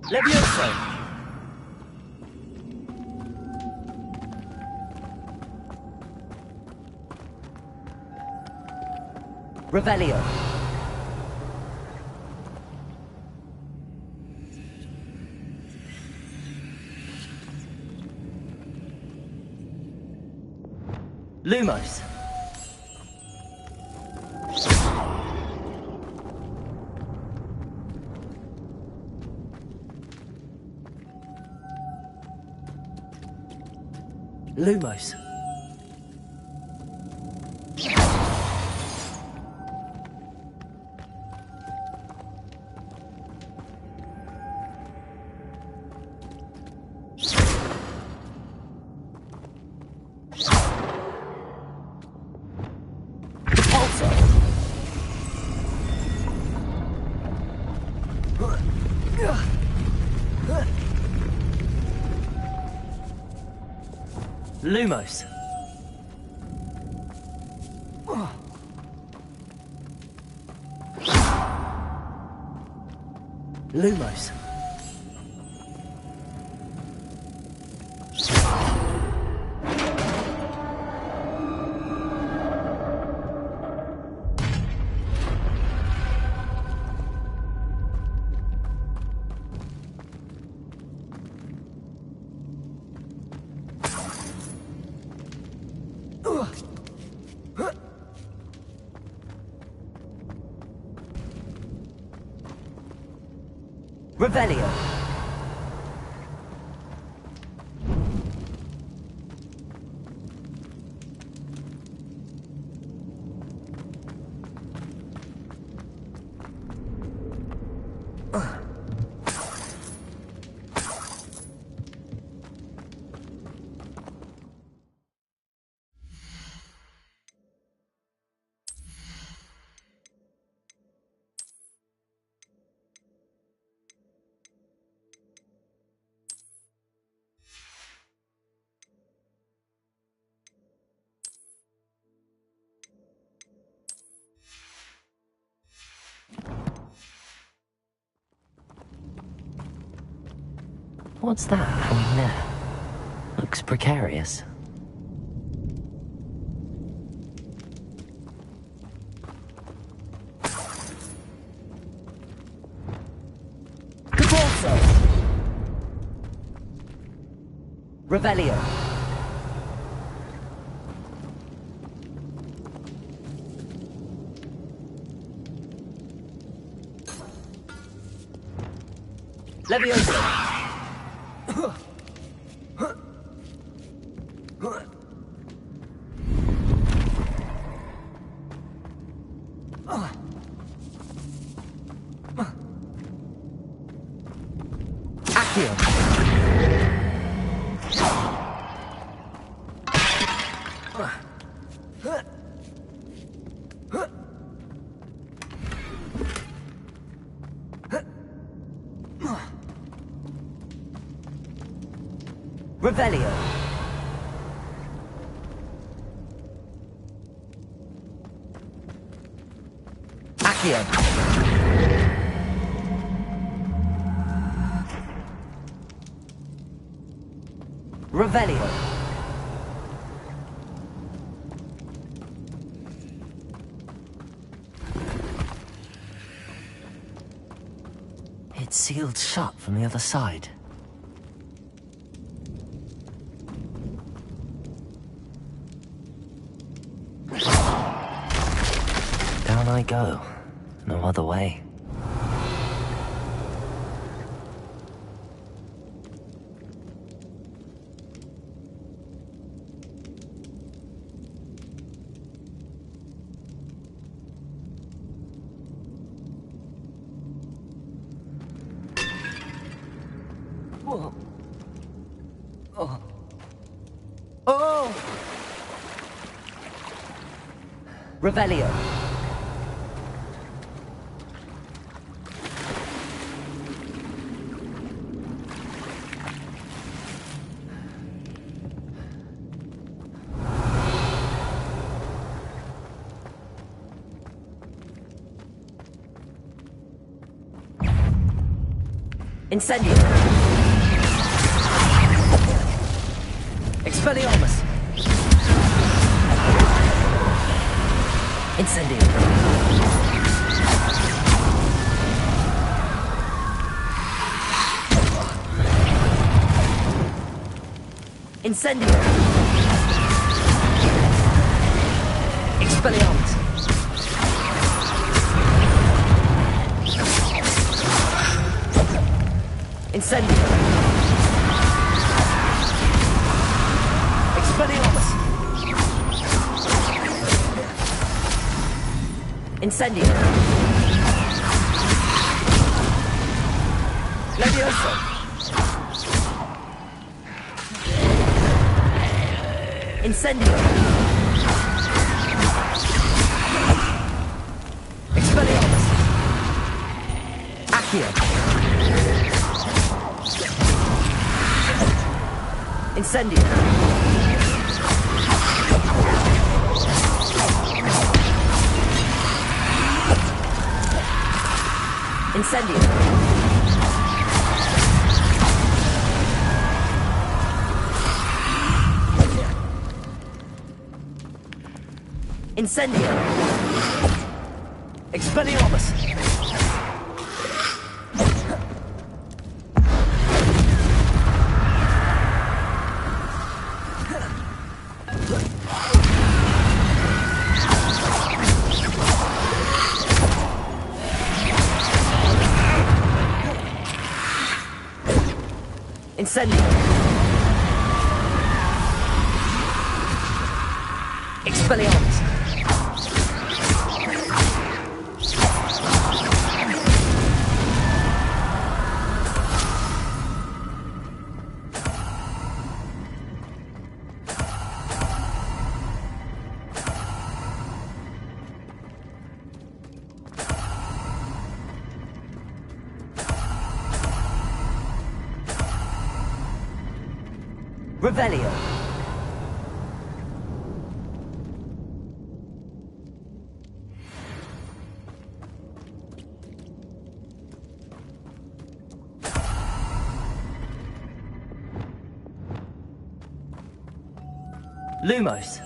Levioso. Revelio. Lumos. Lumos. Lumos. Lumos. Revelio. What's that hanging there? Looks precarious. Revelio. Levioso. Accio. Revelio. Accio. Revelio. It's sealed shut from the other side. Down I go. No other way. Whoa. Oh. Oh! Revelio. Incendio. Expelliarmus. Incendio. Incendio. Expelliarmus. Incendio. Expelliarmus. Incendio. Levioso. Incendio. Expelliarmus. Accio. Incendio. Incendio. Incendio. Expelliarmus. Incendio. Expelliarmus. Revelio. Lumos.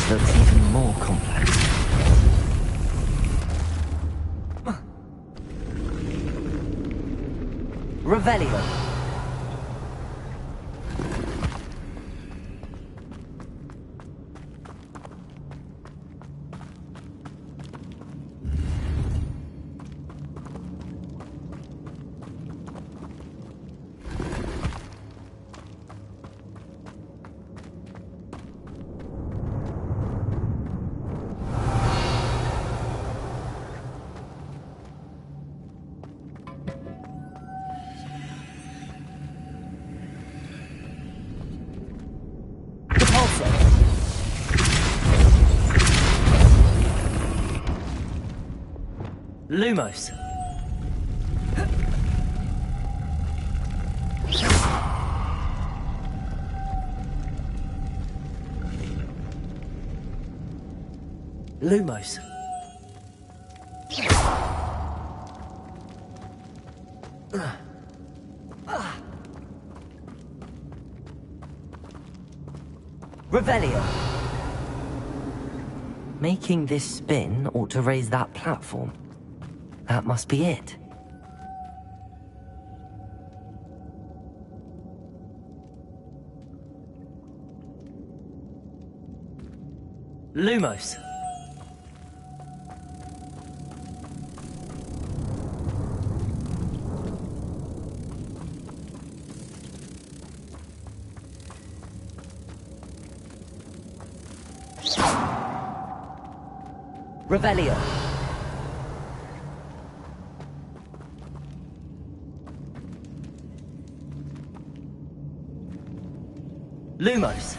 Looks even more complex. Revelio. Lumos. Lumos. Revelio. Making this spin ought to raise that platform. That must be it. Lumos. Revelio. Lumos.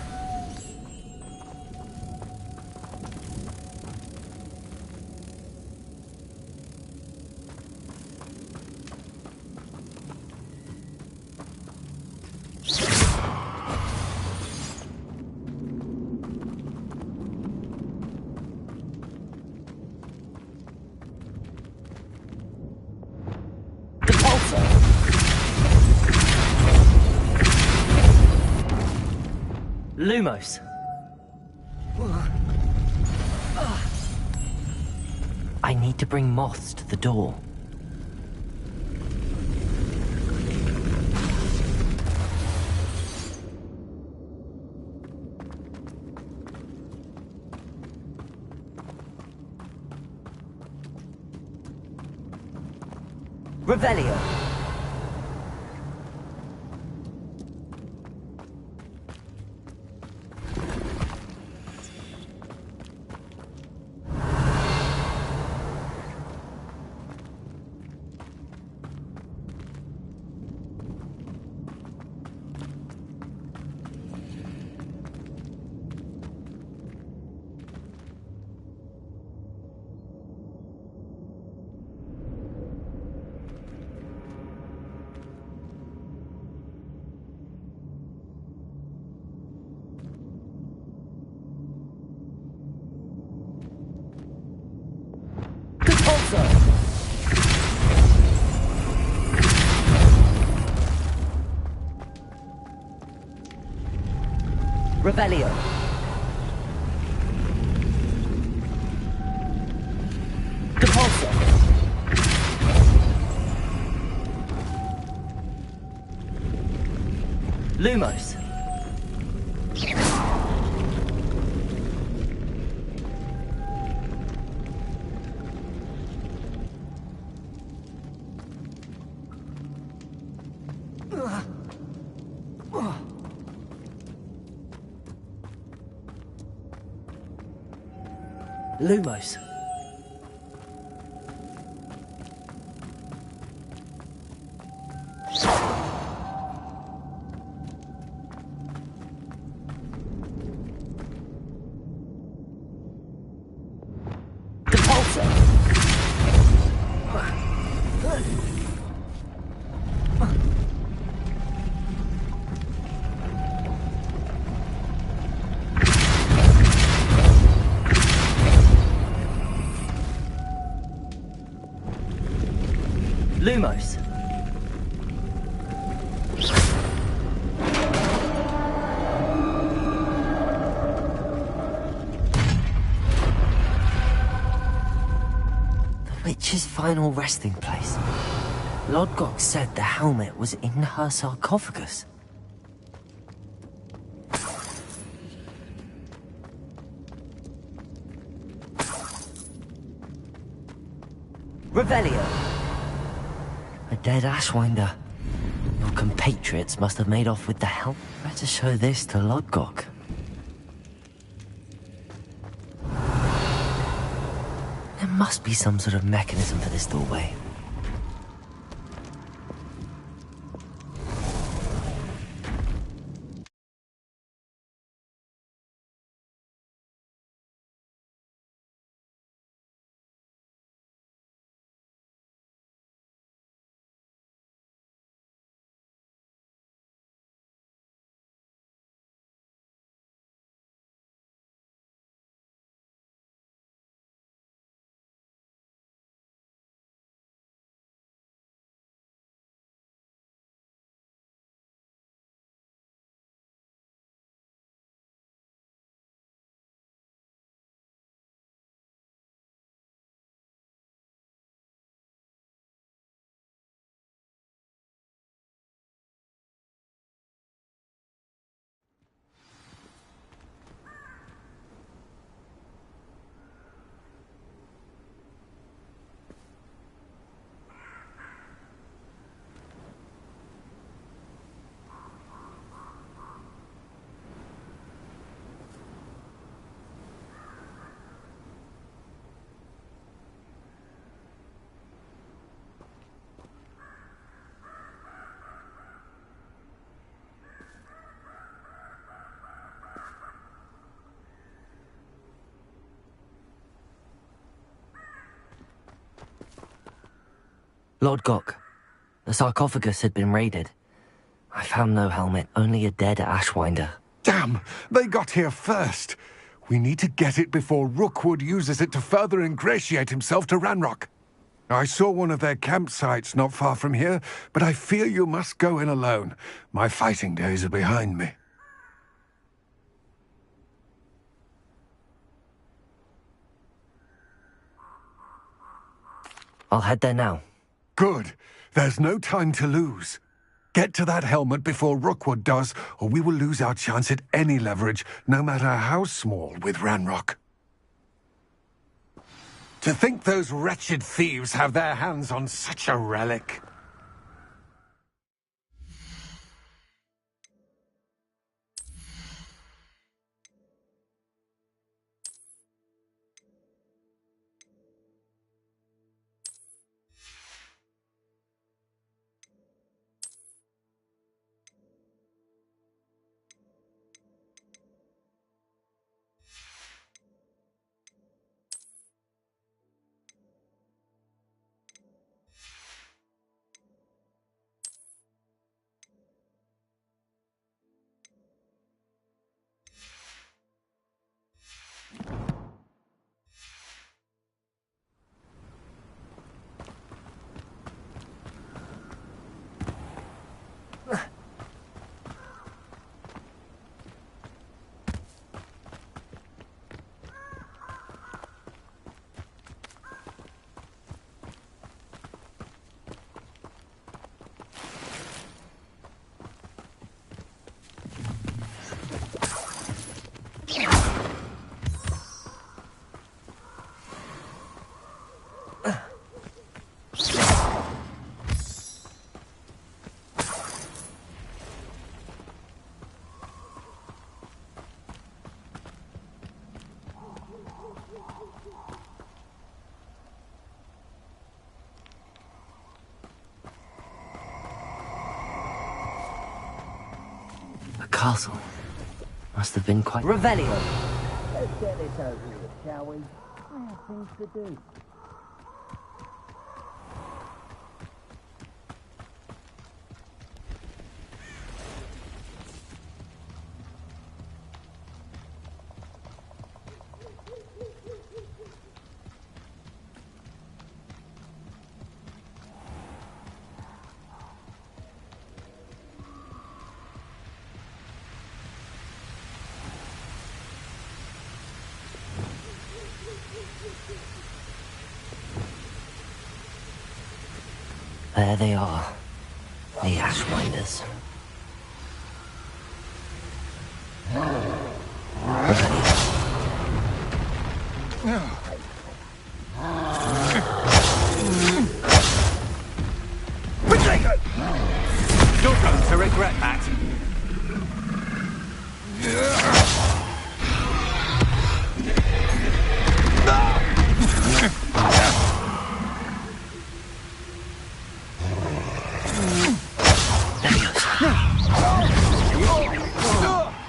Lumos. I need to bring moths to the door. Revelio. Revelio. Depulso. Lumos. Lumos. Depulso. Lumos. The witch's final resting place. Lodgok said the helmet was in her sarcophagus. Revelio. A dead Ashwinder. Your compatriots must have made off with the help. Better show this to Lodgok. There must be some sort of mechanism for this doorway. Lord Gok, the sarcophagus had been raided. I found no helmet, only a dead Ashwinder. Damn! They got here first. We need to get it before Rookwood uses it to further ingratiate himself to Ranrock. I saw one of their campsites not far from here, but I fear you must go in alone. My fighting days are behind me. I'll head there now. Good. There's no time to lose. Get to that helmet before Rookwood does, or we will lose our chance at any leverage, no matter how small, with Ranrock. To think those wretched thieves have their hands on such a relic. Castle. Must have been quite... Revelio! Let's get this over with, shall we? I have things to do. There they are. The Ashwinders. You're going to regret that.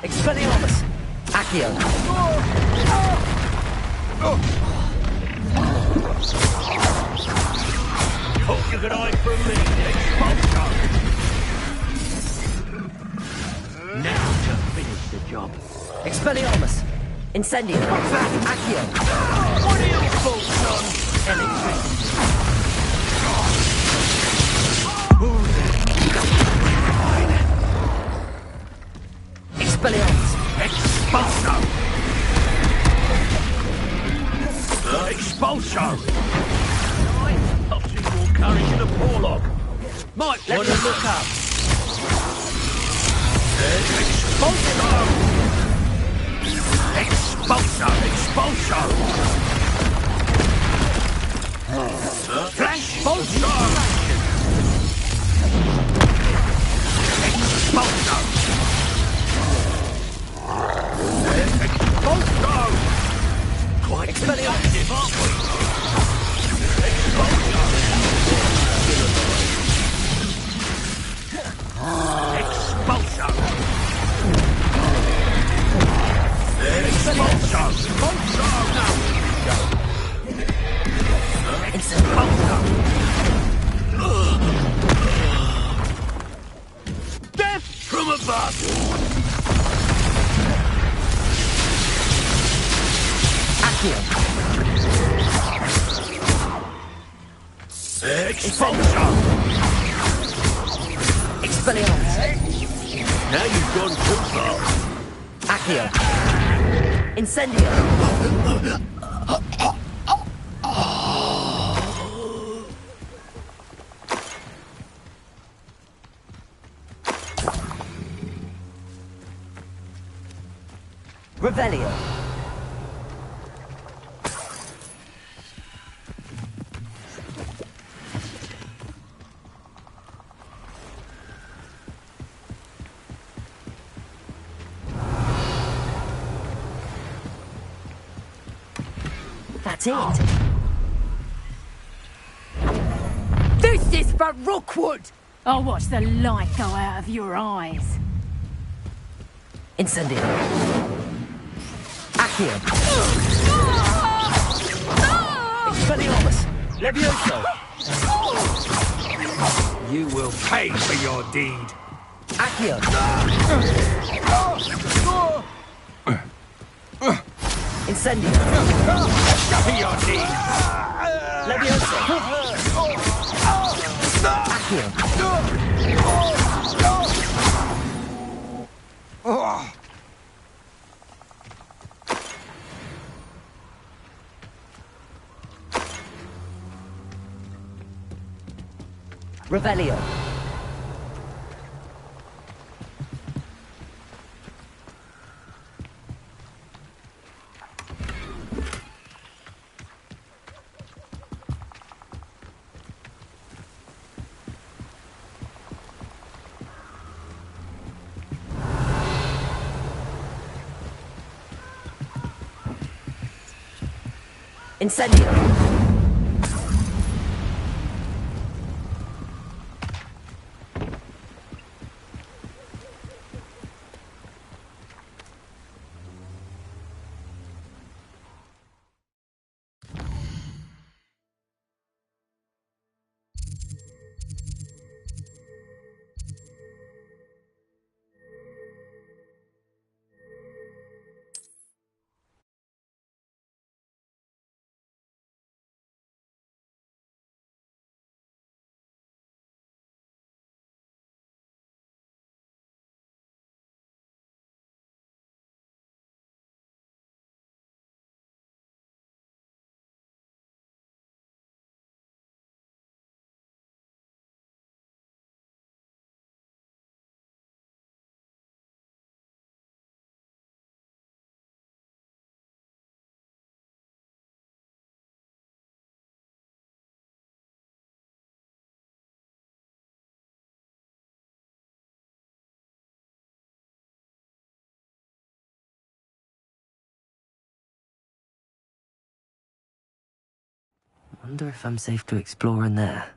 Expelliarmus! Accio! Hope you can hide from me, Now to finish the job. Expelliarmus! Incendio! Accio! What are your faults, son? Electricity! Expelliarmus! Expulso! Expulso! Option will carry in a porlog. Might want to look up. Expulso! Expulso! Expulso! Flash! Expulso! Expulso! Expulso! Quite effective, aren't we? Expulso! Expulso! Expulso! Expulso! Expulso! Accio. Exposure! Expelliarmus. Now you've gone too far. Accio. Incendio. Revelio. That's it. This is for Rookwood! I'll watch the light go out of your eyes. Incendio. Accio. Expelliarmus. Levioso. You will pay for your deed. Accio. Incendio. For your deed. Levioso. Accio. Revelio. Incendio. Wonder if I'm safe to explore in there.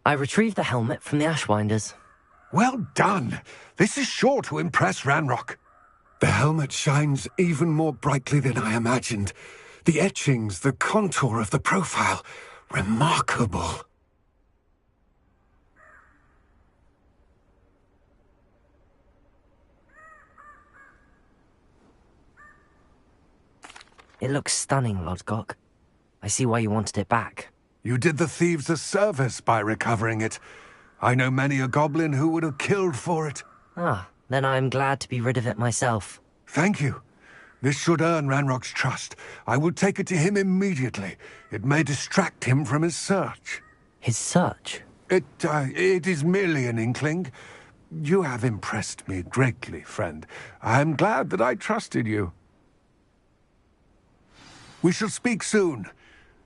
I retrieved the helmet from the Ashwinders. Well done. This is sure to impress Ranrock. The helmet shines even more brightly than I imagined. The etchings, the contour of the profile. Remarkable. It looks stunning, Lodgok. I see why you wanted it back. You did the thieves a service by recovering it. I know many a goblin who would have killed for it. Ah, then I'm glad to be rid of it myself. Thank you. This should earn Ranrock's trust. I will take it to him immediately. It may distract him from his search. His search? It is merely an inkling. You have impressed me greatly, friend. I am glad that I trusted you. We shall speak soon.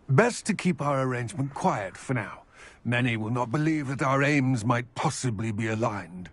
Best to keep our arrangement quiet for now. Many will not believe that our aims might possibly be aligned.